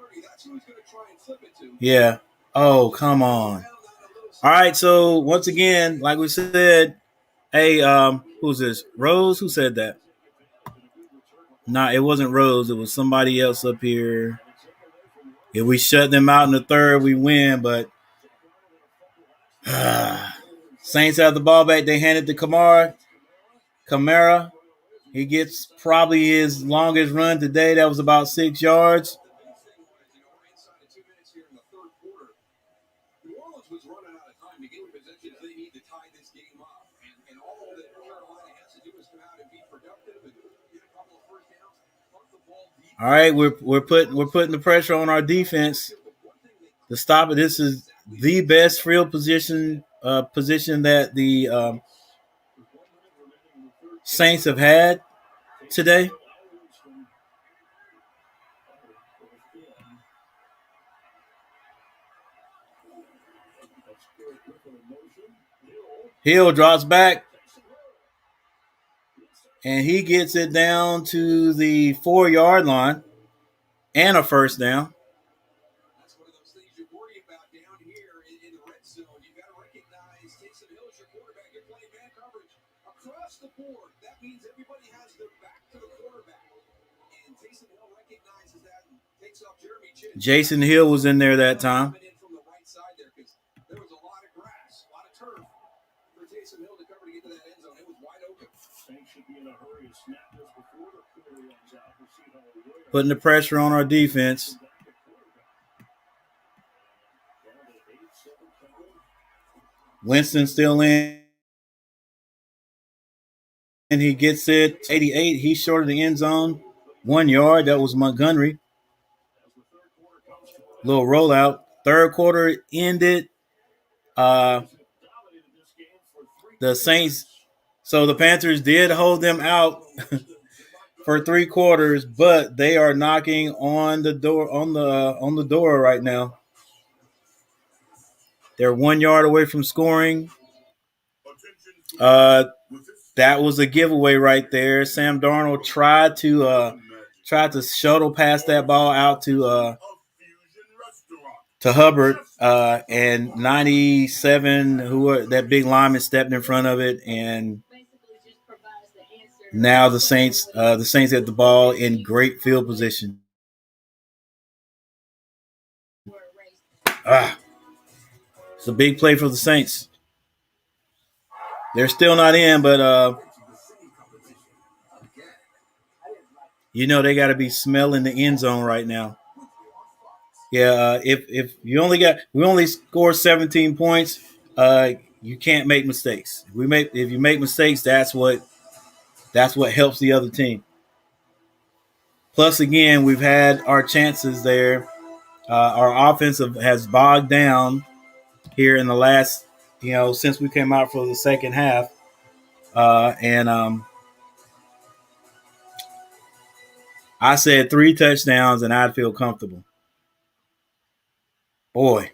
Yeah. Oh, come on. All right, so once again, like we said, hey, who's this? Rose? Who said that? Nah, it wasn't Rose. It was somebody else up here. If we shut them out in the third, we win, but Saints have the ball back. They hand it to Kamara. He gets probably his longest run today. That was about 6 yards. All right, we're putting the pressure on our defense to stop it. This is the best field position that the Saints have had today. Hill drops back, and he gets it down to the 4-yard line. and a first down. That's one of those things you worry about down here in the red zone. You've got to recognize Taysom Hill is your quarterback. You're playing man coverage across the board. That means everybody has their back to the quarterback. And Taysom Hill recognizes that and takes off Jeremy Chin. Jason Hill was in there that time. From the right side there because there was a lot of grass, a lot of turf for Taysom Hill to cover to get to that end zone. It was wide open. Saints should be in a hurry to snap this before the quarter runs out. We'll see how it works. Putting the pressure on our defense. Winston still in. And he gets it. 88. He's short of the end zone. 1 yard. That was Montgomery. Little rollout. Third quarter ended. The Saints. So the Panthers did hold them out for 3 quarters, but they are knocking on the door on the door right now. They're 1 yard away from scoring. That was a giveaway right there. Sam Darnold tried to shuttle past that ball out to Hubbard, and 97, that big lineman stepped in front of it, and now the Saints have the ball in great field position. It's a big play for the Saints. They're still not in, but they got to be smelling the end zone right now. Yeah, if we only scored 17 points, you can't make mistakes. If you make mistakes, that's what helps the other team. Plus, again, we've had our chances there. Our offense has bogged down here in the last, since we came out for the second half, and I said 3 touchdowns and I'd feel comfortable. Boy.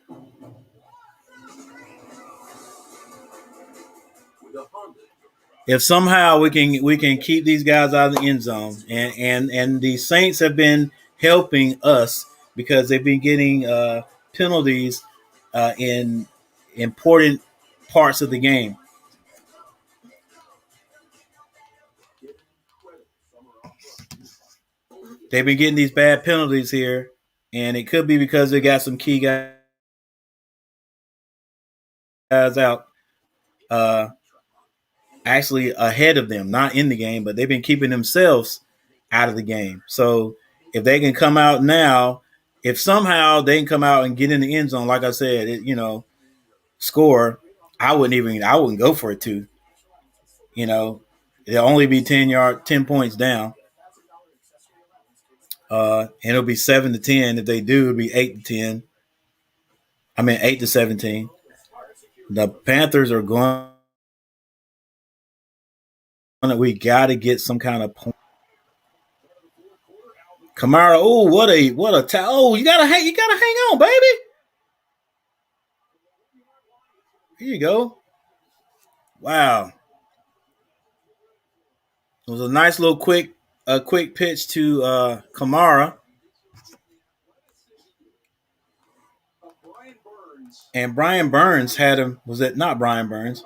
If somehow we can keep these guys out of the end zone, and the Saints have been helping us because they've been getting penalties in important parts of the game. They've been getting these bad penalties here, and it could be because they got some key guys out. Actually ahead of them, not in the game, but they've been keeping themselves out of the game. So if they can come out now, if somehow they can come out and get in the end zone, like I said, score, I wouldn't go for it too. It'll only be 10 points down. And it'll be 7-10. If they do, it'll be 8-10. 8-17. The Panthers are going. We got to get some kind of point. Kamara, what a oh, you gotta hang on, baby. Here you go. Wow. It was a nice little quick pitch to Kamara. And Brian Burns had him. Was it not Brian Burns?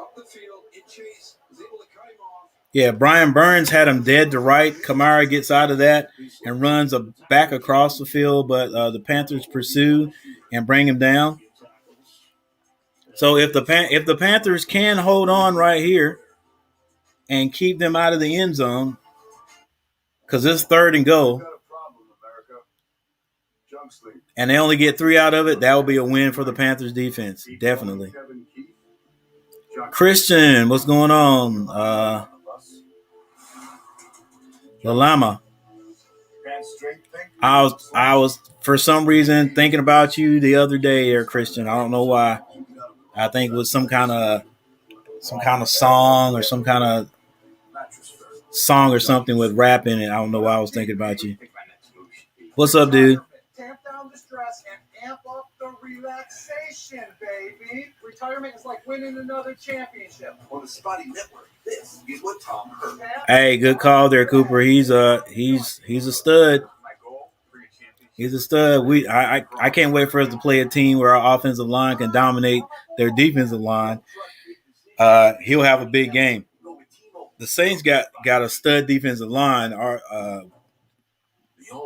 Yeah, Brian Burns had him dead to right. Kamara gets out of that and runs back across the field, but the Panthers pursue and bring him down. So if the Panthers can hold on right here and keep them out of the end zone, because it's 3rd and goal, and they only get 3 out of it, that will be a win for the Panthers defense, definitely. Christian, what's going on? Lalama. I was for some reason thinking about you the other day there, Christian. I don't know why. I think it was some kind of song or some kind of song or something with rap in it. I don't know why I was thinking about you. What's up, dude? Tamp down the stress and amp up the relaxation, baby. Retirement is like winning another championship. On the Spotty Network, this is what Tom heard. Hey, good call there, Cooper. He's a stud. He's a stud. I can't wait for us to play a team where our offensive line can dominate their defensive line. He'll have a big game. The Saints got a stud defensive line. Our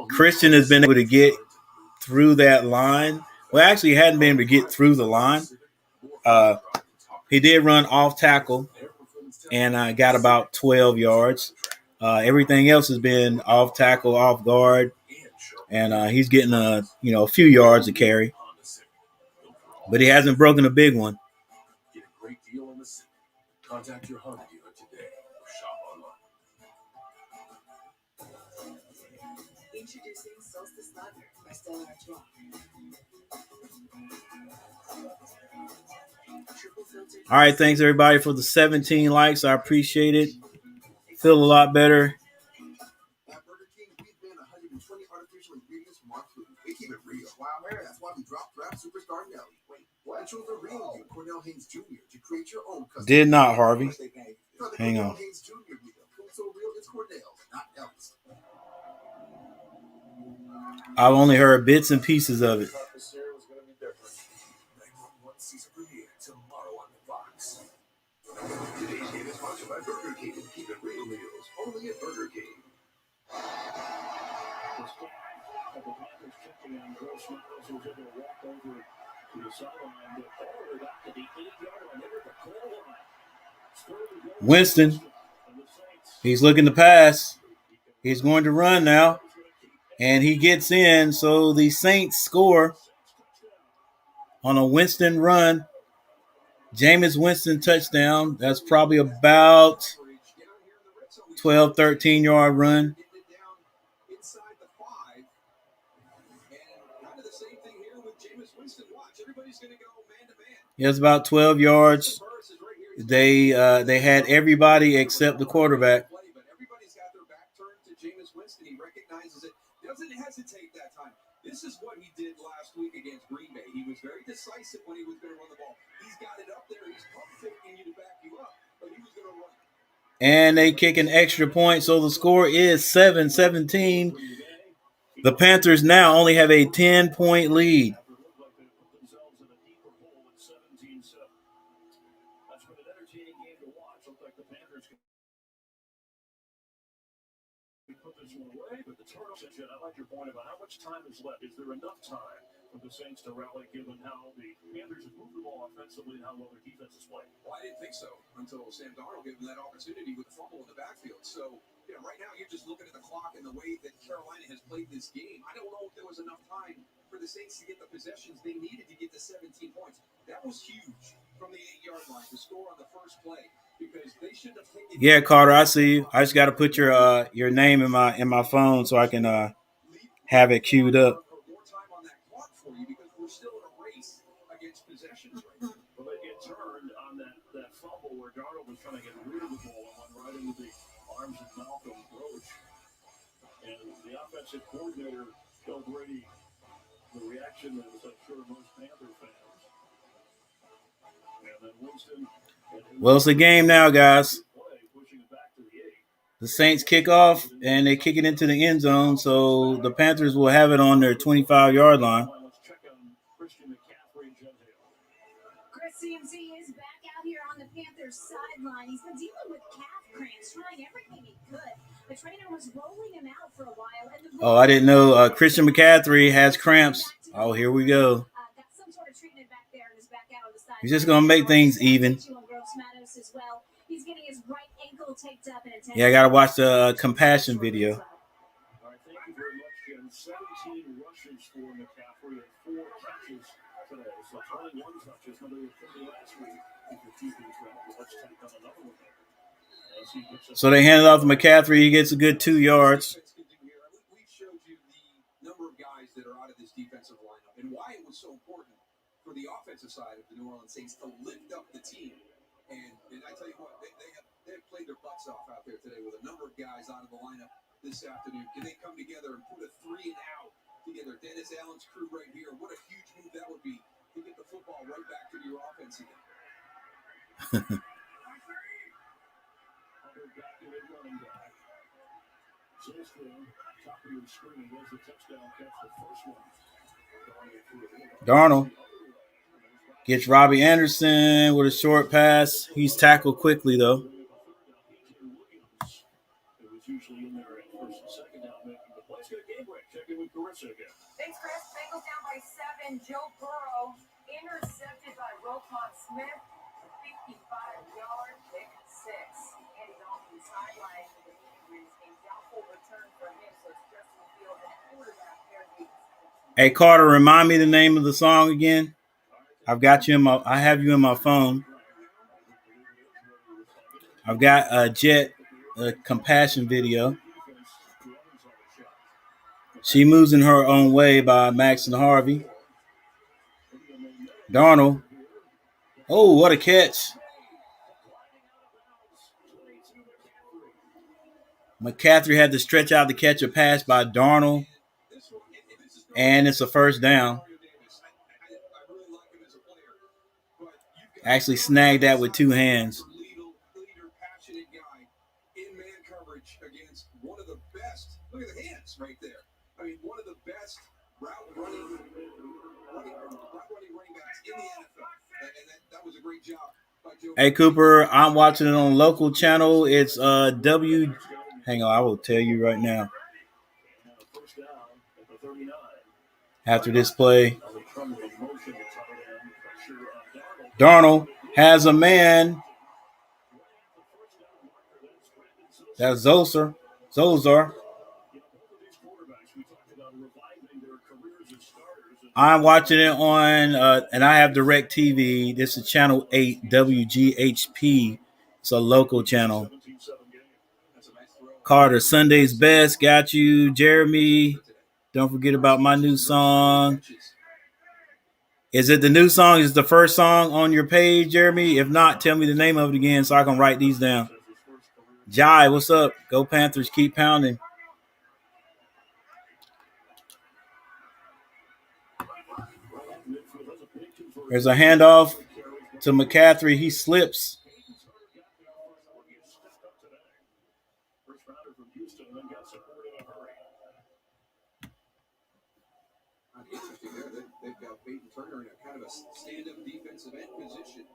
Christian has been able to get through that line. Well, actually, he hadn't been able to get through the line. He did run off tackle and got about 12 yards. Everything else has been off tackle, off guard, and he's getting a few yards to carry, but he hasn't broken a big one. Get a great deal on the Civic. Contact your Honda dealer today or shop online. Introducing Solstice Lager by Stella Artois. All right, thanks everybody for the 17 likes. I appreciate it. Feel a lot better. At Burger King, we ban 120 artificial ingredients from our food. We keep it real. Wow, man, that's why we dropped Draft Superstar Nelly. Wait, what? Chose the real you, Cornell Haynes Jr., to create your own custom. Did not, Harvey. Hang on. Haynes Jr. Food so real, it's Cornell's, not Nelly's. I've only heard bits and pieces of it. Season premiere tomorrow on Fox. Today's game is sponsored by Burger King. Keep it real meals only at Burger King. Winston, he's looking to pass. He's going to run now, and he gets in. So the Saints score on a Winston run. Jameis Winston touchdown. That's probably about 12, 13-yard run. He has about 12 yards. They had everybody except the quarterback. Everybody's got their back turned to Jameis Winston. He recognizes it. Doesn't hesitate that time. This is what he did last week against Green Bay. He was very decisive when he was going to run the ball. He's got it up there. He's pump faking you to back you up, but he was going to run. And they kick an extra point, so the score is 7-17. The Panthers now only have a 10-point lead. I like your point about how much time is left. Is there enough time for the Saints to rally, given how the Panthers have moved the ball offensively and how well their defense is playing? Well, I didn't think so until Sam Darnold gave them that opportunity with the fumble in the backfield. So, right now you're just looking at the clock and the way that Carolina has played this game. I don't know if there was enough time for the Saints to get the possessions they needed to get to 17 points. That was huge from the 8-yard line to score on the first play. Yeah, Carter, I see you. I just got to put your name in my phone so I can have it queued up. More time on that clock for you because we're still in a race against possessions right now. Well, it turned on that fumble where Darnold was trying to get rid of the ball and went right into the arms of Malcolm Roach. And the offensive coordinator, Bill Brady, the reaction is, I'm sure, most Panther fans. And then Winston. Well, it's a game now, guys. The Saints kick off, and they kick it into the end zone, so the Panthers will have it on their 25-yard line. Chris CMC is back out here on the Panthers sideline. He's been dealing with calf cramps, trying everything he could. The trainer was rolling him out for a while. And I didn't know Christian McCaffrey has cramps. Oh, here we go. Got some sort of treatment back there and is back out on the sideline. He's just going to make things even. He's getting his right ankle taped up and Yeah, I got to watch the compassion video. All right, thank you very much, Jim. 17 rushes for McCaffrey and 4 catches today. So 21 touches, number 30 last week. Let's take on another one. So they hand it off to McCaffrey. He gets a good 2 yards. We showed you the number of guys that are out of this defensive lineup and why it was so important for the offensive side of the New Orleans Saints to lift up the team. And I tell you what, they have played their butts off out there today with a number of guys out of the lineup this afternoon. Can they come together and put a 3 and out together? Dennis Allen's crew right here. What a huge move that would be to get the football right back to your offense again. Darnold gets Robbie Anderson with a short pass. He's tackled quickly, though. Thanks, Chris. Bengals down by 7. Joe Burrow intercepted by Roquan Smith. 55-yard pick 6. Andy Dalton sidelined with injuries. A doubtful return for him, so it's Justin Fields and quarterback Aaron. Hey, Carter, remind me the name of the song again. I have you in my phone. I've got a compassion video. She Moves in Her Own Way by Max and Harvey. Darnold. Oh, what a catch. McCaffrey had to stretch out to catch a pass by Darnold. And it's a first down. Actually snagged that with two hands. Look at the hands right there. I mean, one of the best route running backs in the NFL. And that was a great job by Joe. Hey, Cooper, I'm watching it on local channel. It's Hang on, I will tell you right now. After this play, Darnold has a man. That's Zolzar. I'm watching it on, and I have Direct TV. This is Channel 8 WGHP. It's a local channel. Carter, Sunday's Best. Got you. Jeremy, don't forget about my new song. Is it the new song? Is it the first song on your page, Jeremy? If not, tell me the name of it again so I can write these down. Jai, what's up? Go Panthers, keep pounding. There's a handoff to McCaffrey. He slips. They've got Peyton Turner in a kind of a stand-up defensive end position,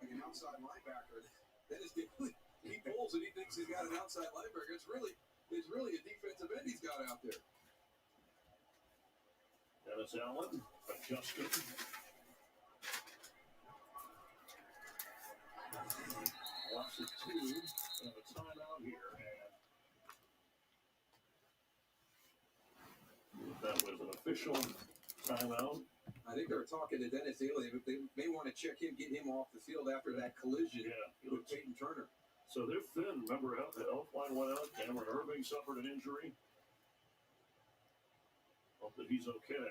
like an outside linebacker. That is different. He pulls and he thinks he's got an outside linebacker. It's really a defensive end he's got out there. Dennis Allen adjusted. Lots of 2 and a timeout here. And that was an official timeout. I think they're talking to Dennis Daly, but they may want to check him, get him off the field after that collision with Peyton Turner. So they're thin. Remember, the health line went out. Cameron Irving suffered an injury. Hope that he's okay.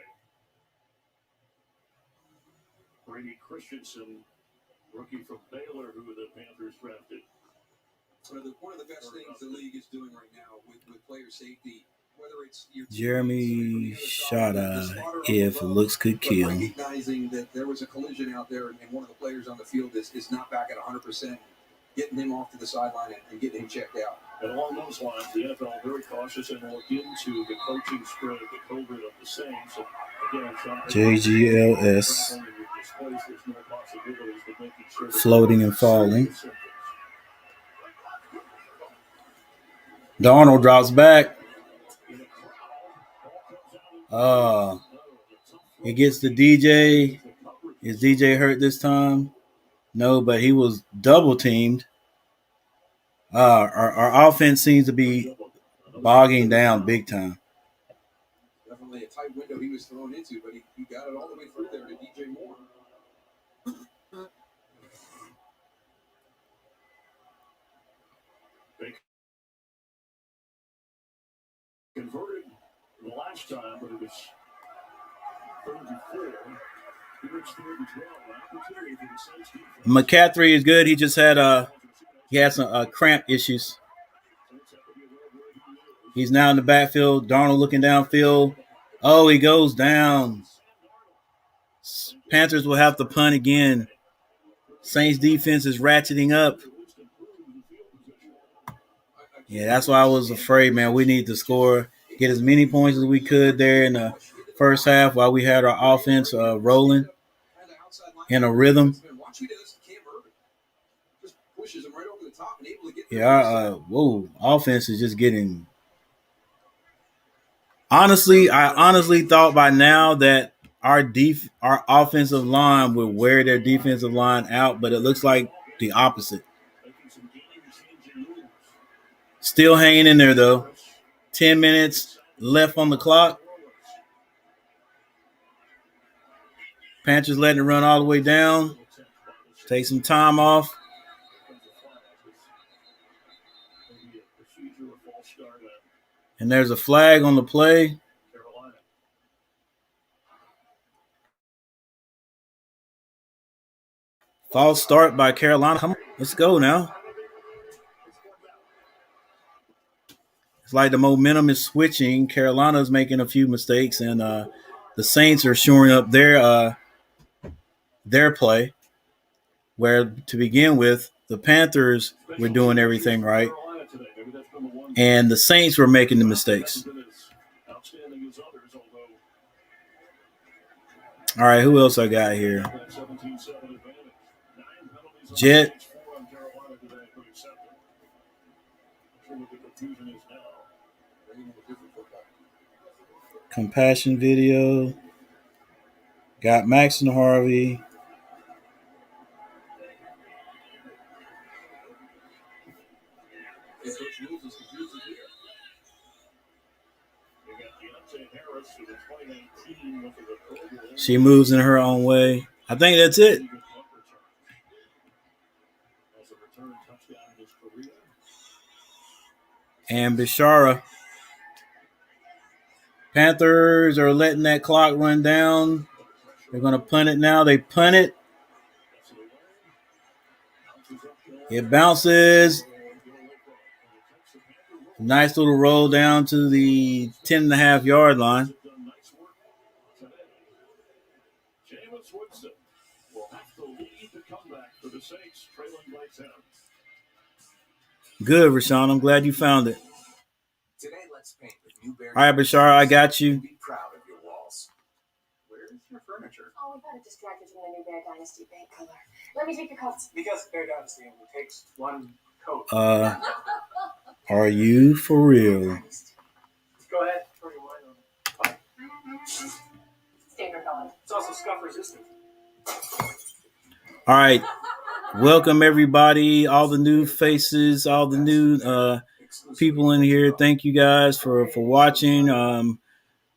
Brady Christensen, rookie from Baylor, who the Panthers drafted. One of the best things the league is doing right now with player safety, whether it's Jeremy Shada, if looks could kill. Recognizing that there was a collision out there and one of the players on the field is not back at 100%, getting him off to the sideline and getting him checked out. And along those lines, the NFL very cautious and will look into the coaching spread of the COVID of the Saints. And again, JGLS. Floating and falling. Darnold drops back. It gets to DJ. Is DJ hurt this time? No, but he was double teamed. Our offense seems to be bogging down big time. Definitely a tight window he was thrown into, but he got it all the way through there to DJ Moore. They converted the last time, but it was 34. McCaffrey is good. He just had some cramp issues. He's now in the backfield. Darnold looking downfield. Oh, he goes down. Panthers will have to punt again. Saints defense is ratcheting up. Yeah, that's why I was afraid, man. We need to score. get as many points as we could there in the first half while we had our offense rolling in a rhythm. Yeah, our offense is just getting. Honestly, I honestly thought by now that our offensive line would wear their defensive line out, but it looks like the opposite. Still hanging in there though. 10 minutes left on the clock. Panthers letting it run all the way down. Take some time off. And there's a flag on the play. False start by Carolina. Come on, let's go now. It's like the momentum is switching. Carolina's making a few mistakes, and the Saints are shoring up their play. Where to begin with, the Panthers were doing everything right, and the Saints were making the mistakes. All right, who else I got here? Jet. Compassion video. Got Max and Harvey. She moves in her own way. I think that's it. And Bishara. Panthers are letting that clock run down. They're going to punt it now. They punt it. It bounces. Nice little roll down to the 10.5-yard line. Good, Rashawn. I'm glad you found it. Today, let's paint with new Bear. All right, Bashar, I got you. Be proud of your walls. Where's your furniture? Oh, we got it distracted from the new Bear Dynasty paint color. Let me take your coats. Because Bear Dynasty only takes one coat. Are you for real? Go ahead. Throw your wine on it. Standard color. It's also scuff resistant. All right. Welcome, everybody. All the new faces, all the new people in here. Thank you guys for watching.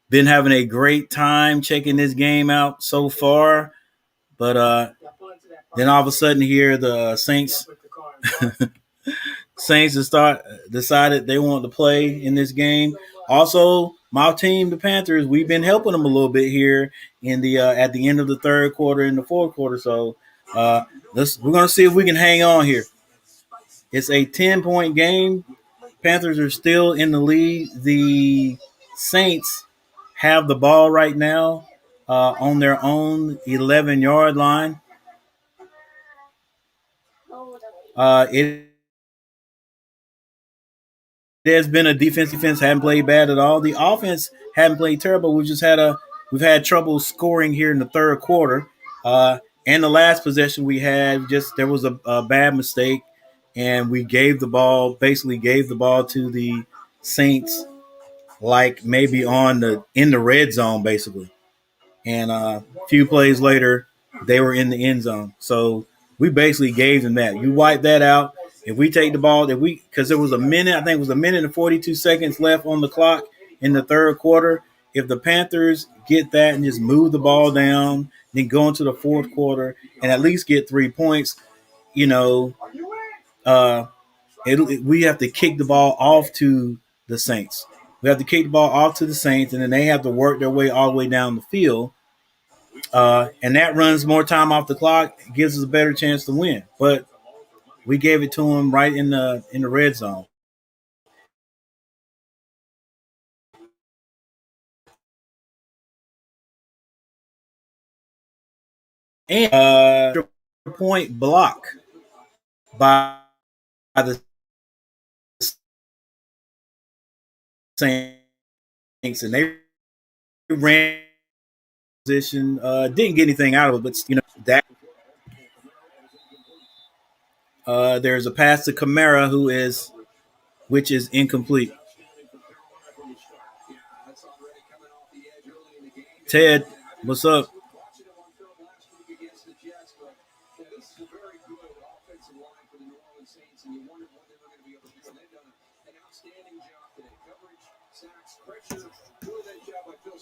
Been having a great time checking this game out so far. But then all of a sudden here, the Saints decided they want to play in this game. Also, my team, the Panthers, we've been helping them a little bit here in the at the end of the third quarter and the fourth quarter. So we're gonna see if we can hang on here. It's a 10-point game. Panthers are still in the lead. The Saints have the ball right now on their own 11-yard line. It has been a defense haven't played bad at all. The offense haven't played terrible. We've had trouble scoring here in the third quarter. And the last possession we had, there was a bad mistake, and we gave the ball to the Saints, like maybe in the red zone, basically. And a few plays later, they were in the end zone. So we basically gave them that. You wipe that out. If we take the ball, because there was a minute and 42 seconds left on the clock in the third quarter. If the Panthers get that and just move the ball down, then go into the fourth quarter and at least get 3 points, we have to kick the ball off to the Saints. We have to kick the ball off to the Saints, and then they have to work their way all the way down the field. And that runs more time off the clock, gives us a better chance to win. But we gave it to them right in the red zone. And point block by the Saints. and they ran position, didn't get anything out of it, but that there's a pass to Kamara which is incomplete. Ted, what's up?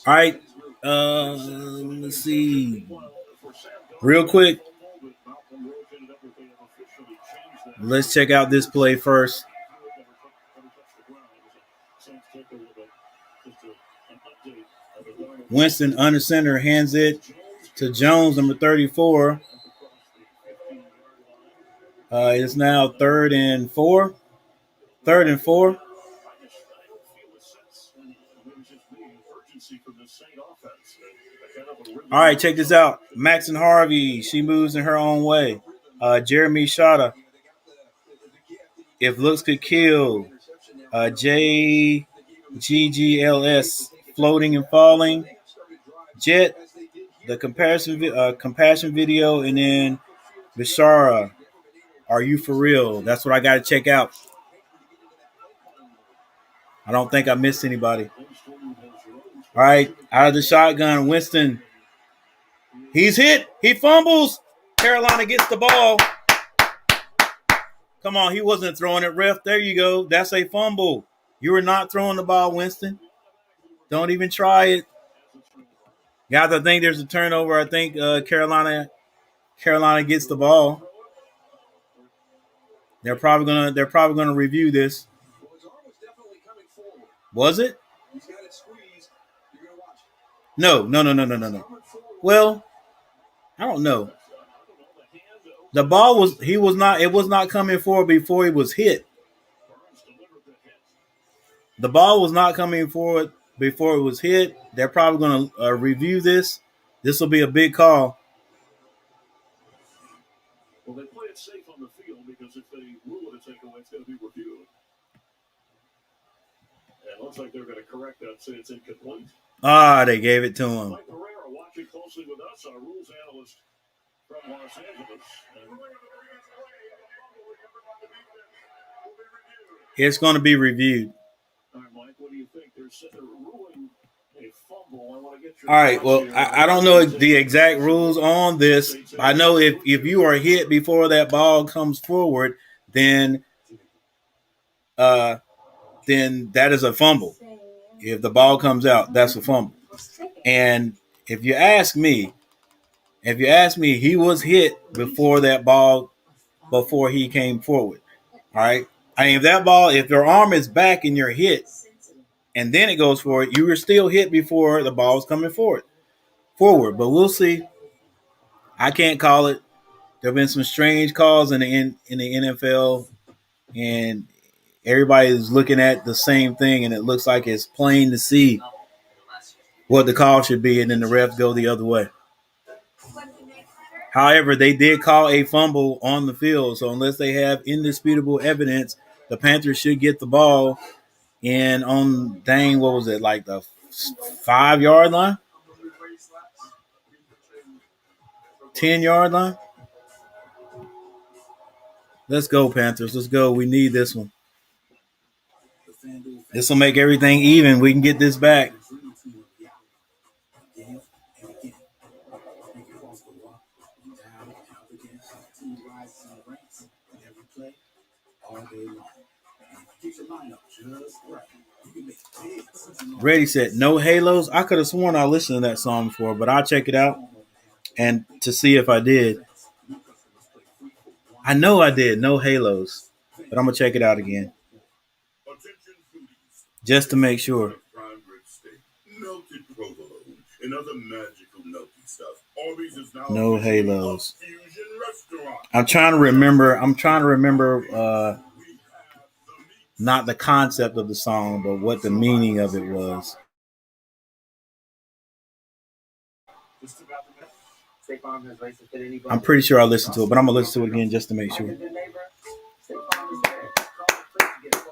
All right, let's see. Real quick, let's check out this play first. Winston under center hands it to Jones, number 34. It's now 3rd and 4. 3rd and 4. All right, check this out. Maxon Harvey, she moves in her own way. Jeremy Shada, if looks could kill. JGGLS, floating and falling. Jet, the compassion video, and then Bishara, are you for real? That's what I got to check out. I don't think I missed anybody. All right, out of the shotgun, Winston. He's hit. He fumbles. Carolina gets the ball. Come on, he wasn't throwing it, ref. There you go. That's a fumble. You were not throwing the ball, Winston. Don't even try it. Guys, I think there's a turnover. I think Carolina gets the ball. They're probably gonna review this. Was it? No. Well, I don't know. The ball it was not coming forward before he was hit. The ball was not coming forward before it was hit. They're probably going to review this. This will be a big call. Well, they play it safe on the field because if they rule it a takeaway, it's going to be reviewed. And it looks like they're going to correct that and say it's incomplete. They gave it to him. Mike Pereira watching closely with us, our rules analyst from Los Angeles. It's going to be reviewed. All right, Mike, what do you think? They're ruling a fumble. I want to get your All right, well, I don't know the exact rules on this. I know if you are hit before that ball comes forward, then that is a fumble. If the ball comes out, that's a fumble. And if you ask me, he was hit before he came forward. All right. I mean, if your arm is back and you're hit, and then it goes forward, you were still hit before the ball was coming forward. But we'll see. I can't call it. There have been some strange calls in the NFL, and everybody is looking at the same thing, and it looks like it's plain to see what the call should be, and then the refs go the other way. However, they did call a fumble on the field, so unless they have indisputable evidence, the Panthers should get the ball in on, what was it, like the 5-yard line? 10-yard line? Let's go, Panthers. Let's go. We need this one. This will make everything even. We can get this back. Reddy said, no halos. I could have sworn I listened to that song before, but I'll check it out and to see if I did. I know I did. No halos. But I'm going to check it out again. Just to make sure. No halos. I'm trying to remember not the concept of the song, but what the meaning of it was. I'm pretty sure I listened to it, but I'm going to listen to it again just to make sure.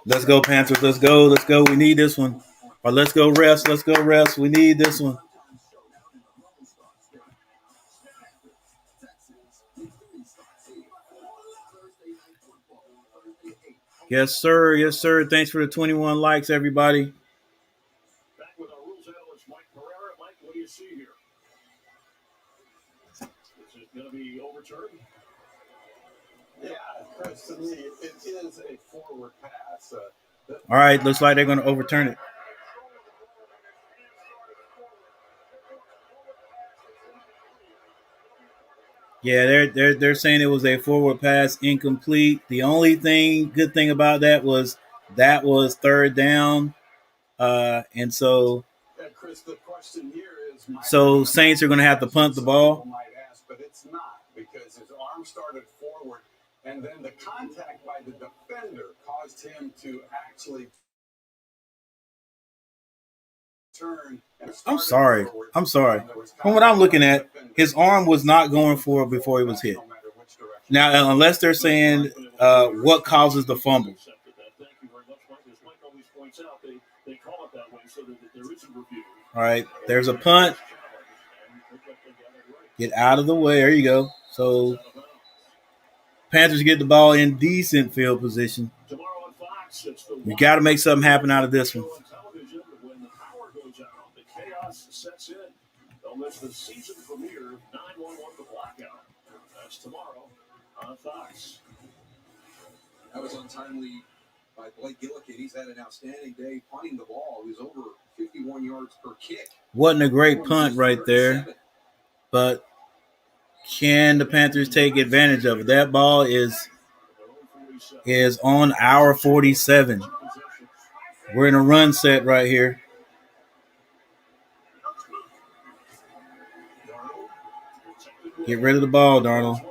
Let's go, Panthers. Let's go. We need this one. But let's go rest. Let's go rest. We need this one. Yes, sir. Yes, sir. Thanks for the 21 likes, everybody. Back with our rules analyst, Mike Pereira. Mike, what do you see here? Is it going to be overturned? Yeah, Chris, to me, it is a forward pass. All right, looks like they're going to overturn it. Yeah, they're saying it was a forward pass, incomplete. The only good thing about that was third down, and so Chris, the question here is, so Saints are going to have to punt the ball. Might ask, but it's not, because his arm started forward, and then the contact by the defender caused him to actually turn. I'm sorry. From what I'm looking at, his arm was not going forward before he was hit. Now, unless they're saying what causes the fumble. All right, there's a punt. Get out of the way. There you go. So Panthers get the ball in decent field position. We got to make something happen out of this one. When the power goes out, the chaos sets in. They'll miss the season premiere 911 The Blackout. That's tomorrow on Fox. That was untimely by Blake Gillikin. He's had an outstanding day punting the ball. He was over 51 yards per kick. Wasn't a great punt right there, but can the Panthers take advantage of it? That ball is on our 47. We're in a run set right here. Get rid of the ball, Darnold.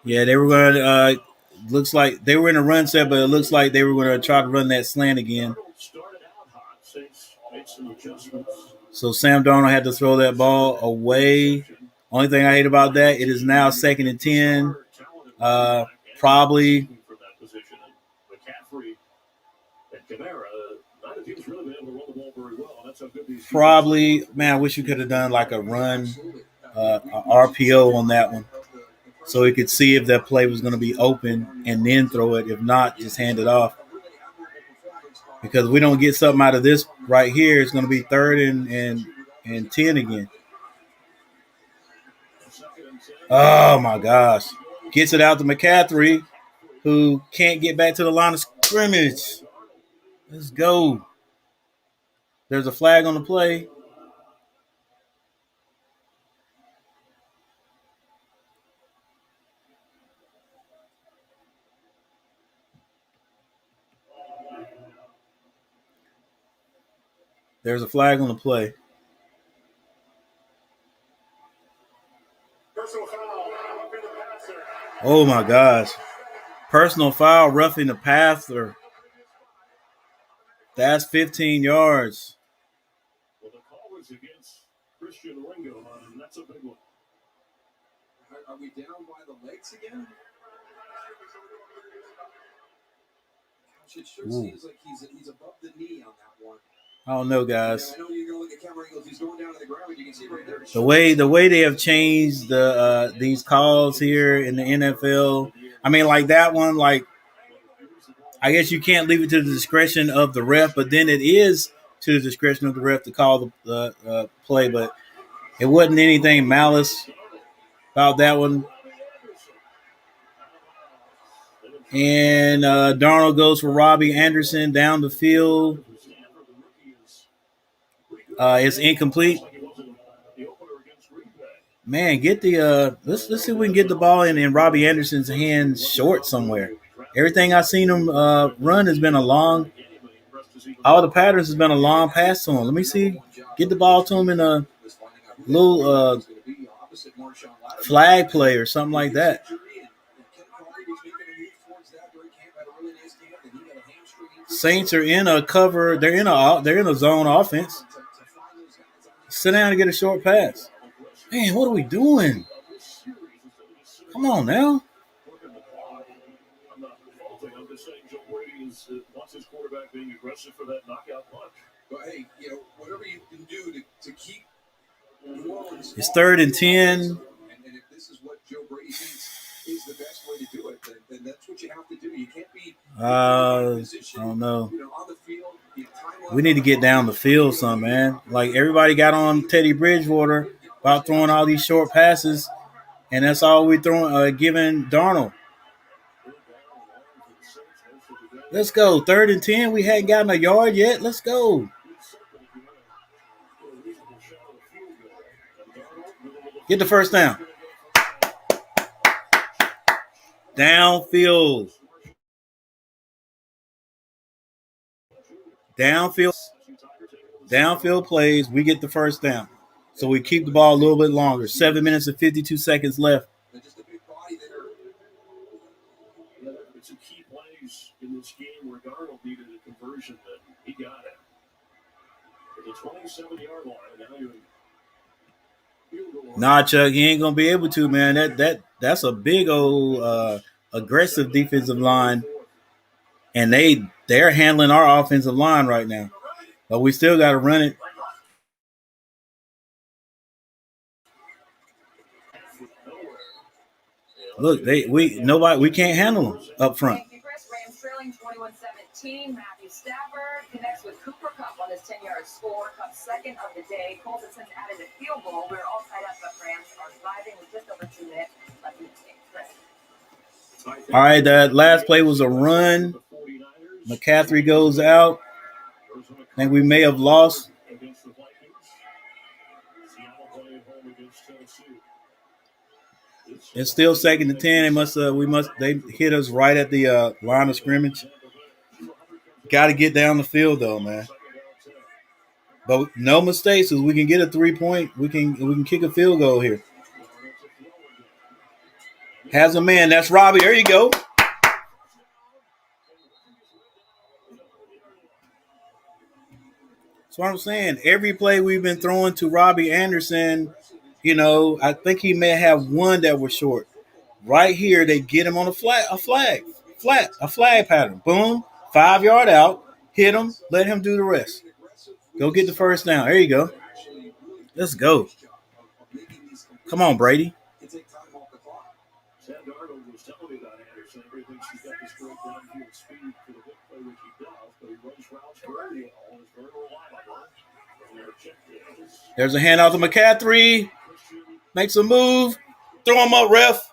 Yeah, they were going to looks like they were in a run set, but it looks like they were going to try to run that slant again. So Sam Darnold had to throw that ball away. Only thing I hate about that, it is now 2nd and 10. Probably. Probably, man, I wish you could have done like a run, a RPO on that one, so we could see if that play was going to be open and then throw it. If not, just hand it off. Because if we don't get something out of this right here, it's going to be 3rd and 10 again. Oh, my gosh. Gets it out to McCaffrey, who can't get back to the line of scrimmage. Let's go. There's a flag on the play. There's a flag on the play. Oh, my gosh. Personal foul, roughing the passer. That's 15 yards. Well, the call was against Christian Ringo, and that's a big one. Are we down by the legs again? Gosh, it sure seems like he's above the knee on that one. I don't know, guys. I know you're going to look at camera angles. He's going down to the ground, but you can see right there. The way they have changed these calls here in the NFL. I mean, like that one, like I guess you can't leave it to the discretion of the ref, but then it is to the discretion of the ref to call the play. But it wasn't anything malice about that one. And Darnold goes for Robbie Anderson down the field. It's incomplete. Man, get the let's see if we can get the ball in Robbie Anderson's hands short somewhere. Everything I've seen him run has been a long. All the patterns has been a long pass to him. Let me see. Get the ball to him in a little flag play or something like that. Saints are in a cover. They're in a zone offense. Sit down and get a short pass. Man, what are we doing? Come on now. wants his quarterback being aggressive for that knockout punch. But hey, whatever you can do to keep New Orleans. It's 3rd and 10. And if this is what Joe Brady thinks is the best way to do it, then that's what you have to do. You can't be. I don't know. On the field, We need to get down the field some, man. Like everybody got on Teddy Bridgewater about throwing all these short passes, and that's all we throwing, giving Darnold. Let's go. 3rd and 10. We hadn't gotten a yard yet. Let's go. Get the first down. Downfield. Downfield plays. We get the first down. So we keep the ball a little bit longer. 7 minutes and 52 seconds left. It's a key plays in this game where Darnold needed a conversion that he got it. At the 27-yard line, now you're Nah, Chuck, he ain't gonna be able to, man. That's a big old aggressive defensive line, and they're handling our offensive line right now. But we still got to run it. Look, we can't handle them up front. Thank you, Chris. Rams trailing 21-17. Matthew Stafford connects with Cooper Kupp on his 10-yard score. Kupp's second of the day. Colts have since added a field goal. We're all tied up, but Rams are surviving with just over 2 minutes left in this game. Chris. All right, that last play was a run. McCaffrey goes out. I think we may have lost. It's still 2nd and 10. They hit us right at the line of scrimmage. Got to get down the field though, man. But no mistakes, because we can get a 3-point. We can kick a field goal here. Has a man. That's Robbie. There you go. That's what I'm saying. Every play we've been throwing to Robbie Anderson, I think he may have one that was short. Right here, they get him on a flag pattern. Boom, 5-yard out, hit him, let him do the rest. Go get the first down. There you go. Let's go. Come on, Brady. Sam Darnold was telling me about Anderson. Everything she's got this great downfield speed for the big play, which he does, but he runs routes very well. It's very reliable. There's a handout to McCaffrey. Makes a move. Throw him up, ref.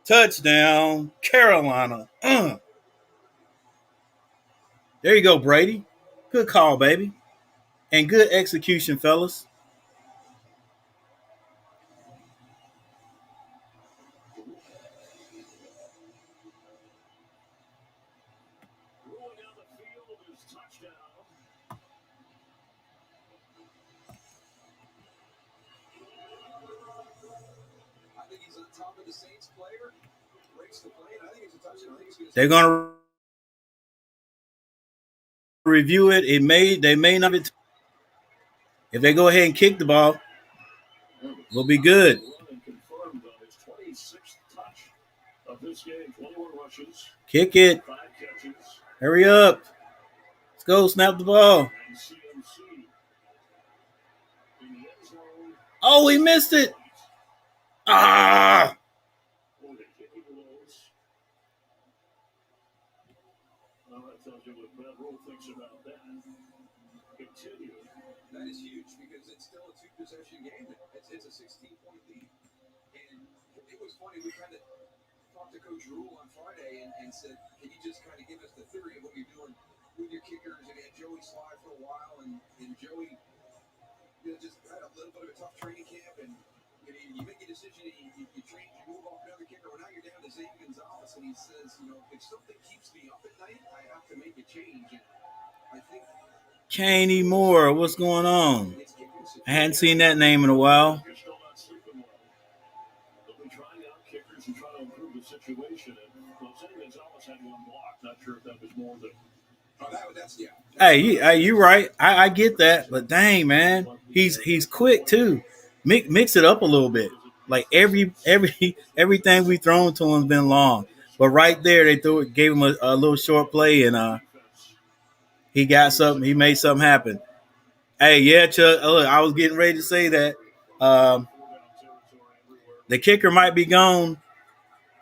Touchdown, Carolina. There you go, Brady. Good call, baby. And good execution, fellas. They're going to review it. They may not. If they go ahead and kick the ball, we'll be good. Kick it. Hurry up. Let's go. Snap the ball. Oh, he missed it. Ah. That is huge because it's still a 2-possession game. It's a 16-point lead. And it was funny. We kind of talked to Coach Rule on Friday and said, can you just kind of give us the theory of what you're doing with your kickers? And had Joey slide for a while, and Joey just had a little bit of a tough training camp. And you make a decision, you change, you move off another kicker. Well, now you're down to Zane Gonzalez, and he says, if something keeps me up at night, I have to make a change. And I think Caney Moore, what's going on? I hadn't seen that name in a while. Hey, you right. I get that, but dang, man, he's quick too. Mix it up a little bit. Like everything we thrown to him's been long. But right there, they gave him a little short play, and he got something. He made something happen. Hey, yeah, Chuck. Look, I was getting ready to say that. Um, the kicker might be gone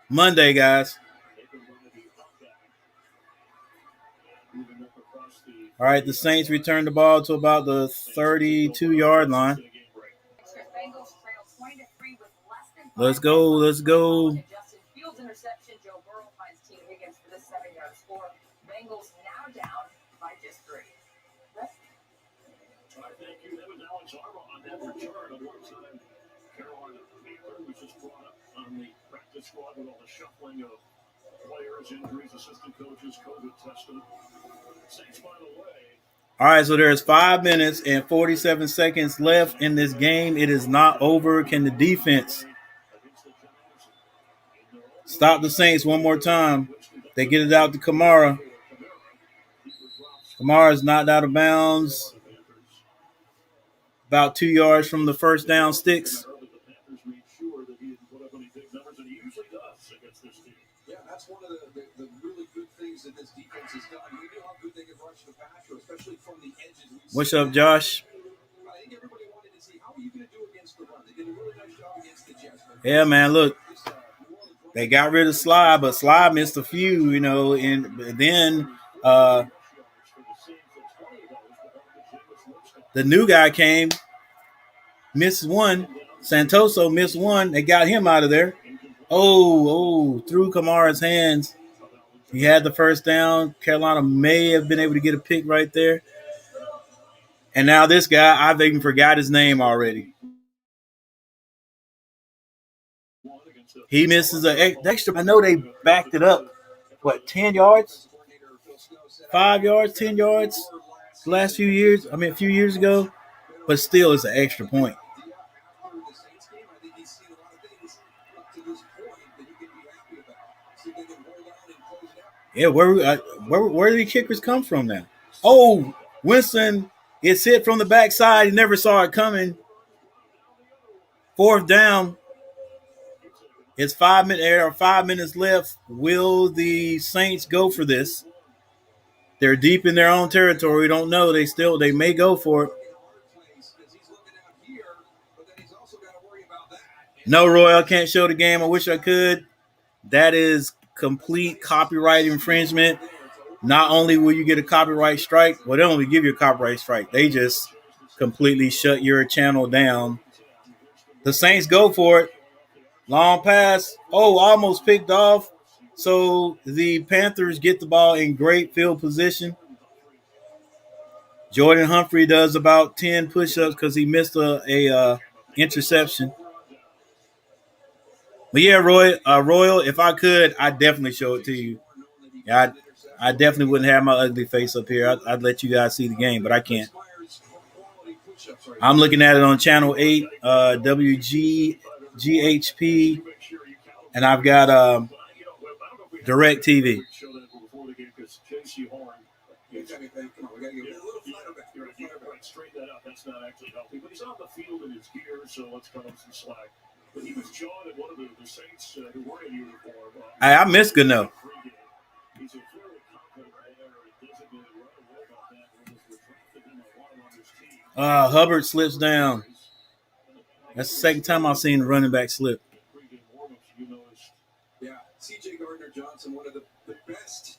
Monday, guys. All right, the Saints return the ball to about the 32-yard line. Let's go. Let's go. Fields interception. Joe Burrow finds T. Higgins for the 7-yard score. Bengals now down by just 3. I thank you. That was Alex Arba on that return alongside Carolina Panther, which is brought up on the practice squad with all the shuffling of players, injuries, assistant coaches, COVID testing. Saints, by the way. All right, so there's 5 minutes and 47 seconds left in this game. It is not over. Can the defense stop the Saints one more time? They get it out to Kamara. Kamara's knocked out of bounds. About 2 yards from the first down sticks. Yeah, that's one of the really good things that this defense has done. We knew how good they could rush the passer, especially from the edges. What's up, Josh? I think everybody wanted to see how are you going to do against the run. They did a really nice job against the Jets. Yeah, man, look. They got rid of Sly, but Sly missed a few, and then the new guy came, missed one. Santoso missed one. They got him out of there. Through Kamara's hands. He had the first down. Carolina may have been able to get a pick right there. And now this guy, I've even forgot his name already. He misses an extra. I know they backed it up. 10 yards? 5 yards, 10 yards? The last few years? A few years ago. But still, it's an extra point. Yeah, where do the kickers come from now? Oh, Winston, it's hit from the backside. He never saw it coming. 4th down. It's 5 minutes. There are 5 minutes left. Will the Saints go for this? They're deep in their own territory. We don't know. They may go for it. No, Roy, I can't show the game. I wish I could. That is complete copyright infringement. Not only will you get a copyright strike, well, they don't only give you a copyright strike. They just completely shut your channel down. The Saints go for it. Long pass. Almost picked off. So the Panthers get the ball in great field position. Jordan Humphrey does about 10 push-ups because he missed a interception. But yeah, Royal, if I could, I'd definitely show it to you. Yeah, I definitely wouldn't have my ugly face up here. I'd let you guys see the game, but I can't. I'm looking at it on Channel 8, WGHP, and I've got Direct TV. Straighten that up. That's not actually healthy. But he's on the field in his gear, so let's cut him some slack. But he was jawed at one of the Saints who were in uniform. I miss Gano. He's a very confident player, designated runaway about that. When was drafted him and wanted on his team. Hubbard slips down. That's the second time I've seen the running back slip. Yeah, C.J. Gardner-Johnson, one of the best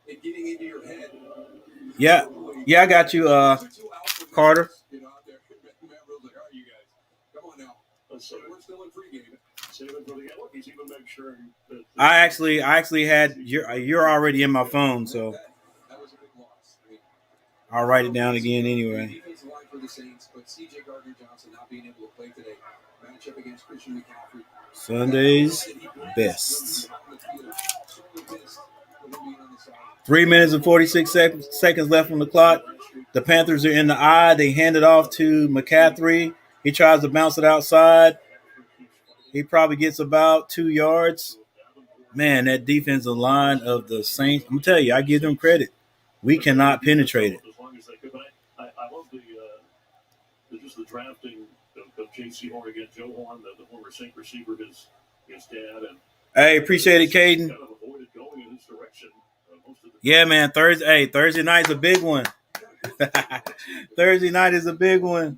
at getting into your head. Yeah, I got you, Carter. I actually had you're already in my phone, so I'll write it down again anyway. Sunday's best. 3 minutes and 46 seconds left on the clock. The Panthers are in the eye. They hand it off to McCaffrey. He tries to bounce it outside. He probably gets about 2 yards. Man, that defensive line of the Saints, I'm going to tell you, I give them credit. We cannot penetrate it. I love the drafting of J.C. Horn again. Joe Horn, the former Saint receiver, his dad. And hey, appreciate it, Caden. Kind of avoided Yeah, man. Thursday night's a big one. Thursday night is a big one.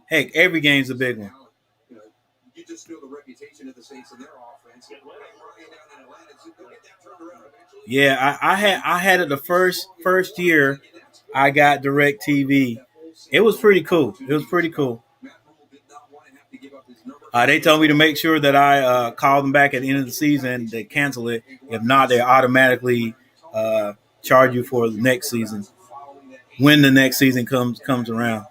Heck, every game's a big one. You just know the reputation of the Saints and their offense. Yeah, I had it the first year I got Direct TV. It was pretty cool. It was pretty cool. They told me to make sure that I call them back at the end of the season to cancel it. If not, they automatically charge you for the next season when the next season comes around.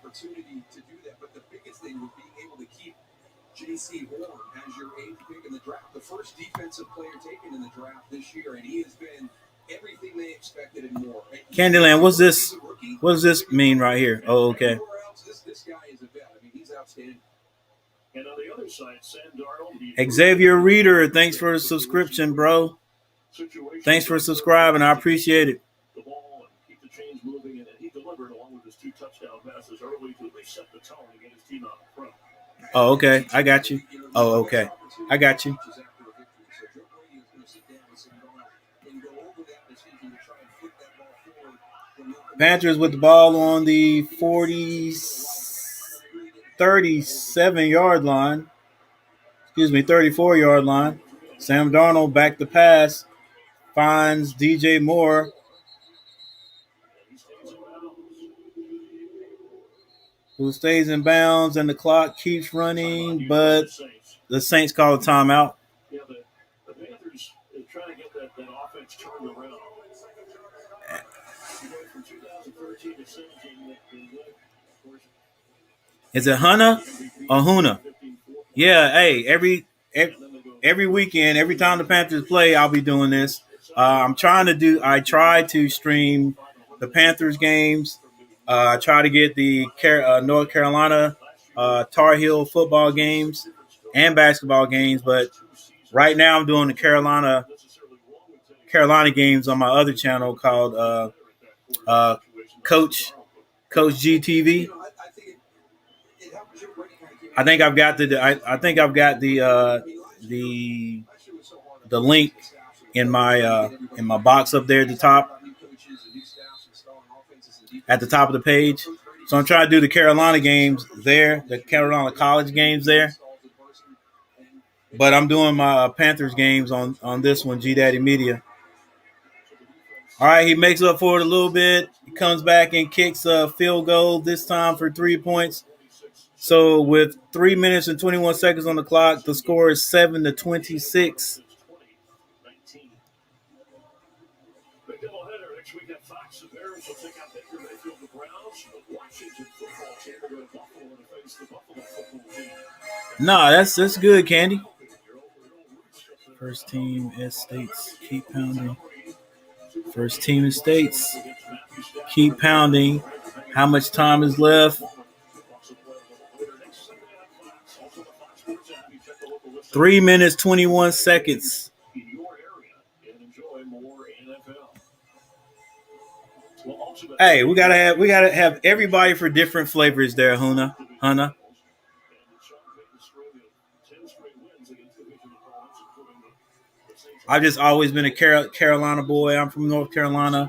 J.C. Horn as your 8th pick in the draft, the first defensive player taken in the draft this year, and he has been everything they expected and more. Candyland, what's this? What does this mean right here? Oh, okay. This guy is a vet. I mean, he's outstanding. And on the other side, Sam Darnold. Xavier Reader, thanks for the subscription, bro. Thanks for subscribing. I appreciate it. The ball and keep the chains moving, and he delivered along with his 2 touchdown passes early to reset the tone to get his team out in front. Oh, okay. I got you. Oh, okay. I got you. Panthers with the ball on the 37-yard line. 34-yard line. Sam Darnold back to pass. Finds DJ Moore. Who stays in bounds, and the clock keeps running, but the Saints call a timeout. Yeah, the Panthers are trying to get that offense turned around. From 2013 to 17, is it Hunna or Huna? Yeah, hey, every weekend, every time the Panthers play, I'll be doing this. I try to stream the Panthers games. I try to get the North Carolina Tar Heel football games and basketball games, but right now I'm doing the Carolina games on my other channel called Coach GTV. I think I've got the link in my box up there at the top of the page. So I'm trying to do the Carolina games there, the Carolina college games there. But I'm doing my Panthers games on this one, G Daddy Media. All right, he makes up for it a little bit. He comes back and kicks a field goal, this time for 3 points. So with 3 minutes and 21 seconds on the clock, the score is 7-26. Nah, that's good, Candy. First team States, keep pounding. First team in States, keep pounding. How much time is left? 3 minutes, 21 seconds. Hey, we gotta have everybody for different flavors there, Hunna. I've just always been a Carolina boy. I'm from North Carolina.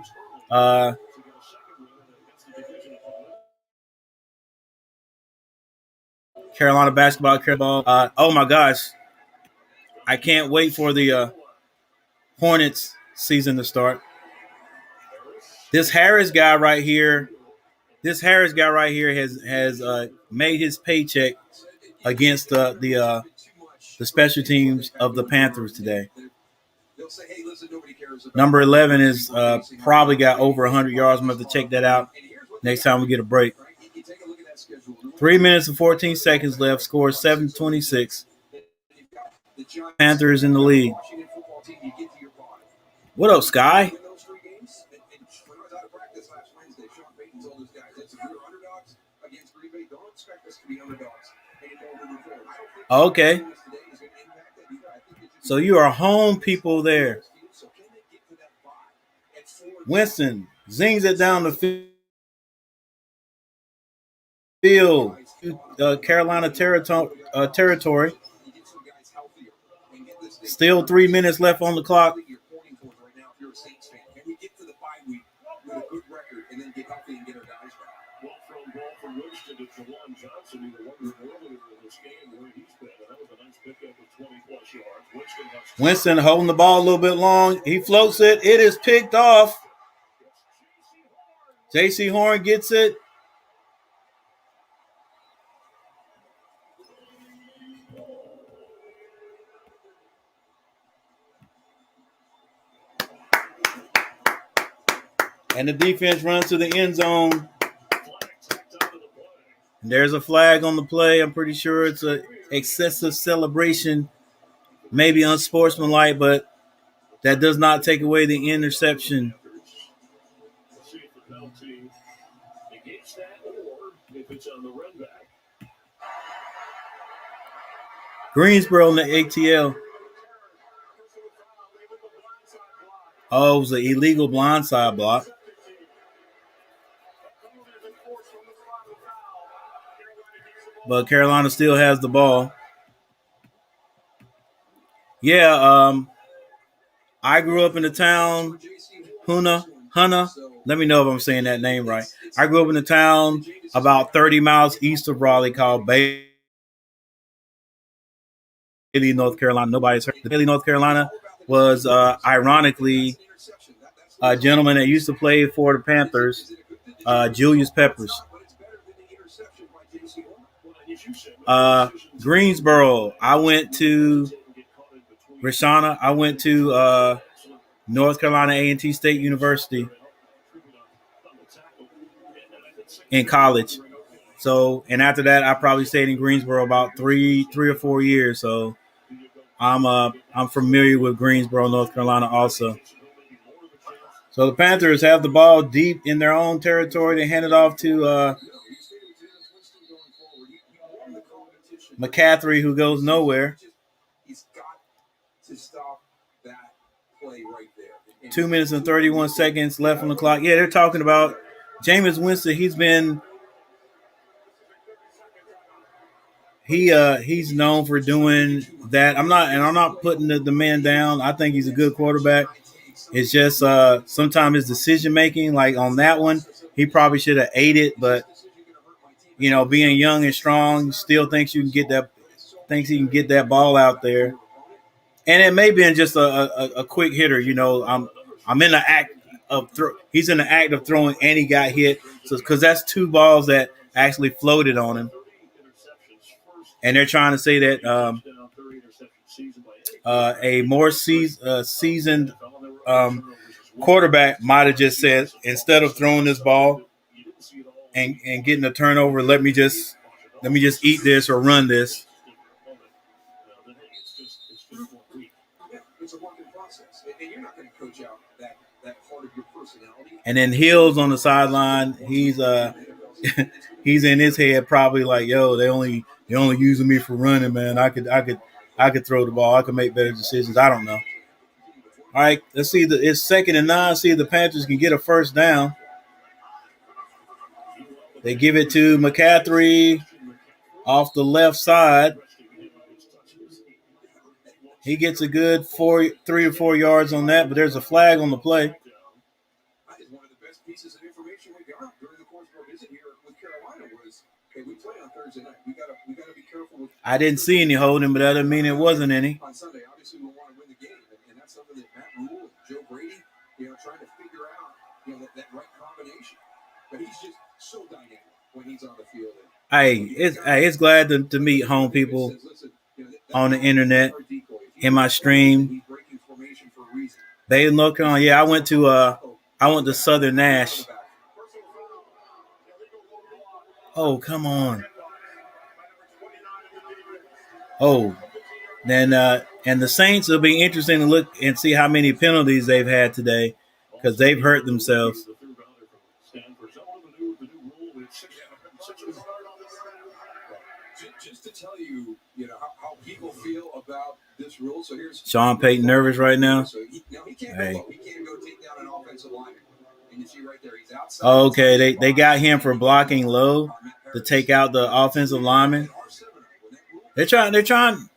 Carolina basketball. Oh my gosh, I can't wait for the Hornets season to start. This Harris guy right here has made his paycheck against the special teams of the Panthers today. Number 11 is probably got over 100 yards. I'm going to have to check that out next time we get a break. 3 minutes and 14 seconds left. Score 7-26. Panthers in the lead. What up, Sky? Okay. So you are home people there. Winston zings it down the field. Carolina territory. Still 3 minutes left on the clock. You're pointing towards right now if you're a Saints fan. Can we get to the bye week with a good record and then get healthy and get our guys back? Well thrown ball from Winston to Jawan Johnson. You were wondering earlier in this game where he's been, and that was a nice pickup of 20-plus yards. Winston holding the ball a little bit long. He floats it. It is picked off. J.C. Horn gets it. And the defense runs to the end zone. And there's a flag on the play. I'm pretty sure it's an excessive celebration, maybe unsportsmanlike, but that does not take away the interception. Let's see if the penalty negates that or if it's on the run back. Greensboro in the ATL. Oh, it was an illegal blindside block. But Carolina still has the ball. Yeah, I grew up in the town, Hunna. Let me know if I'm saying that name right. I grew up in the town about 30 miles east of Raleigh called Bailey, North Carolina. Nobody's heard. Bailey, North Carolina was ironically a gentleman that used to play for the Panthers, Julius Peppers. Greensboro, I went to Rashana. I went to North Carolina A&T State University in college. So, and after that, I probably stayed in Greensboro about three or 4 years. So, I'm familiar with Greensboro, North Carolina, also. So the Panthers have the ball deep in their own territory. They hand it off to McCaffrey, who goes nowhere. He's got to stop that play right there. 2 minutes and 31 seconds left on the clock. Yeah, they're talking about Jameis Winston. He's known for doing that. I'm not putting the man down. I think he's a good quarterback. It's just sometimes his decision making, like on that one, he probably should have ate it. But being young and strong, still thinks he can get that ball out there. And it may be just a quick hitter. I'm in the act of he's in the act of throwing, and he got hit. So because that's two balls that actually floated on him. And they're trying to say that a more seasoned quarterback might have just said, instead of throwing this ball and getting a turnover, let me just eat this or run this. And then Hills on the sideline, he's he's in his head probably like, yo, they only using me for running, man. I could throw the ball. I could make better decisions. I don't know. All right, let's see. It's 2nd and 9. See if the Panthers can get a first down. They give it to McCaffrey off the left side. He gets a good 3 or 4 yards on that, but there's a flag on the play. That is one of the best pieces of information we got during the course of our visit here with Carolina was, hey, we play on Thursday night. We gotta be careful with. I didn't see any holding, but that doesn't mean it wasn't any. On Sunday, obviously, we want to win the game, and that's something that Matt Rule and Joe Brady, trying to figure out, that right combination. But he's just so dynamic when he's on the field. It's glad to meet home people on the internet in my stream. They look on. Yeah, I went to Southern Nash. Oh, come on. Oh, then and the Saints, will be interesting to look and see how many penalties they've had today because they've hurt themselves. Just to tell you, how people feel about this rule. So here's Sean Payton nervous right now. So he can't go low. He can't go take down an offensive lineman. And you see right there, he's outside. Okay, they got him for blocking low to take out the offensive lineman. They're trying.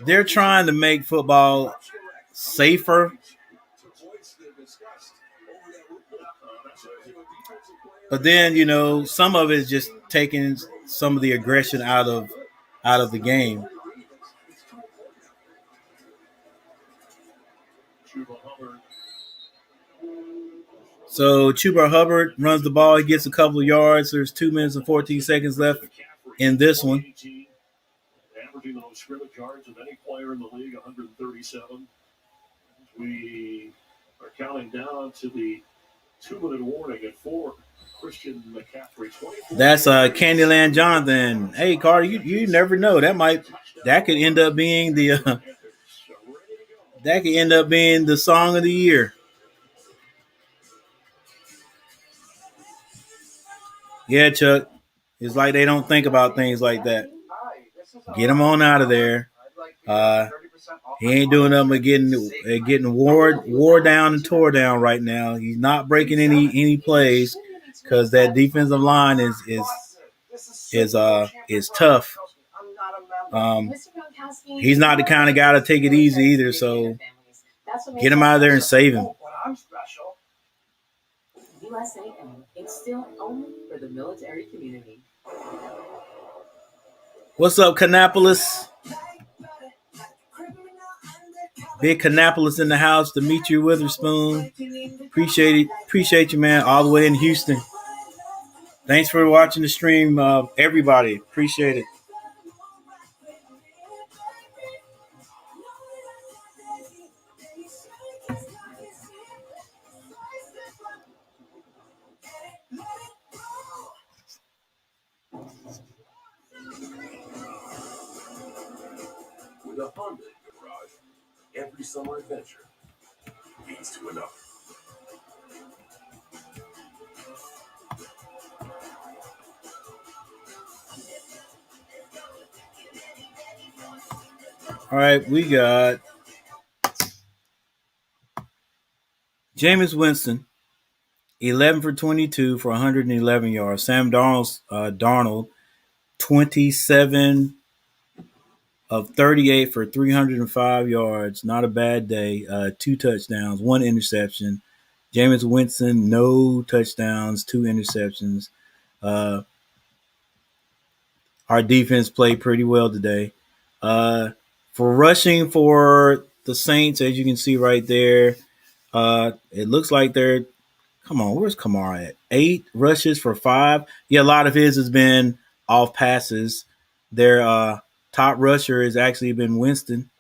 they're trying to make football safer. But then, some of it is just taking some of the aggression out of the game. So Chuba Hubbard runs the ball. He gets a couple of yards. There's 2 minutes and 14 seconds left in this one. Averaging the most scrimmage yards of any player in the league, 137. We are counting down to the 2-minute warning at 4. Christian McCaffrey, 24. That's Candyland Jonathan. Hey, Carter, you never know. That could end up being the song of the year. Yeah, Chuck. It's like they don't think about things like that. Get him on out of there. He ain't doing nothing but getting wore down and tore down right now. He's not breaking any plays because that defensive line is tough. He's not the kind of guy to take it easy either. So get him out of there and save him. USAA, it's still only for the military community. What's up, Canapolis? Big Canapolis in the house. Demetri Witherspoon. Appreciate you, man, all the way in Houston. Thanks for watching the stream, everybody. Appreciate it. With a Honda garage, every summer adventure leads to another. All right, we got Jameis Winston, 11 for 22 for 111 yards. Sam Darnold, 27 of 38 for 305 yards. Not a bad day. 2 touchdowns, 1 interception. Jameis Winston, no touchdowns, 2 interceptions. Our defense played pretty well today. For rushing for the Saints, as you can see right there, it looks like they're – come on, where's Kamara at? 8 rushes for 5. Yeah, a lot of his has been off passes. Their top rusher has actually been Winston,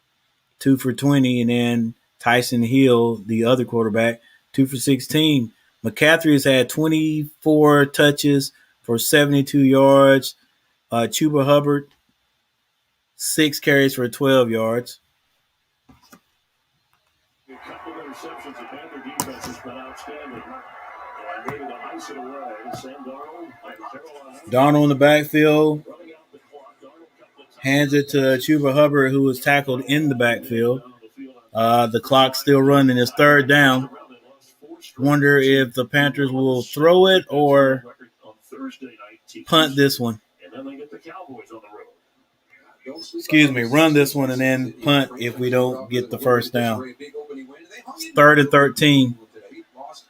2 for 20, and then Tyson Hill, the other quarterback, 2 for 16. McCaffrey has had 24 touches for 72 yards. Chuba Hubbard, 6 carries for 12 yards. A couple of interceptions. The Panther defense has been outstanding. And able to ice it away. Sam Darnold in the backfield. Hands it to Chuba Hubbard, who was tackled in the backfield. The clock's still running. It's 3rd down. Wonder if the Panthers will throw it or punt this one. Excuse me, run this one and then punt if we don't get the first down. It's 3rd and 13.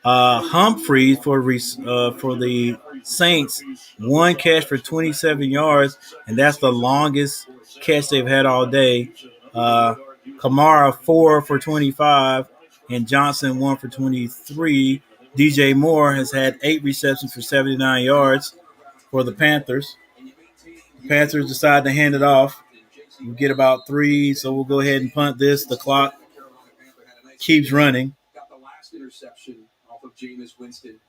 Humphreys for the Saints, 1 catch for 27 yards, and that's the longest catch they've had all day. Kamara, 4 for 25, and Johnson, 1 for 23. DJ Moore has had 8 receptions for 79 yards for the Panthers. The Panthers decide to hand it off. We get about 3, so we'll go ahead and punt this. The clock keeps running. Got the last interception off of Jameis Winston.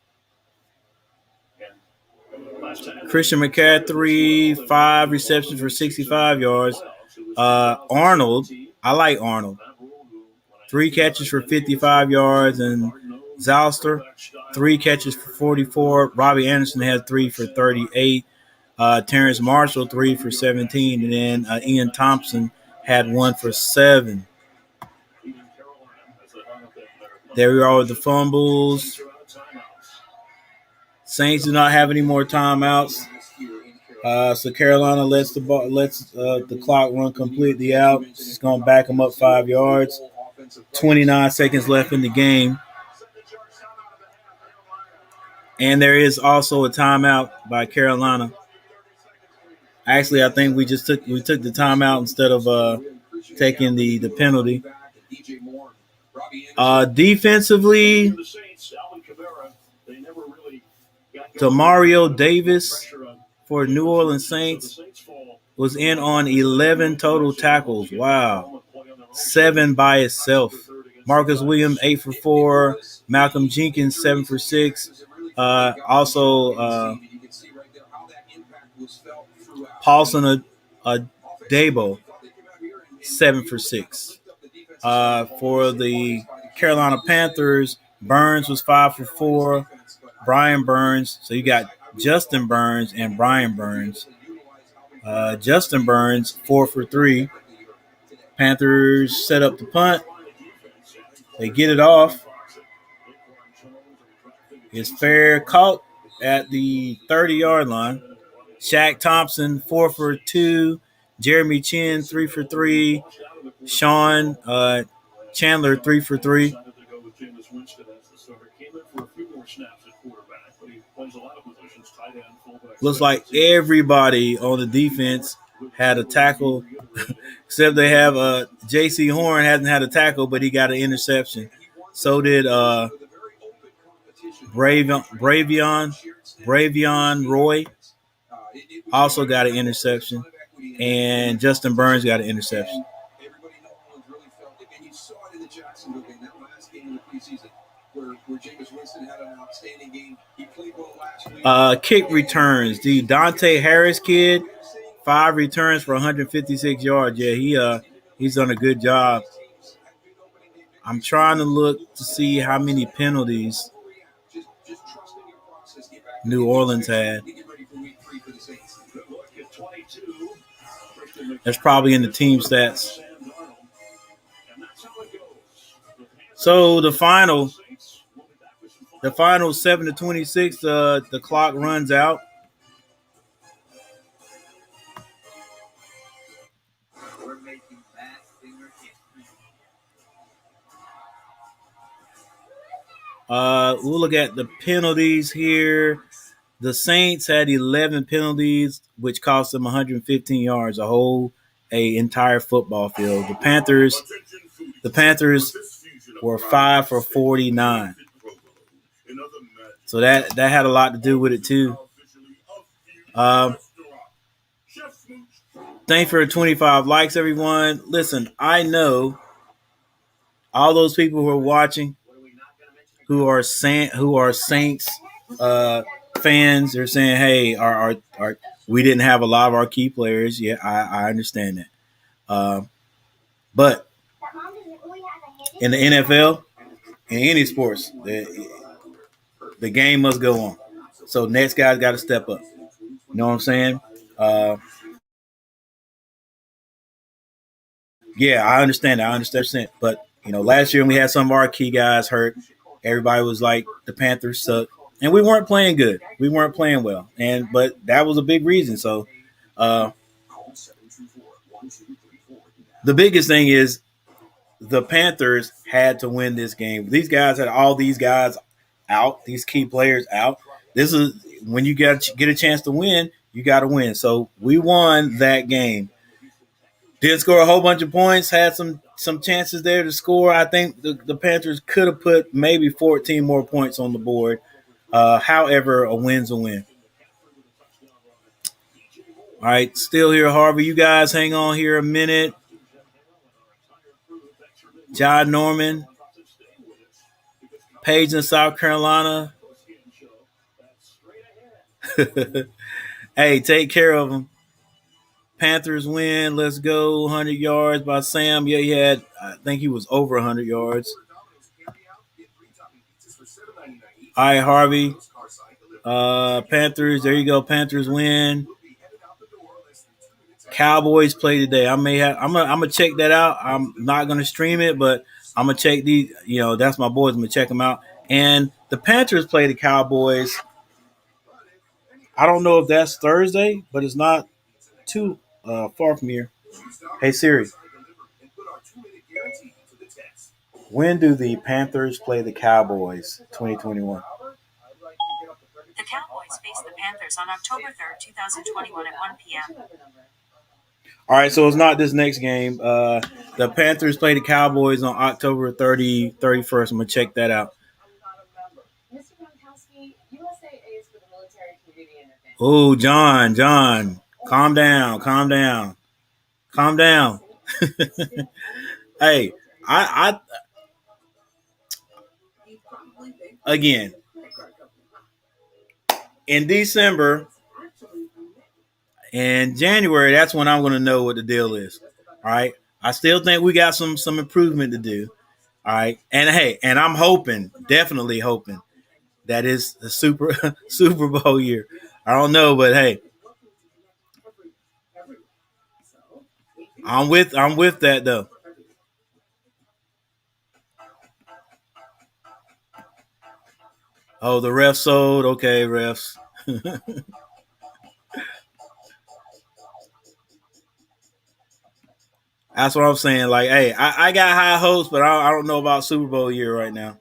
Christian McCaffrey, 5 receptions for 65 yards. Arnold, I like Arnold. 3 catches for 55 yards. And Zalster, 3 catches for 44. Robbie Anderson had 3 for 38. Terrence Marshall, 3 for 17. And then Ian Thompson had 1 for 7. There we are with the fumbles. Saints do not have any more timeouts. So Carolina lets the clock run completely out. It's going to back them up 5 yards. 29 seconds left in the game. And there is also a timeout by Carolina. Actually, I think we took the timeout instead of taking the penalty. Defensively, Demario Davis for New Orleans Saints was in on 11 total tackles. Wow. 7 by itself. Marcus Williams, 8 for 4. Malcolm Jenkins, 7 for 6. Paulson Dabo, 7 for 6. For the Carolina Panthers, Burns was 5 for 4. Brian Burns. So you got Justin Burns and Brian Burns. Justin Burns, 4 for 3. Panthers set up the punt. They get it off. It's fair, caught at the 30-yard line. Shaq Thompson, 4 for 2. Jeremy Chin, 3 for 3. Sean Chandler, 3 for 3. Looks like everybody on the defense had a tackle, except they have J.C. Horn hasn't had a tackle, but he got an interception. So did Bravion Roy, also got an interception, and Justin Burns got an interception. Kick returns. The Dante Harris kid, 5 returns for 156 yards. Yeah, he's done a good job. I'm trying to look to see how many penalties New Orleans had. That's probably in the team stats. So the final 7-26. The clock runs out. We'll look at the penalties here. The Saints had 11 penalties, which cost them 115 yards, a entire football field. The Panthers were 5 for 49. So that had a lot to do with it too. Thanks for the 25 likes, everyone. Listen, I know all those people who are watching, who are Saints fans, are saying, "Hey, our we didn't have a lot of our key players." Yeah, I understand that. But in the NFL, in any sports, the game must go on. So next guy's got to step up. You know what I'm saying? Yeah, I understand that. I understand. But, last year when we had some of our key guys hurt, everybody was like, the Panthers suck. And we weren't playing good. We weren't playing well. But that was a big reason. So the biggest thing is the Panthers had to win this game. These guys had all these guys out, these key players out. This is when you get a chance to win, you got to win. So we won that game. Did score a whole bunch of points, had some chances there to score. I think the Panthers could have put maybe 14 more points on the board. However, a win's a win. All right, still here, Harvey. You guys hang on here a minute. John Norman, Page in South Carolina. Hey, take care of them. Panthers win. Let's go. 100 yards by Sam. Yeah, I think he was over 100 yards. All right, Harvey. Panthers. There you go. Panthers win. Cowboys play today. I'm gonna check that out. I'm not gonna stream it, but I'm gonna check these. That's my boys. I'm gonna check them out. And the Panthers play the Cowboys. I don't know if that's Thursday, but it's not too far from here. Hey Siri, when do the Panthers play the Cowboys? 2021. The Cowboys face the Panthers on October 3rd, 2021 at 1 p.m. All right, so it's not this next game. The Panthers play the Cowboys on October 31st. I'm going to check that out. Mr. Gronkowski, USAA is for the military community entertainment. Oh, John, calm down. Hey, I again in December and January, that's when I'm going to know what the deal is. All right, I still think we got some improvement to do. All right, and hey, and I'm definitely hoping that is the Super Bowl year. I don't know, but hey, I'm with that though. Oh, the refs sold. Okay, refs. That's what I'm saying. Like, hey, I got high hopes, but I don't know about Super Bowl year right now.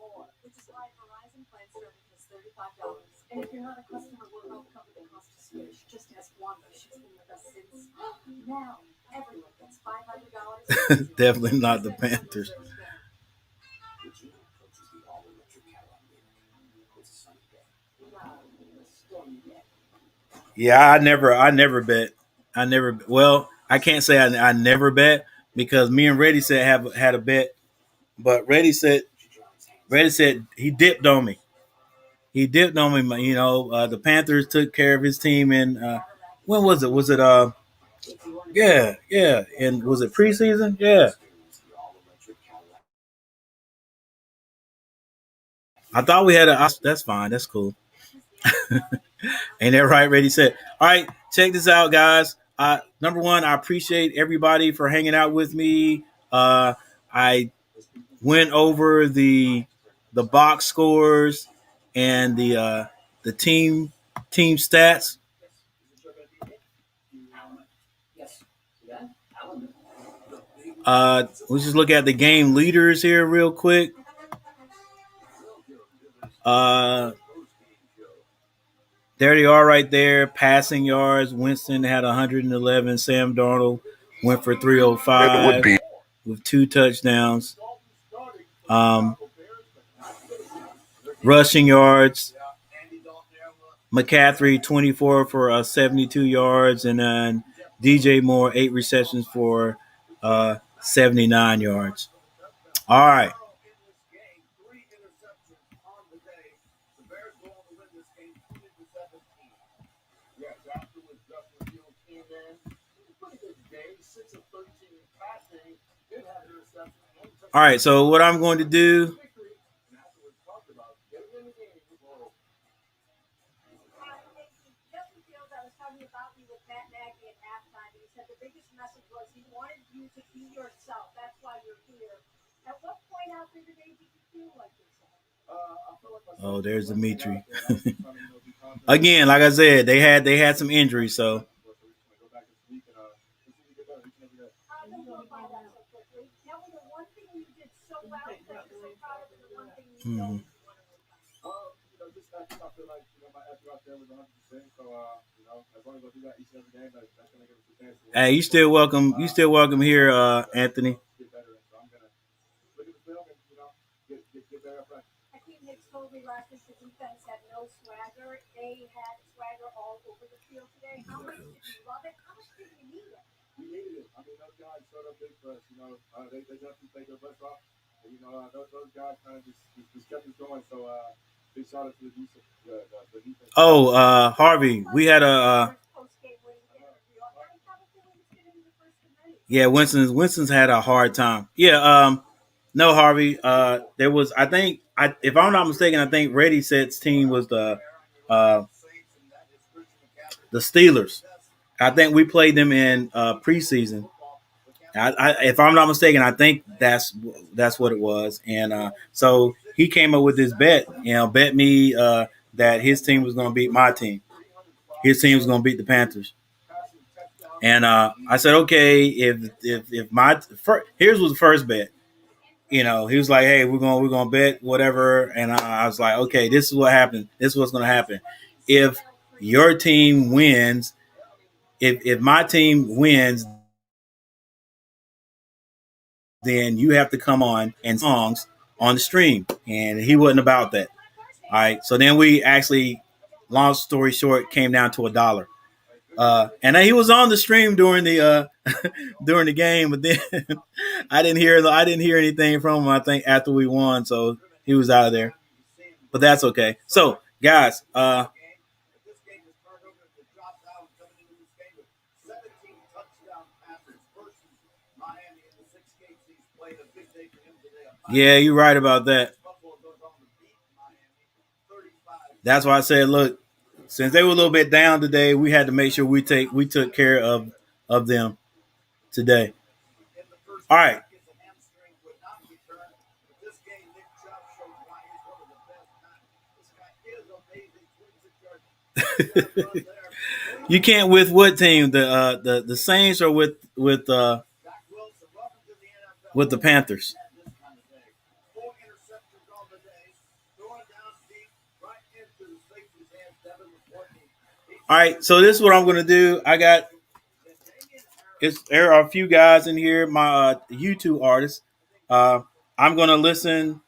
And if you're not a customer, we'll help cover the cost to switch. Just ask Wanda. She's been with us since now. Everyone gets $500. Definitely not the Panthers. Yeah, I never bet. Well, I can't say I never bet because me and Reddy said had a bet, but Reddy said he dipped on me. He dipped on me. You know, the Panthers took care of his team, and when was it? Was it yeah, and was it preseason? Yeah, I thought we had a. That's fine. That's cool. Ain't that right? Reddy said. All right, check this out, guys. Number one, I appreciate everybody for hanging out with me. I went over the box scores and the team stats. Let's just look at the game leaders here real quick. There they are right there. Passing yards. Winston had 111. Sam Darnold went for 305 with 2 touchdowns. Rushing yards. McCaffrey 24 for 72 yards, and then DJ Moore 8 receptions for 79 yards. All right. All right, so what I'm going to do. Oh, there's Dimitri. Again, like I said, they had some injuries, so. Mm-hmm. Hey, you still welcome. You still welcome here, Anthony. Told me last week the defense had no swagger. They had swagger all over the field today. How much did you love it? How much did you need it? We needed it. I mean, those guys showed up big for us. You know, they definitely take their best off. And, you know, those guys kind of just kept us going. So big shout out to the defense. Oh, Harvey, we had a. Yeah, Winston's had a hard time. Yeah, no, Harvey. There was, I think, if I'm not mistaken, I think Reddy said's team was the Steelers. I think we played them in preseason. If I'm not mistaken, I think that's what it was. And so he came up with this bet. You know, bet me that his team was going to beat my team. his team was going to beat the Panthers. And I said, okay, if my here's was the first bet. He was like, hey, we're gonna bet whatever, and I was like, okay, this is what happened. This is what's gonna happen. If your team wins, if my team wins, then you have to come on and songs on the stream. And he wasn't about that. All right. So then we actually, long story short, came down to $1. And then he was on the stream during the during the game, but then I didn't hear anything from him. I think after we won, so he was out of there. But that's okay. So guys, yeah, you're right about that. That's why I said, look, since they were a little bit down today, we had to make sure we took care of them today. All right. You can't with what team? The Saints or with the Panthers? All right, so this is what I'm going to do. There are a few guys in here, my YouTube artists. I'm going to listen.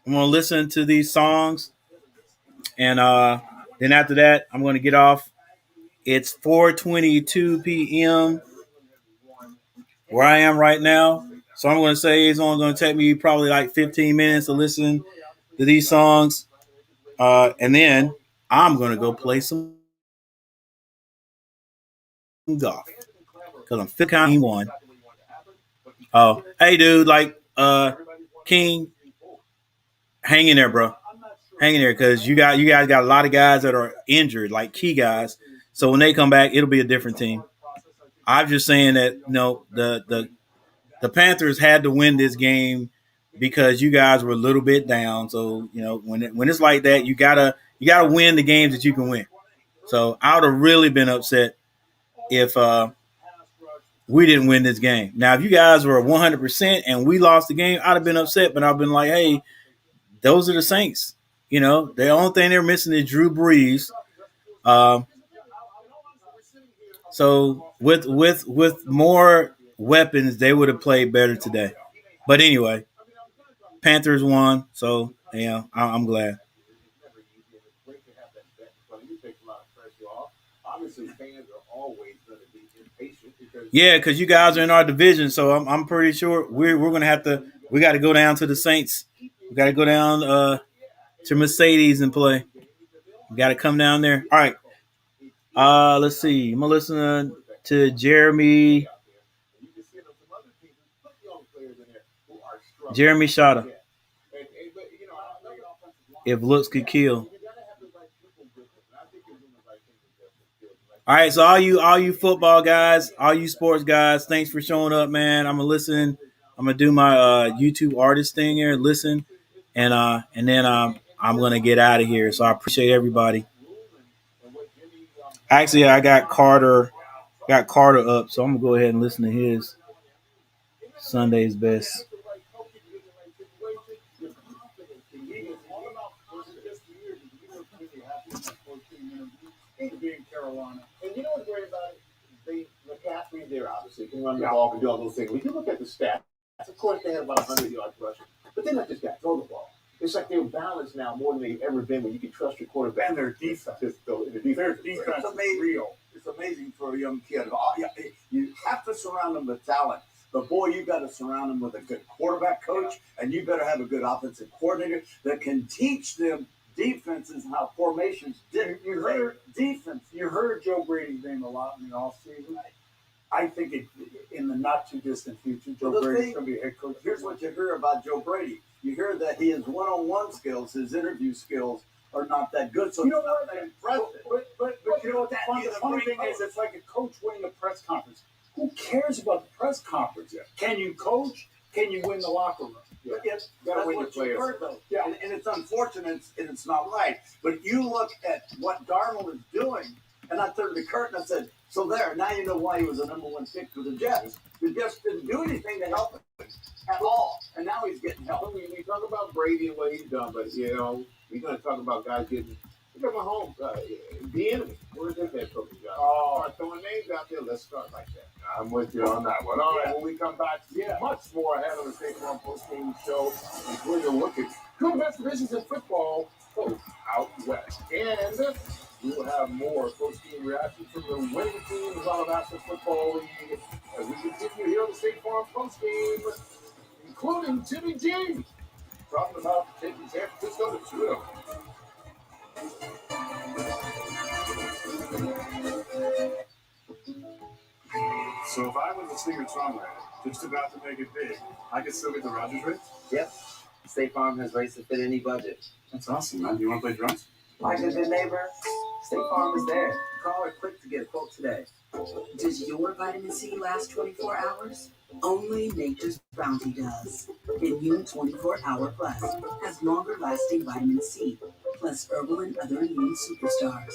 I'm going to listen to these songs, and then after that, I'm going to get off. It's 4:22 p.m. where I am right now, so I'm going to say it's only going to take me probably like 15 minutes to listen to these songs, and then I'm going to go play some golf because I'm feeling one. Oh, hey, dude, King, hang in there, bro. Hang in there, because you guys got a lot of guys that are injured, like key guys. So when they come back, it'll be a different team. I'm just saying that the Panthers had to win this game because you guys were a little bit down. So when it's like that, you gotta win the games that you can win. So I would have really been upset if we didn't win this game. Now, if you guys were 100% and we lost the game, I'd have been upset. But I've been like, hey, those are the Saints. The only thing they're missing is Drew Brees. So with more weapons, they would have played better today. But anyway, Panthers won, so yeah, I'm glad. Yeah, because you guys are in our division, so I'm pretty sure we're gonna have to. We got to go down to the Saints. We got to go down to Mercedes and play. We got to come down there. All right. Let's see. I'm listening to Jeremy Shada. If looks could kill. All right, so all you football guys, all you sports guys, thanks for showing up, man. I'm gonna listen. I'm gonna do my YouTube artist thing here, listen, and then I'm gonna get out of here. So I appreciate everybody. Actually, I got Carter up, so I'm gonna go ahead and listen to his Sunday's best. And you know what's great about it? The athlete there obviously can run the ball and do all those things. When you look at the stats, of course they have about 100 yards rushing, but they let this guy throw the ball. It's like they're balanced now more than they've ever been when you can trust your quarterback. And their defense. Their defense is real. It's amazing for a young kid. You have to surround them with talent. But boy, you got to surround them with a good quarterback coach, and you better have a good offensive coordinator that can teach them defenses and how formations did. You heard defense. You heard Joe Brady's name a lot in the offseason. I think in the not too distant future, Joe Brady's going to be a head coach. Here's what you hear about Joe Brady. You hear that his one-on-one skills, his interview skills, are not that good. So you know what? That impressive. But you know what? The funny thing is, it's like a coach winning a press conference. Who cares about the press conference? Yeah. Can you coach? Can you win the locker room? Yeah. Yes, that's what you heard, though. Yeah. And it's unfortunate, and it's not right. But you look at what Darnold is doing. And I turned to Kurt and I said, so there, now you know why he was the #1 pick for the Jets. The Jets didn't do anything to help him at all. And now he's getting help. I mean, we talk about Brady and what he's done, but, you know, we're going to talk about guys getting – look at Mahomes, the enemy. Where's his head coaching job? Oh, throwing names out there. Let's start like that. I'm with you on that one. All right, when we come back, much more ahead of the State Farm post-game show, including a look at two of the best divisions in football, both out west. And we will have more post-game reactions from the winning teams on the National Football League as we continue here on the State Farm post-game, including Jimmy G, talking about taking San Francisco to 2-0. So if I was a singer-songwriter just about to make it big, I could still get the Rogers rates? Yep. State Farm has rates that fit any budget. That's awesome, man. You want to play drums? Like a good neighbor, State Farm is there. Call or click to get a quote today. Does your vitamin C last 24 hours? Only Nature's Bounty does. Immune 24 Hour Plus has longer-lasting vitamin C, plus herbal and other immune superstars.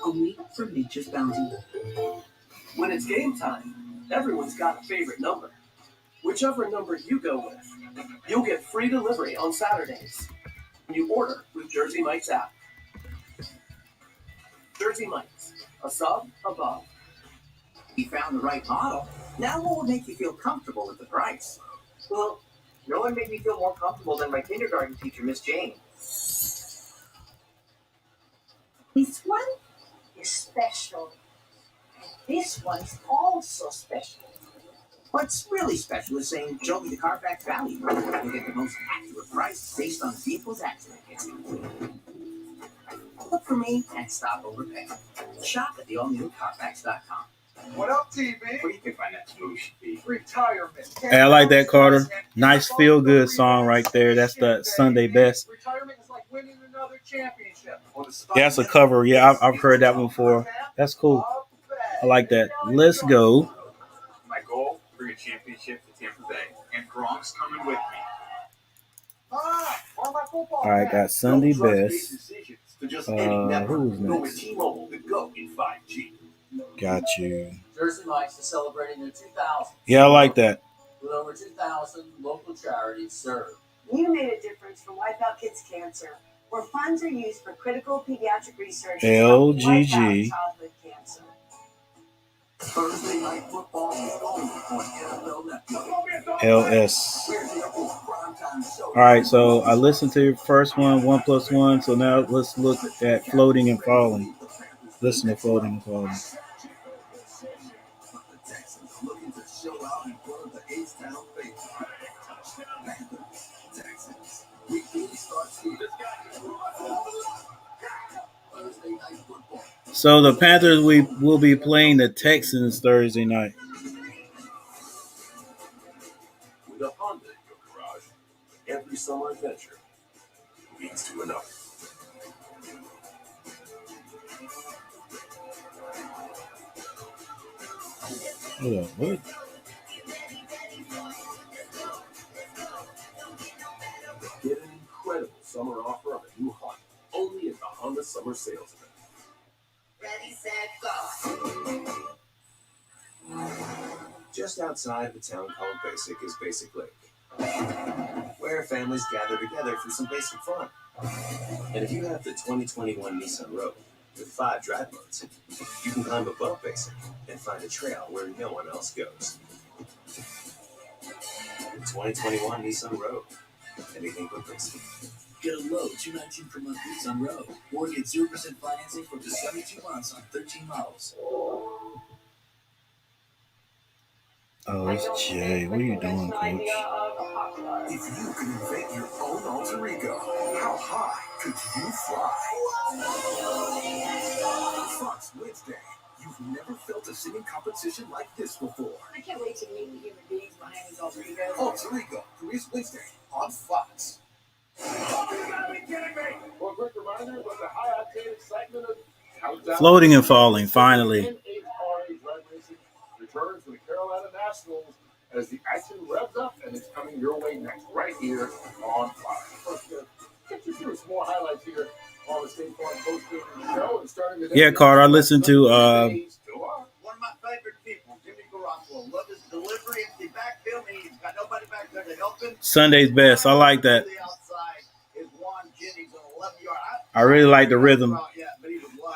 Only from Nature's Bounty. When it's game time, everyone's got a favorite number. Whichever number you go with, you'll get free delivery on Saturdays when you order with Jersey Mike's app. Jersey Mike's, a sub above. You found the right model. Now what would make you feel comfortable with the price? Well, no one made me feel more comfortable than my kindergarten teacher, Miss Jane. This one is special. And this one is also special. What's really special is saying, show me the Carfax value. You'll get the most accurate price based on the vehicle's accident history. Look for me and stop overpaying. Shop at the all-new Carfax.com. What up, TV? Where you can find that swoosh fee. Retirement. Hey, I like that, Carter. Nice feel-good song right there. That's the Sunday best. Retirement is like winning another championship. Yeah, that's a cover. Yeah, I've heard that one before. That's cool. I like that. Let's go. My goal, bring a championship to Tampa Bay. And Gronk's coming with me. All right, got Sunday best. Who's next? T-Mobile to go in 5G. Got you. Jersey Mike's is celebrating their 2000th. Yeah, I like that. With over 2,000 local charities served. You made a difference for Wipe Out Kids Cancer, where funds are used for critical pediatric research LGG. to wipe out childhood cancer. Thursday night football is on NFL Network. LS. All right, so I listened to your first one, 1+1. So now let's look at floating and falling. Listen to floating and falling. So the Panthers will be playing the Texans Thursday night. With a Honda in your garage, every summer adventure leads to another. Hold on, what? Get an incredible summer offer on a new Honda, only at the Honda Summer Sales Event. Ready, set, go. Just outside the town called Basic is Basic Lake, where families gather together for some basic fun. And if you have the 2021 Nissan Rogue with 5 drive modes, you can climb above Basic and find a trail where no one else goes. The 2021 Nissan Rogue, anything but basic. Get a low 219 per month Nissan Rogue, or get 0% financing for up to 72 months on 13 models. Oh, it's Jay. What are you doing, Coach? If you could invent your own alter ego, how high could you fly? Fox Wednesday. You've never felt a singing competition like this before. I can't wait to meet the human beings behind these alter egos. Alter Ego, Careers Wednesday on Fox. Oh, you gotta be kidding me! Well, quick reminder about the high-octane excitement of Floating and falling, finally. NHRA drag racing returns to the Carolina Nationals as the action revs up, and it's coming your way next, right here on Fox. First, get you through some more highlights here on the State Farm post-game show. starting today. Yeah, Carter, I listened to One of my favorite people, Jimmy Garoppolo. Love his delivery in the backfield. He's got nobody back there to help him. Sunday's Best. I like that. To the outside is Juan Jennings on 11-yard. I really like the rhythm.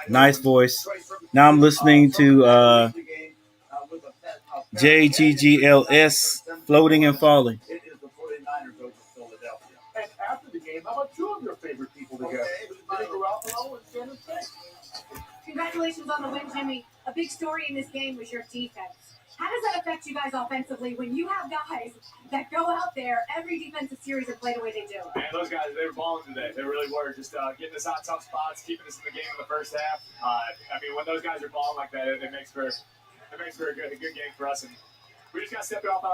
Nice voice. Now I'm listening to JGGLS, Floating and Falling. It is the 49ers over Philadelphia. And after the game, how about two of your favorite people together? Jimmy Garoppolo and Shannon State. Congratulations on the win, Jimmy. A big story in this game was your defense. How does that affect you guys offensively when you have guys that go out there every defensive series and play the way they do? Man, those guys, they were balling today. They really were. Just getting us out tough spots, keeping us in the game in the first half. I mean, when those guys are balling like that, it makes for a good game for us. And we just got to step it up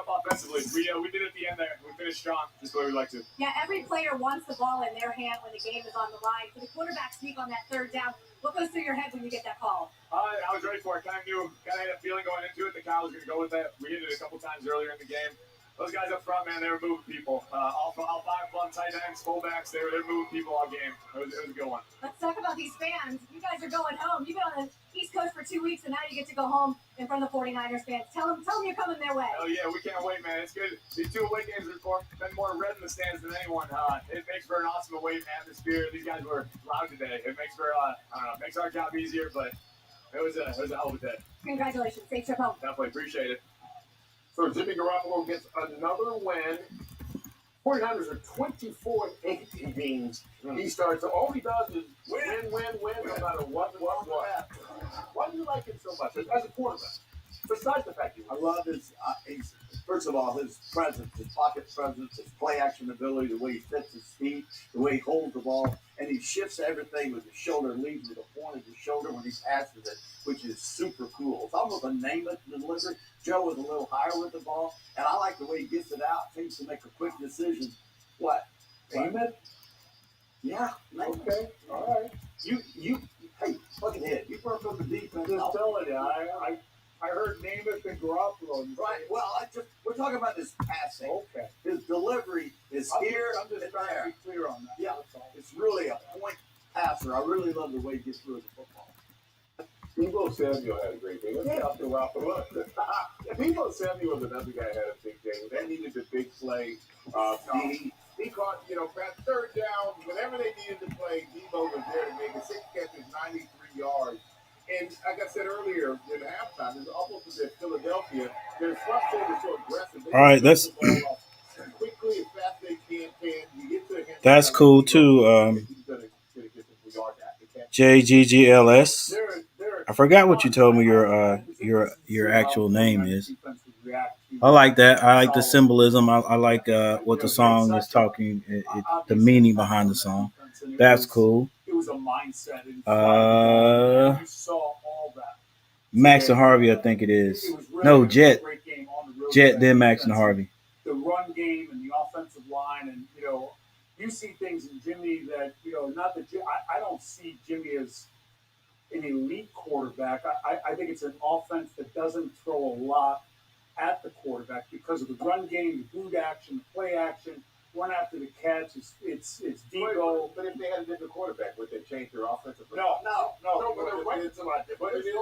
offensively. We did it at the end there. We finished strong, just the way we like to. Yeah, every player wants the ball in their hand when the game is on the line. For the quarterback sneak on that third down, what goes through your head when you get that call? I was ready for it. Kind of had a feeling going into it that Kyle was going to go with that. We hit it a couple times earlier in the game. Those guys up front, man, they were moving people. All five of them, tight ends, fullbacks, they were moving people all game. It was a good one. Let's talk about these fans. You guys are going home. You've been on the East Coast for 2 weeks, and now you get to go home in front of the 49ers fans. Tell them you're coming their way. Oh, yeah, we can't wait, man. It's good. These two away games have been more red in the stands than anyone. It makes for an awesome away atmosphere. These guys were loud today. It makes for makes our job easier, but it was a hell of a day. Congratulations. Safe trip home. Definitely appreciate it. So Jimmy Garoppolo gets another win. 49ers are 24-8 in games. He starts. All he does is win, no matter what. Why do you like him so much as a quarterback? Besides the fact I love his, first of all, his presence, his pocket presence, his play action ability, the way he fits his feet, the way he holds the ball, and he shifts everything with his shoulder, leads with the point of his shoulder when he passes it, which is super cool. It's almost a name it delivery. Joe was a little higher with the ball, and I like the way he gets it out, seems to make a quick decision. What? Name it? Yeah. Okay. All right. You. Hey, fucking head. You broke up the defense. Just telling you, I heard name it and Garoppolo. Right. Well, we're talking about his passing. Okay. His delivery is here. I'm just trying to be clear on that. Yeah. It's really a point passer. I really love the way he gets through the football. Debo Samuel had a great game. Let's get off the Garoppolo. Debo Samuel was another guy who had a big game. They needed the big play. He caught, that third down. Whenever they needed to play, Debo was there to make it. 6 catches, 93 yards. And like I said earlier, in halftime, it's almost as if Philadelphia, their front foot is so aggressive. All right, that's quickly as fast as they can. You get to him. That's cool too. JGGLS. I forgot what you told me your actual name is. I like that. I like the symbolism. I like what the song is talking. The meaning behind the song. That's cool. It was a mindset. You saw all that. Max and Harvey, I think it is. No, Jet. Jet, then Max and Harvey. The run game and the offensive line, and you see things in Jimmy that not that I don't see Jimmy as an elite quarterback. I think it's an offense that doesn't throw a lot at the quarterback because of the run game, the boot action, the play action, run after the catch. It's Debo. But if they had a different quarterback, would they change their offensive play? No. But it's a lot different. But it is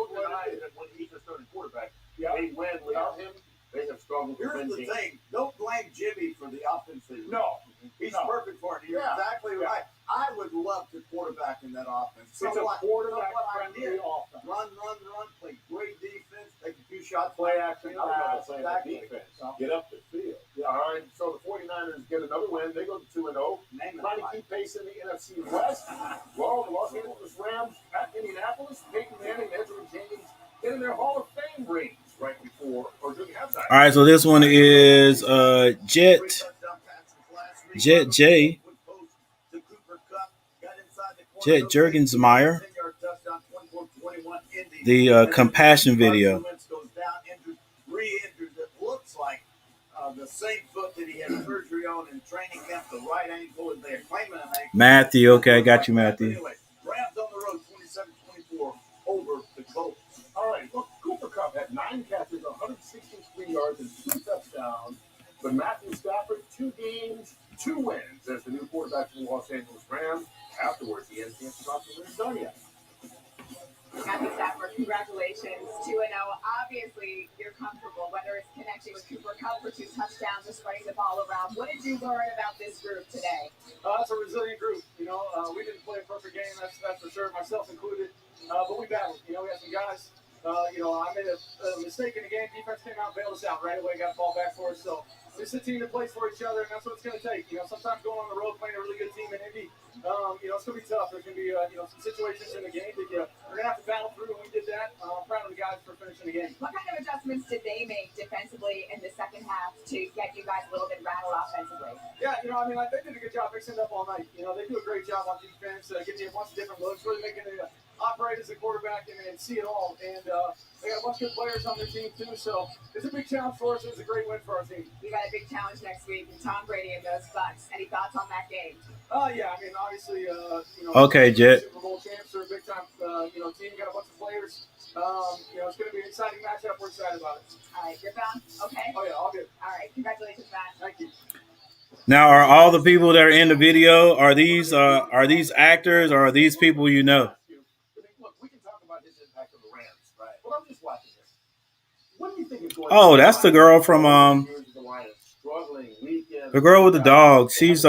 when he's a starting quarterback. Yeah. They win without him. They have struggled. Here's the thing. Don't blame Jimmy for the offensive. No. He's perfect for it. You're exactly right. I would love to quarterback in that offense. It's a quarterback-friendly offense. Run, play great defense, take a few shots, play action. I was going to say defense. Get up the field. Yeah. All right, so the 49ers get another win. They go to 2-0. Trying to keep pace in the NFC West. Well, the Los Angeles Rams at Indianapolis. Peyton Manning and Ezra James getting their Hall of Fame rings right before or during halftime. All right, so this one is Jet J. Jet Jurgensmeyer. The compassion video. The same foot that he had surgery on in training camp, the right ankle, and they're claiming an ankle. Matthew, okay, I got you, Matthew. Anyway, Rams on the road, 27-24 over the Colts. All right, look, Cooper Kupp had 9 catches, 163 yards, and 2 touchdowns. But Matthew Stafford, 2 games, 2 wins as the new quarterback for the Los Angeles Rams. Afterwards, he has chances off the win done yet. Matthew Stafford, congratulations. 2-0. Obviously, you're comfortable, whether it's connecting with Cooper Kupp for 2 touchdowns or spreading the ball around. What did you learn about this group today? It's a resilient group. We didn't play a perfect game, that's for sure, myself included. But we battled. We had some guys. I made a mistake in the game. Defense came out, bailed us out right away, got the ball back for us. So it's a team that plays for each other, and that's what it's going to take. Sometimes going on the road, playing a really good team in Indy, it's going to be tough. There's going to be, some situations in the game that you're going to have to battle through, and we did that. I'm proud of the guys for finishing the game. What kind of adjustments did they make defensively in the second half to get you guys a little bit rattled offensively? Yeah, they did a good job mixing it up all night. They do a great job on defense, giving you a bunch of different looks, really making it operate as a quarterback and see it all. And they got a bunch of good players on their team, too. So it's a big challenge for us. It was a great win for our team. You got a big challenge next week with Tom Brady and those Bucs. Any thoughts on that game? Yeah, obviously, Okay, Jet. Super Bowl champs are a big time, team. Got a bunch of players. It's going to be an exciting matchup. We're excited about it. All right, you're bound? Okay? Oh, yeah, all good. All right, congratulations, Matt. Thank you. Now, are all the people that are in the video, are these actors or are these people you know? Look, we can talk about his impact on the Rams, right? Well, I'm just watching this. What do you think is going Oh, that's the girl from the girl with the dog. She's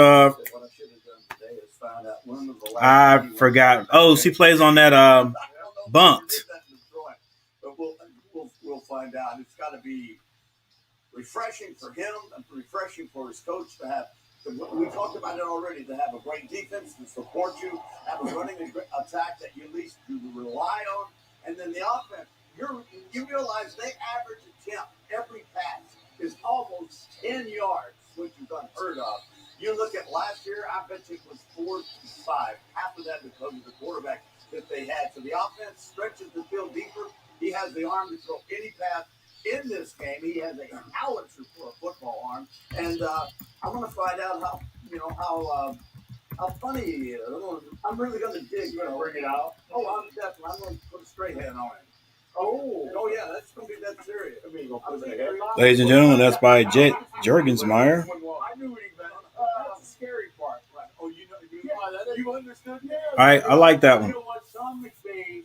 I forgot. Oh, she plays on that Bunked. But we'll find out. It's got to be refreshing for him and refreshing for his coach to have. We talked about it already, to have a great defense to support you, have a running attack that you at least rely on, and then the offense. You realize they average attempt every pass is almost 10 yards, which is unheard of. You look at last year, I bet you it was 4 to 5. Half of that because of the quarterback that they had. So the offense stretches the field deeper. He has the arm to throw any pass. In this game, he has a howitzer for a football arm, and I want to find out how funny he is. I'm really going to dig. You're going to bring it out? Oh, I'm definitely. I'm going to put a straight head on it. Oh yeah, that's going to be that serious. Ladies and gentlemen, that's by Jet Jurgensmeyer. I knew what he meant. That's the scary part. Right? Oh, you understood? Yeah. All right, I like that one.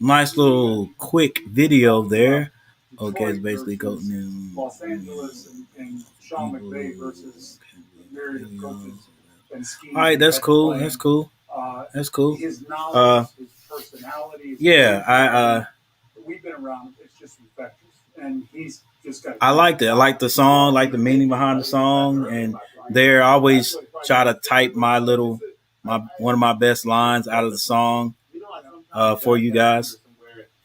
Nice little quick video there. Okay, it's basically going Los Angeles and Sean McVay versus myriad of coaches and schemes. All right, that's cool. That's cool. That's cool. His knowledge, his personality. We've been around. It's just infectious, and he's just got. I liked it. I like the song, like the meaning behind the song, and there I always try to type my one of my best lines out of the song for you guys.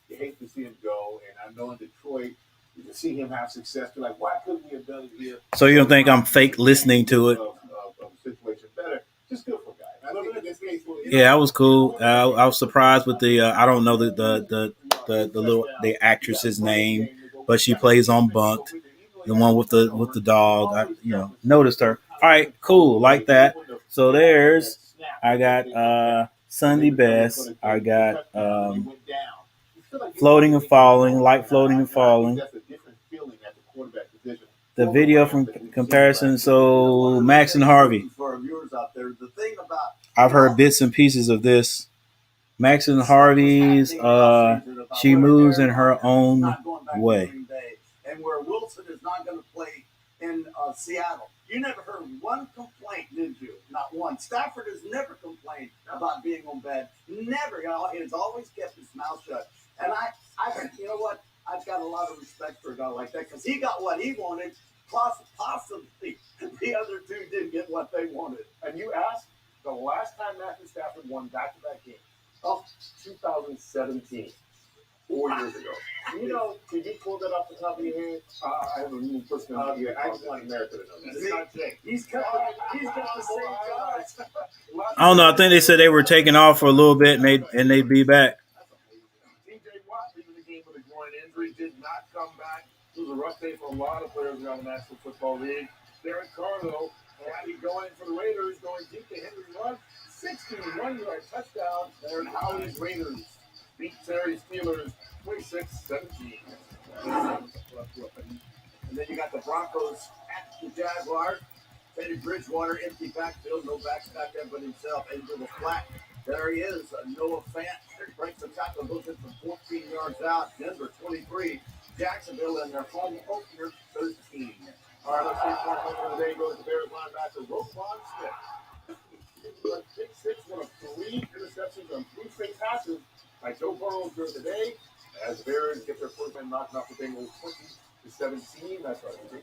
You hate to see him go, and I know in Detroit, you can see him have success. You're like, why couldn't we have done it here? So you don't think I'm fake listening to it? Situation better. Just good for guys. I think in this case, yeah, that was cool. I was surprised with the I don't know the actress's name, but she plays on Bunked, the one with the dog. I noticed her. All right, cool, like that. So I got Sunday Best. I got Floating and Falling, like Floating and Falling. The video from comparison. So Max and Harvey. I've heard bits and pieces of this. Max and Harvey's, she moves in her own way. And where Wilson is not going to play in Seattle. You never heard one complaint, did you? Not one. Stafford has never complained about being on bed. Never. He's always kept his mouth shut. And I you know what? I've got a lot of respect for a guy like that because he got what he wanted. Possibly the other two didn't get what they wanted. And you asked the last time Matthew Stafford won back-to-back games. Oh, 2017. 4 years ago. Can you pull that off the top of your head? I have a new person. I just want America to know that. It's not Jake. He's got the same guys. I don't know. I think they said they were taking off for a little bit and they'd be back. TJ Watt leaving the game with a groin injury did not come back. It was a rough day for a lot of players around the National Football League. Derek Carr, though, had to go in for the Raiders, going deep to Henry Rugg. 61-yard touchdown. There in Howie's Raiders beat Terry's Steelers 26-17. And then you got the Broncos at the Jaguars. Teddy Bridgewater, empty backfield, no backs back there but himself into the flat. There he is, Noah Fant breaks the tackle, goes in from 14 yards out. Denver 23, Jacksonville in their home opener 13. All right, let's see if one of the day goes to Bears linebacker Roquan Smith. Big six, one of 3 interceptions on 3 straight passes by Joe Burrow during the day. As the Bears get their first man knocking off the Bengals 20-17. That's our big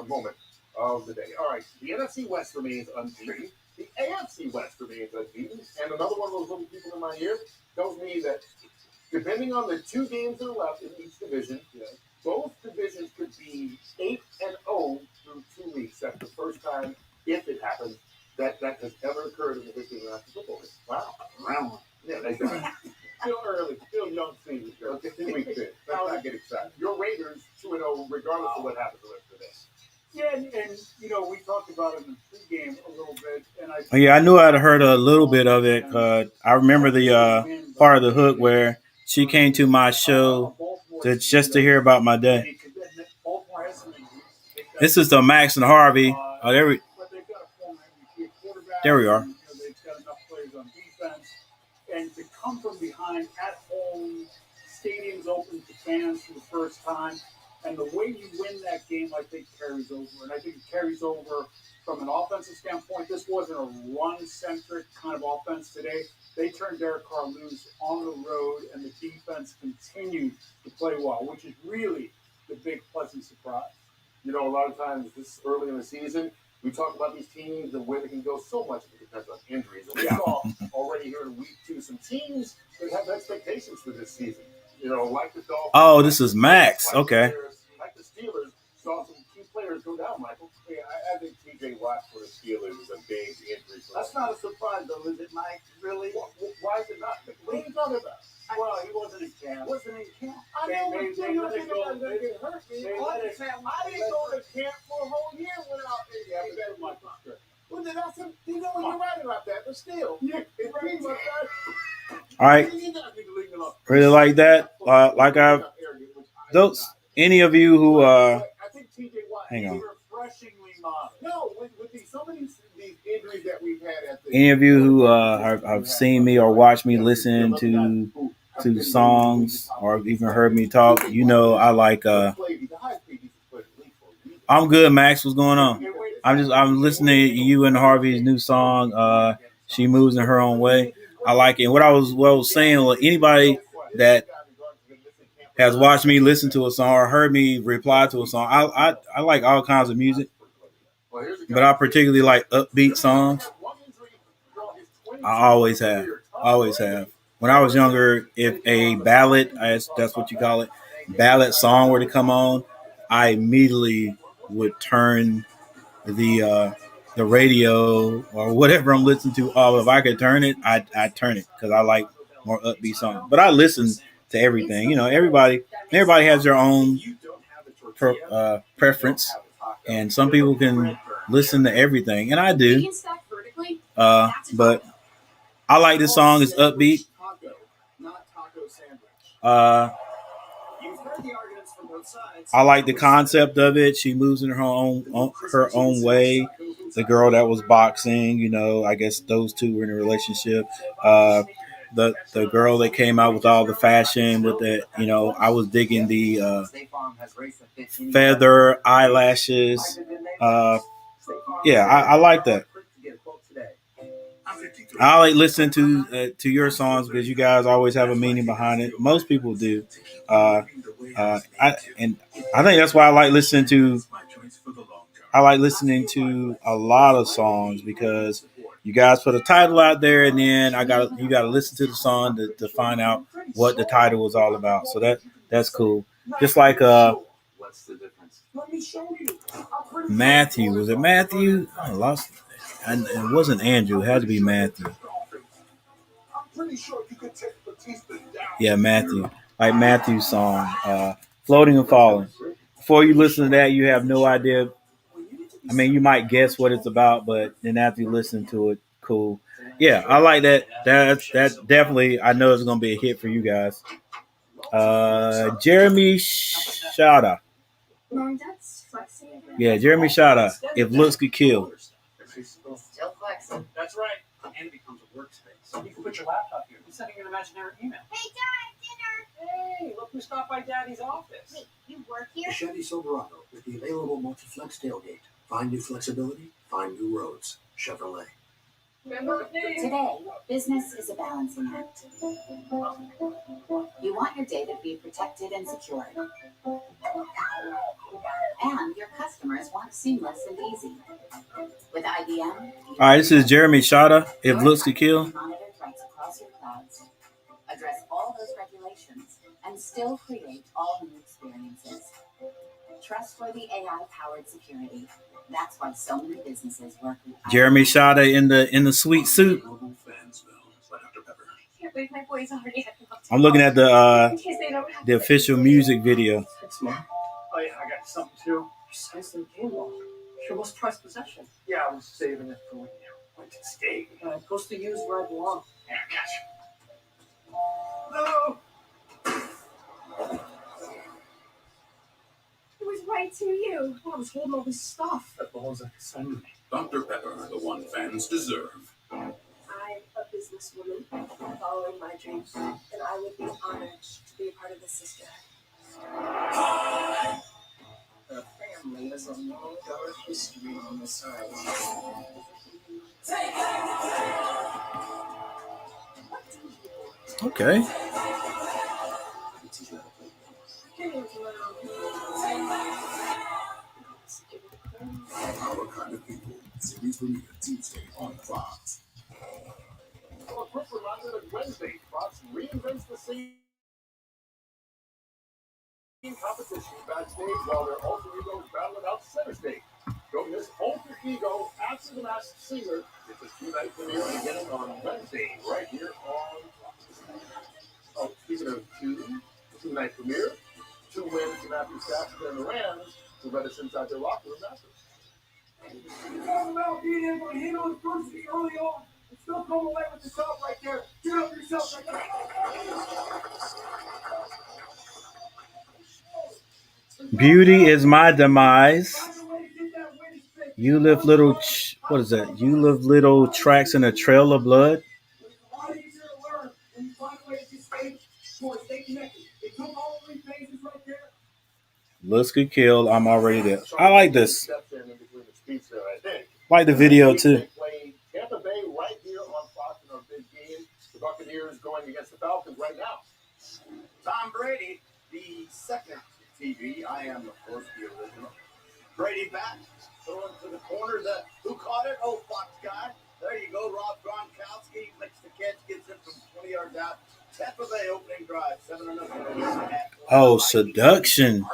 moment of the day. All right, the NFC West remains unbeaten. The AFC West remains unbeaten. And another one of those little people in my ear tells me that depending on the 2 games that are left in each division, both divisions could be 8-0 through 2 weeks. That's the first time, if it happens, that has ever occurred in the history of the National Football League. Wow. Round. Yeah, exactly. Still early, still young season. Okay, 2 weeks in. Let's not get excited. Your Raiders 2-0, regardless of what happens the rest of the day. Yeah, and you know, we talked about it in the pregame a little bit, and I knew I'd heard a little bit of it. I remember the part of the hook where she came to my show just to hear about my day. This is the Max and Harvey. There we are. They've got enough players on defense, and to come from behind at home, stadiums open to fans for the first time, and the way you win that game, I think carries over, and I think it carries over from an offensive standpoint. This wasn't a run-centric kind of offense today. They turned Derek Carr loose on the road, and the defense continued to play well, which is really the big pleasant surprise. You know, a lot of times this early in the season, we talk about these teams and where they can go so much. It depends on injuries. And we saw already here in week 2 some teams that have expectations for this season. You know, like the Dolphins. Oh, this is Max. Okay. Like the Steelers, saw some key players go down, Michael. Yeah, I think T.J. Watt for the Steelers is a big injury. That's not a surprise, though, is it, Mike? Really? Why is it not? What are you talking about? Well, he wasn't in camp. Wasn't in camp. I know, but still, you think about going to get hurt. I didn't go to camp for a whole year without it. Yeah, but that's my fault. Well, then that's you know, you're right about that, but still. Yeah, it's pretty much that. All right. Really like that. Like I've those any of you who hang on. No, with these some of these injuries that we've had at the Any of you who have seen me or watched me listen to songs or even heard me talk, you know I like I'm good, Max. What's going on? I'm listening to you and Harvey's new song, She Moves in Her Own Way. I like it. And what I was saying, well, anybody that has watched me listen to a song or heard me reply to a song, I like all kinds of music, but I particularly like upbeat songs. I always have. When I was younger, if a ballad, that's what you call it, ballad song were to come on, I immediately would turn the radio or whatever I'm listening to off. If I could turn it, I'd turn it because I like more upbeat songs. But I listen to everything. You know, everybody has their own preference, and some people can listen to everything, and I do. But I like this song. It's upbeat. I like the concept of it. She moves in her own way. The girl that was boxing, you know, I guess those two were in a relationship. The girl that came out with all the fashion with the, you know, I was digging the feather eyelashes. I like that. I like listening to your songs because you guys always have a meaning behind it. Most people do. I think that's why I like listening to a lot of songs because you guys put a title out there and then you gotta listen to the song to find out what the title was all about. So that's cool. Just like Matthew. Was it Matthew? I lost it. And it wasn't Andrew. It had to be Matthew. Yeah, Matthew. Like Matthew's song, Floating and Falling. Before you listen to that, you have no idea. I mean, you might guess what it's about, but then after you listen to it, cool. Yeah, I like that. That's definitely, I know it's going to be a hit for you guys. Jeremy Shada. Yeah, Jeremy Shada. If looks could kill. Still flexing. That's right. And it becomes a workspace. You can put your laptop here. You're sending an imaginary email. Hey, Dad, dinner! Hey, look who stopped by Daddy's office. Wait, you work The here? Chevy Silverado with the available multi-flex tailgate. Find new flexibility, find new roads. Chevrolet. Today, business is a balancing act. You want your data to be protected and secured. And your customers want seamless and easy. With IBM, All right, this is Jeremy Shada. If looks could kill. monitor threats across your clouds, address all those regulations, and still create all new experiences. Trustworthy AI-powered security. That's why so many businesses work with Jeremy Shada in the sweet suit. Can't believe my boys already had enough. I'm looking at In case they don't have the official music video. Thanks, Mom. Oh, yeah, I got something, too. Your size in game ball. Your most prized possession. Yeah, I was saving it for when you went to state. It goes to use where I belong. Yeah, I got you. No! It was right to you. I was holding all this stuff that belongs like a son to me. Dr. Pepper, the one fans deserve. I'm a businesswoman following my dreams, and I would be honored to be a part of the sisterhood. Her family has a long, dark history on the side. Okay. Our kind of people. Series premiere Tuesday on Fox. Well, a quick reminder that Wednesday, Fox reinvents the same competition backstage while their alter egos battle it out center stage. Don't miss Alter Ego After the Masked Singer. It's a two-night premiere beginning on Wednesday, right here on Fox. Oh, speaking of two-night premiere, 2 wins to Matthew Stafford and the Rams to let us inside their locker room after. Talk about being able to handle adversity early on and still come away with the top right there. Get up yourself right there. Beauty is my demise. You live little, what is that? You live little tracks in a trail of blood. It's a lot easier to learn when you find a way to stay connected. It took all 3 phases right there. Looks could kill. I'm already there. I like this. Like the video too. Tampa Bay right here on Fox in our big game. The Buccaneers going against the Falcons right now. Tom Brady, the second TV. I am, of course, the original. Brady back, throwing to the corner. Who caught it? Oh, Fox guy. There you go, Rob Gronkowski. Makes the catch, gets it from 20 yards out. Tampa Bay opening drive, 7-0. Oh, seduction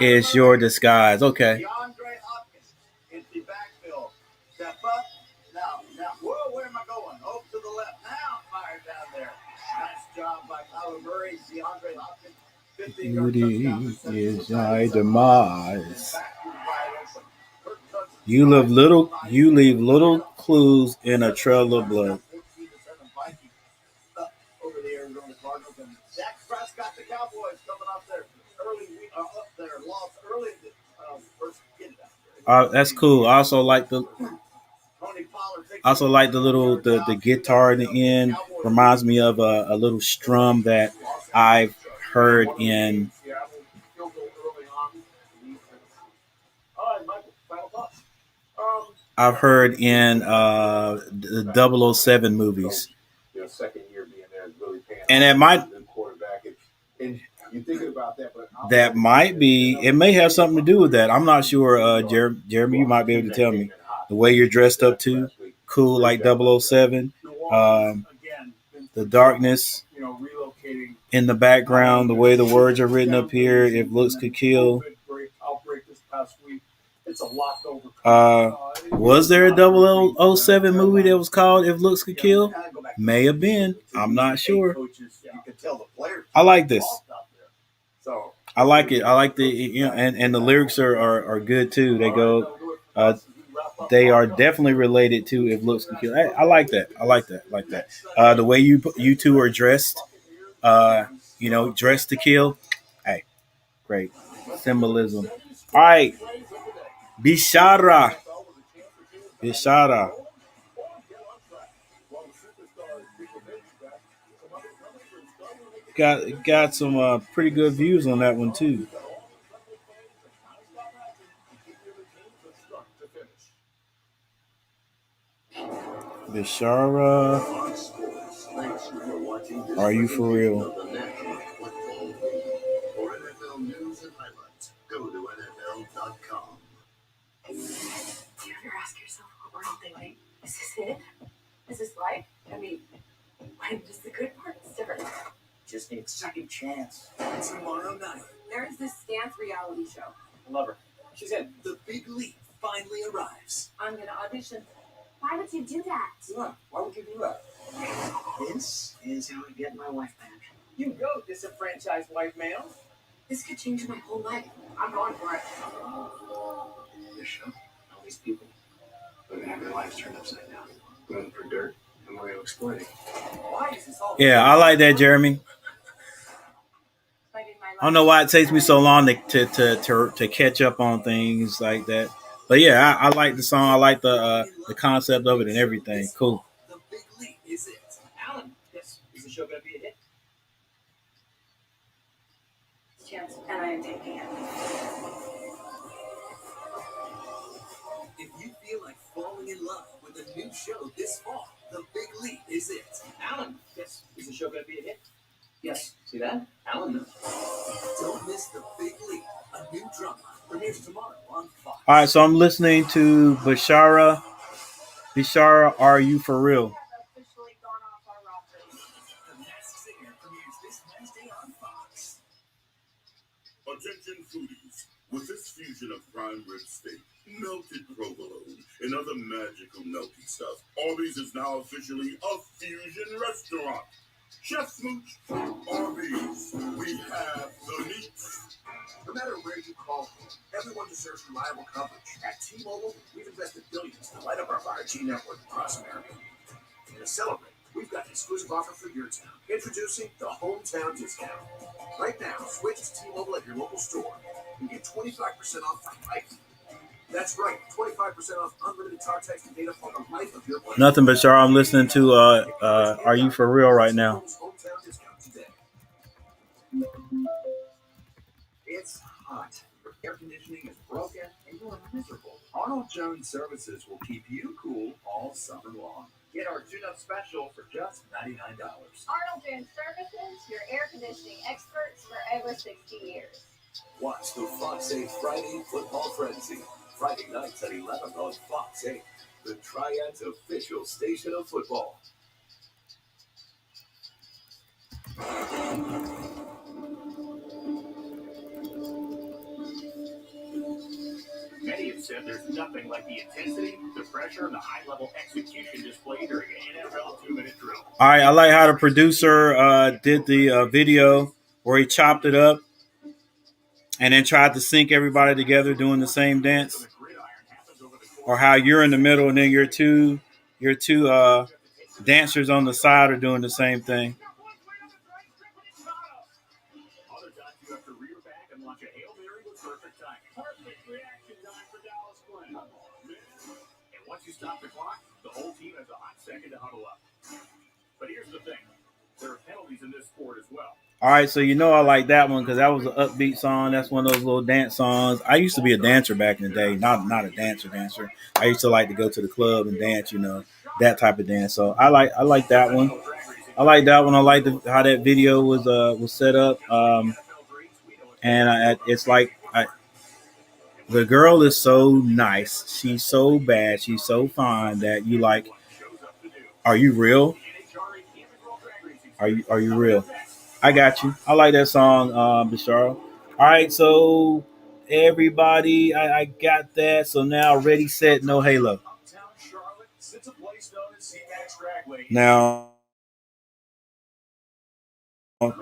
is your disguise. Okay. DeAndre Hopkins, empty backfield. Step up. Now, whoa, where am I going? Oh, to the left. Now, fire down there. Nice job by Kyler Murray. DeAndre Hopkins. Beauty is my demise. You leave little clues in a trail of blood. Over the Arizona Cardinals and Dak Prescott, the Cowboys coming up there early. Up there, lost early. First get it out there. That's cool. I also like the little the guitar in the end. Reminds me of a little strum that I've heard in. I've heard in the 007 movies. Second year being there is really paying off. And it might quarterback. And you're thinking about that, but that might be. It may have something to do with that. I'm not sure. Jeremy, you might be able to tell me the way you're dressed up too. Cool, like 007. The darkness in the background, the way the words are written up here. If looks could kill. Was there a 007 movie that was called If Looks Could Kill? May have been. I'm not sure. I like this. I like it. I like the and the lyrics are good too. They go. They are definitely related to If Looks Could Kill. I like that. I like that. The way you two are dressed. Dressed to kill. Hey, great symbolism. All right. Bishara. got some pretty good views on that one too. Bishara, are you for real? For NFL news and highlights, go to NFL.com. Do you ever ask yourself, what we're all doing? Is this it? Is this life? I mean, when does the good part start? Just need a second chance. Tomorrow night, There is this dance reality show. I love her. She's in. The big leap finally arrives. I'm gonna audition. Why would you do that? Yeah, why would you do that? This is how I get my wife back. You go, disenfranchised white male. This could change my whole life. I'm going for it. This show, all these people, they're gonna have their lives turned upside down. We're looking for dirt, and we're gonna exploit it. Why is this all? Yeah, I like that, Jeremy. I don't know why it takes me so long to catch up on things like that. But yeah, I like the song. I like the concept of it and everything. Cool. The big leap is it. Alan, yes, is the show gonna be a hit? Chance, and I am taking it. If you feel like falling in love with a new show this fall, The Big Leap is it. Alan, yes, is the show gonna be a hit? Yes. See that? Alan. Don't miss The Big Leap, a new drama. Premieres tomorrow on Fox. All right, so I'm listening to Bishara. Bishara, are you for real? The Masked Singer premieres this Wednesday on Fox. Attention foodies, with this fusion of prime rib steak, melted provolone, and other magical melty stuff, Arby's is now officially a fusion restaurant. Chef Smooch, Arby's, we have the meat. No matter where you call from, everyone deserves reliable coverage. At T-Mobile, we've invested billions to light up our 5G network across America. And to celebrate, we've got an exclusive offer for your town. Introducing the Hometown Discount. Right now, switch to T-Mobile at your local store and get 25% off for life. That's right, 25% off unlimited talk, text, and data for the life of your plan. Nothing, Bishara. I'm listening to Are You For Real right now. Hometown Discount today. It's hot. Your air conditioning is broken and you are miserable. Arnold Jones Services will keep you cool all summer long. Get our tune-up special for just $99. Arnold Jones Services, your air conditioning experts for over 60 years. Watch the Fox 8 Friday Football Frenzy. Friday nights at 11 on Fox 8, the Triad's official station of football. Many have said there's nothing like the intensity, the pressure, and the high-level execution displayed during an NFL 2-minute drill. All right, I like how the producer did the video where he chopped it up and then tried to sync everybody together doing the same dance, or how you're in the middle and then your two dancers on the side are doing the same thing. Other times you have to rear back and launch a Hail Mary with perfect timing. Perfect reaction time for Dallas Glenn. And once you stop the clock, the whole team has a hot second to huddle up. But here's the thing. There are penalties in this sport as well. All right, so you know I like that one because that was an upbeat song. That's one of those little dance songs. I used to be a dancer back in the day, not a dancer. I used to like to go to the club and dance, that type of dance. So I like that one. I like how that video was set up. And it's like the girl is so nice. She's so bad. She's so fine that you like. Are you real? Are you real? I got you. I like that song, Bishara. All right, so everybody, I got that. So now, ready, set, no halo. Now, I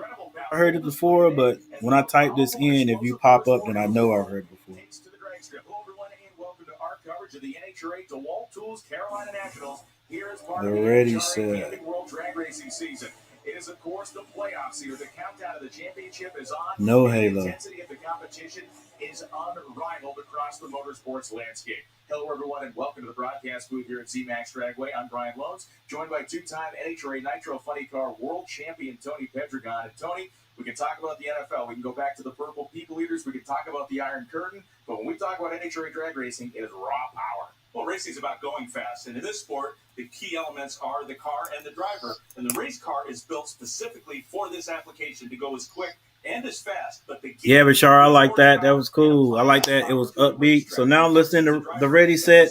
heard it before, but when I type this in, if you pop up, then I know I've heard it before. Hello, everyone, and welcome to our coverage of the NHRA DeWalt Tools Carolina Nationals. Here is part The of the ready, NHRA set. Camping World Drag Racing season. It is, of course, the playoffs here. The countdown of the championship is on. No and halo. The intensity of the competition is unrivaled across the motorsports landscape. Hello, everyone, and welcome to the broadcast booth here at ZMAX Dragway. I'm Brian Lones, joined by two-time NHRA Nitro Funny Car World Champion Tony Pedregon. And Tony, we can talk about the NFL. We can go back to the Purple People Eaters. We can talk about the Iron Curtain. But when we talk about NHRA drag racing, it is raw power. Well, racing is about going fast. And in this sport, the key elements are the car and the driver. And the race car is built specifically for this application to go as quick and as fast. But yeah, Bashar, I like that. That was cool. I like that. It was upbeat. So now I'm listening to the Ready Set,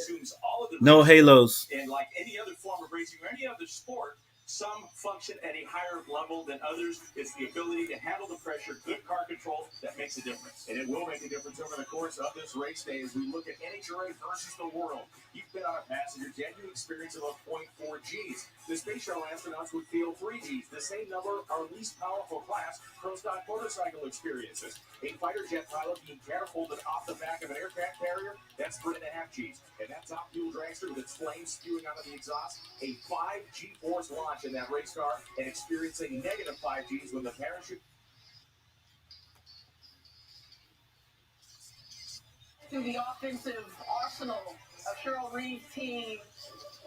No Halos. And like any other form of racing or any other sport, some function at a higher level than others. It's the ability to handle the pressure, good car control, that makes a difference. And it will make a difference over the course of this race day as we look at NHRA versus the world. You've been on a passenger jet, you experience about 0.4 Gs. The space shuttle astronauts would feel 3 Gs. The same number, our least powerful class, pro stock motorcycle experiences. A fighter jet pilot being catapulted off the back of an aircraft carrier, that's 3.5 Gs. And that top fuel dragster with its flames spewing out of the exhaust, a 5 G-force launch in that race car and experiencing negative 5 Gs when the parachute. To the offensive arsenal of Cheryl Reed's team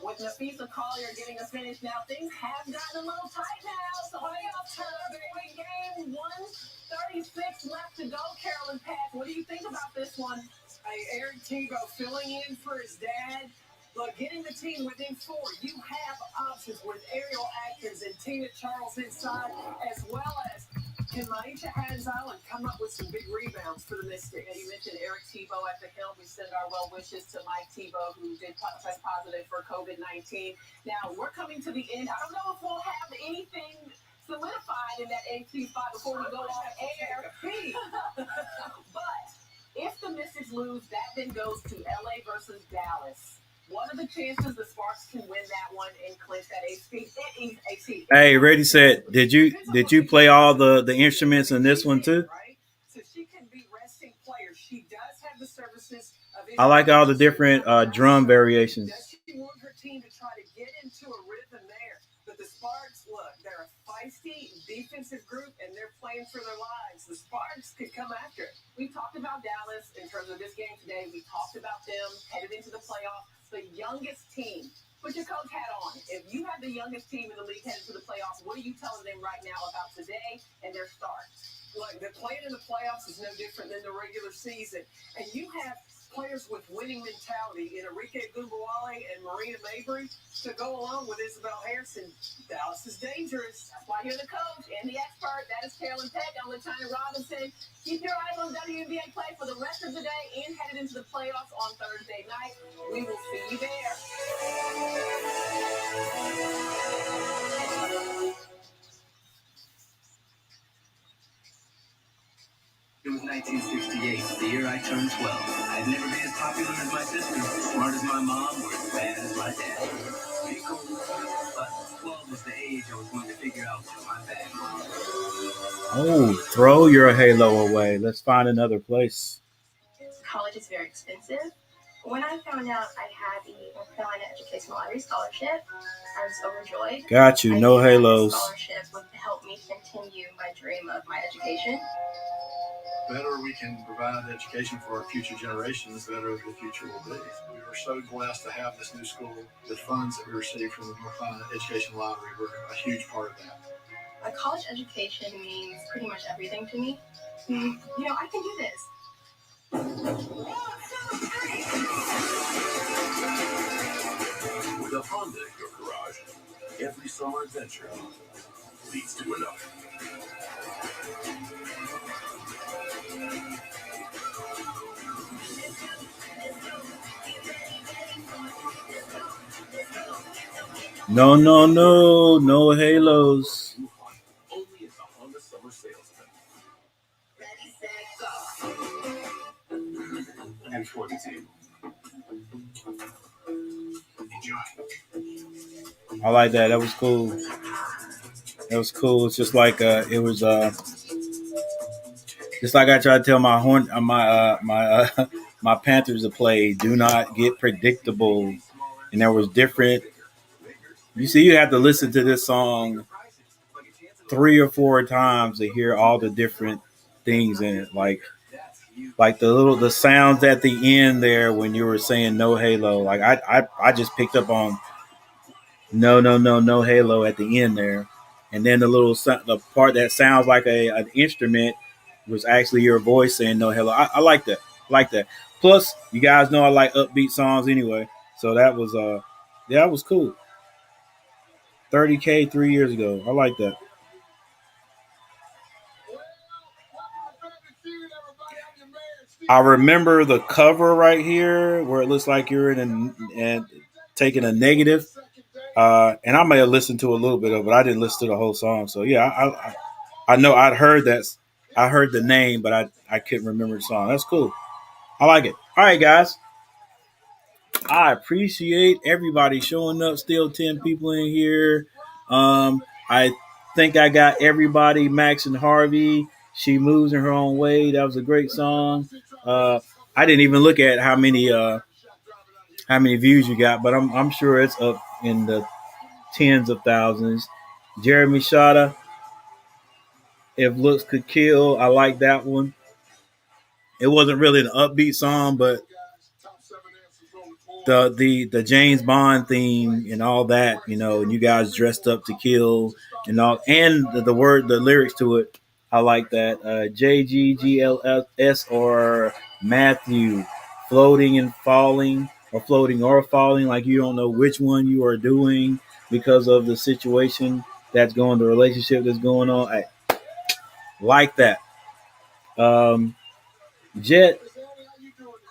with Nafisa Collier getting us finished. Now things have gotten a little tight now. So playoff time, baby. Game 1:36 left to go. Carolyn Pack, what do you think about this one? Hey, Eric Tebow filling in for his dad. Look, getting the team within 4, you have options with Ariel Atkins and Tina Charles inside, as well as can Maisha Hans Island come up with some big rebounds for the Mystics. Yeah, you mentioned Eric Tebow at the helm. We send our well wishes to Mike Tebow, who did test positive for COVID-19. Now, we're coming to the end. I don't know if we'll have anything solidified in that AFC spot before we go on air. But if the Mystics lose, that then goes to LA versus Dallas. What are the chances the Sparks can win that one and clinch that AC? Hey, Ready Set, did you play all the instruments in this one too? So she can be resting players. She does have the services of I like all the different drum variations. Does she want her team to try to get into a rhythm there? But the Sparks, look, they're a feisty defensive group and they're playing for their lives. The Sparks could come after it. We talked about Dallas in terms of this game today. We talked about them headed into the playoffs. The youngest team. Put your coach hat on. If you have the youngest team in the league headed to the playoffs, what are you telling them right now about today and their start? Look, the playing in the playoffs is no different than the regular season. And you have players with winning mentality in Enrique Gumbawale and Marina Mabry to go along with Isabel Harrison. Dallas is dangerous. That's why you're the coach and the expert. That is Carolyn Peck. I'm LaTanya Robinson. Keep your eyes on WNBA play for the rest of the day and headed into the playoffs on Thursday night. We will see you there. It was 1968, the year I turned 12. I'd never been as popular as my sister, smart as my mom, or as bad as my dad. Pretty cool, but 12 was the age I was going to figure out my bag. Oh, throw your halo away. Let's find another place. College is very expensive. When I found out I had the North Carolina Educational Lottery Scholarship, I was overjoyed. Got you, no halos. The scholarship would help me continue my dream of my education. The better we can provide education for our future generations, the better the future will be. We were so blessed to have this new school. The funds that we received from the North Carolina Education Lottery were a huge part of that. A college education means pretty much everything to me. You know, I can do this. With a Honda in your garage, every summer adventure leads to another. No halos. Only at the Honda Summer Sales Event. And for the team. Enjoy. I like that. That was cool. That was cool. It's just like it was just like I try to tell my my Panthers to play. Do not get predictable. And there was different. You see, you have to listen to this song 3 or 4 times to hear all the different things in it. Like like the sounds at the end there when you were saying no halo. Like I just picked up on no halo at the end there, and then the part that sounds like an instrument was actually your voice saying no halo. I like that. Like that. Plus, you guys know I like upbeat songs anyway, so that was yeah, that was cool. 30K 3 years ago. I like that. I remember the cover right here where it looks like you're and taking a negative. And I may have listened to a little bit of it. I didn't listen to the whole song. So yeah, I know I'd heard that. I heard the name, but I couldn't remember the song. That's cool. I like it. All right, guys. I appreciate everybody showing up. Still 10 people in here. I think I got everybody. Max and Harvey. She moves in her own way. That was a great song. I didn't even look at how many views you got, but I'm sure it's up in the tens of thousands. Jeremy Shada, If Looks Could Kill. I like that one. It wasn't really an upbeat song, but the James Bond theme and all that, and you guys dressed up to kill and all, and the lyrics to it. I like that. JGGLS or Matthew, floating and falling, or floating or falling, like you don't know which one you are doing because of the situation the relationship that's going on. I like that. Jet,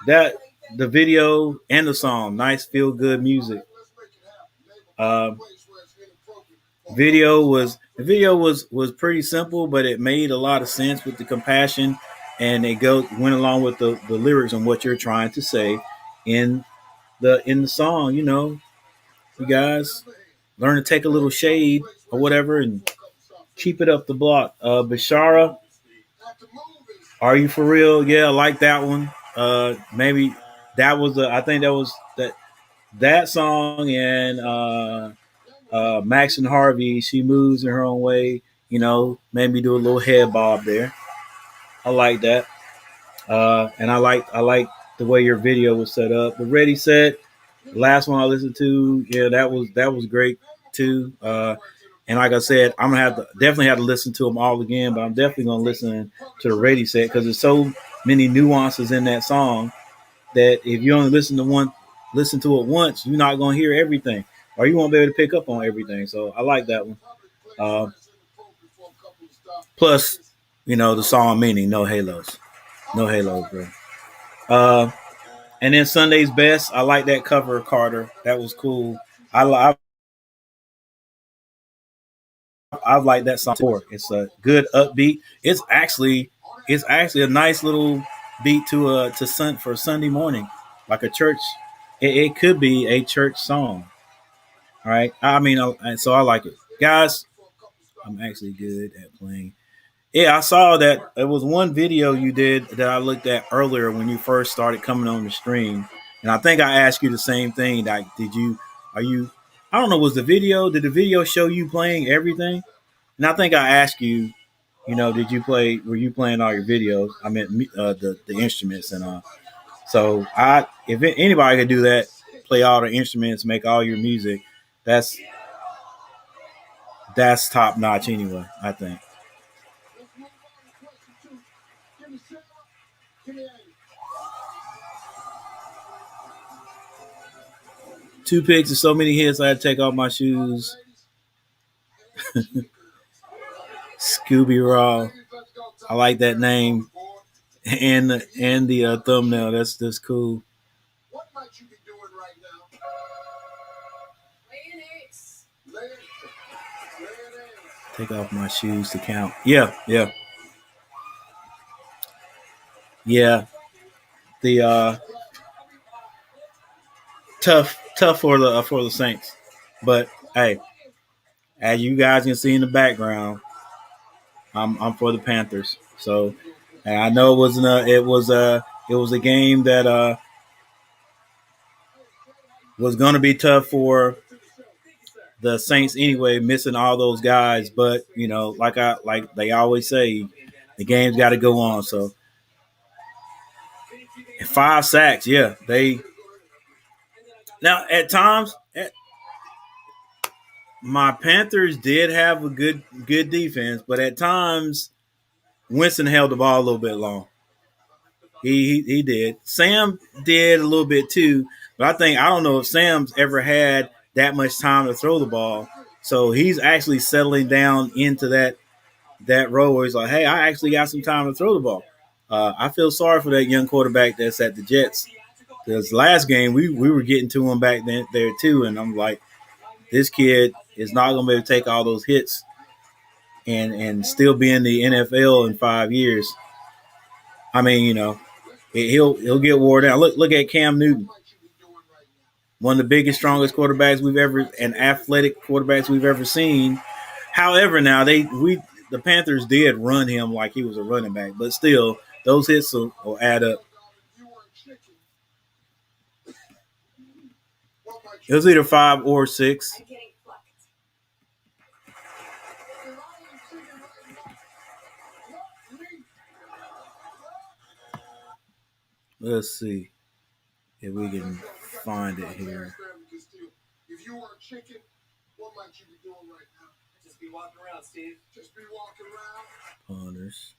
that the video and the song, nice feel good music. Um, the video was pretty simple, but it made a lot of sense with the compassion, and it went along with the lyrics on what you're trying to say in the song. You guys learn to take a little shade or whatever and keep it up the block. Bashara, are you for real? Yeah, I like that one. Maybe that was I think that was that song and Max and Harvey. She moves in her own way. Maybe do a little head bob there. I like that. And I like the way your video was set up. The Ready Set, the last one I listened to, yeah, that was great too. And like I said, I'm gonna definitely have to listen to them all again, but I'm definitely gonna listen to the Ready Set because there's so many nuances in that song that if you only listen to it once, you're not gonna hear everything, or you won't be able to pick up on everything. So I like that one. Uh, Plus, the song meaning no halos, no halos, bro. Uh, and then Sunday's Best, I like that cover, Carter. That was cool. I like that song too. It's a good upbeat. It's actually a nice little beat for Sunday morning, like a church. It could be a church song. All right. I mean, so I like it, guys. I'm actually good at playing. Yeah, I saw that it was one video you did that I looked at earlier when you first started coming on the stream, and I think I asked you the same thing. Like, are you? I don't know. Did the video show you playing everything? And I think I asked you, were you playing all your videos? I meant the instruments and all. So if anybody could do that, play all the instruments, make all your music, that's top notch anyway, I think. Two picks and so many hits, I had to take off my shoes. Scooby Raw. I like that name and the thumbnail. That's cool. Take off my shoes to count. Yeah. The tough for the Saints, but hey, as you guys can see in the background, I'm for the Panthers. So, and I know it was a game that was going to be tough for the Saints anyway, missing all those guys. But like they always say, the game's got to go on. So 5 sacks. Yeah, now at times my Panthers did have a good defense, but at times Winston held the ball a little bit long. He did. Sam did a little bit too, but I don't know if Sam's ever had that much time to throw the ball. So he's actually settling down into that role where he's like, hey, I actually got some time to throw the ball. I feel sorry for that young quarterback that's at the Jets. Because last game we were getting to him back there too, and I'm like, this kid is not going to be able to take all those hits and still be in the NFL in 5 years. I mean, he'll get wore down. Look at Cam Newton, one of the biggest, strongest quarterbacks and athletic quarterbacks we've ever seen. However, now the Panthers did run him like he was a running back, but still, those hits will add up. It was either 5 or 6. Let's see if we can find it here. If you were a chicken, what might you be doing right now? Just be walking around, Steve. Just be walking around. Punters.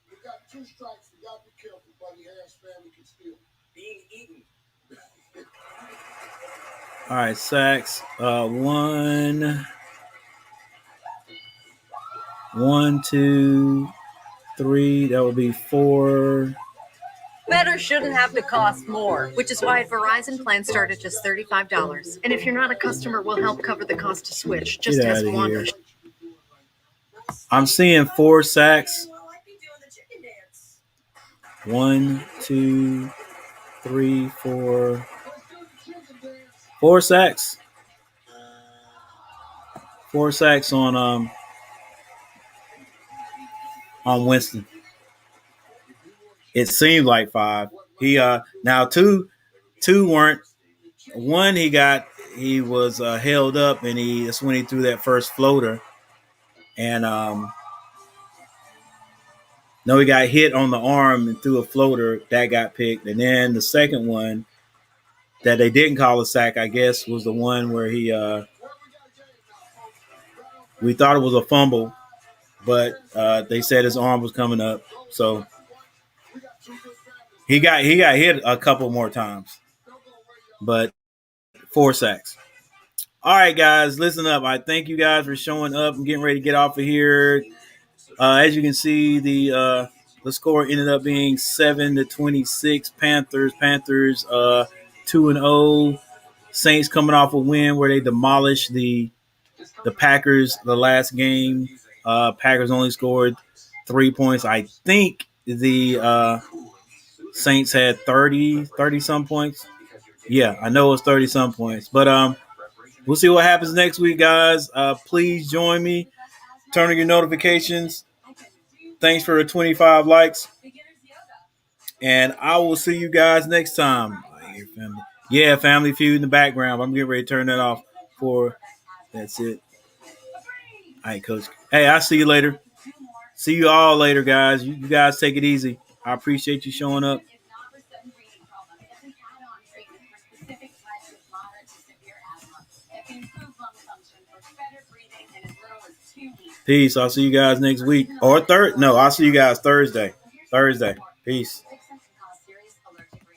You got 2 strikes. You got to be careful, buddy. Harris family can steal. Being eaten. All right, sacks. 1, 2, 3. That would be 4. Better shouldn't have to cost more, which is why at Verizon plans start at just $35. And if you're not a customer, we'll help cover the cost to switch. Just Get ask out of Wanda. here. I'm seeing 4 sacks. 1, 2, 3, 4. 4 sacks. 4 sacks on Winston. It seemed like 5. He now 2 weren't. 1 he was held up, and that's when he threw that first floater, and no, he got hit on the arm and threw a floater that got picked, and then the second one that they didn't call a sack, I guess, was the one where we thought it was a fumble, but they said his arm was coming up, so he got hit a couple more times, but 4 sacks. All right, guys, listen up. I thank you guys for showing up. I'm getting ready to get off of here. As you can see, the score ended up being 7-26. Panthers 2-0. Saints coming off a win where they demolished the Packers the last game. Packers only scored 3 points. I think the Saints had 30 some points. Yeah, I know it was 30 some points. But we'll see what happens next week, guys. Please join me. Turn on your notifications. Thanks for the 25 likes. And I will see you guys next time. Yeah, Family Feud in the background. I'm getting ready to turn that off that's it. All right, Coach. Hey, I'll see you later. See you all later, guys. You guys take it easy. I appreciate you showing up. Peace. I'll see you guys next week. Or I'll see you guys Thursday. Peace.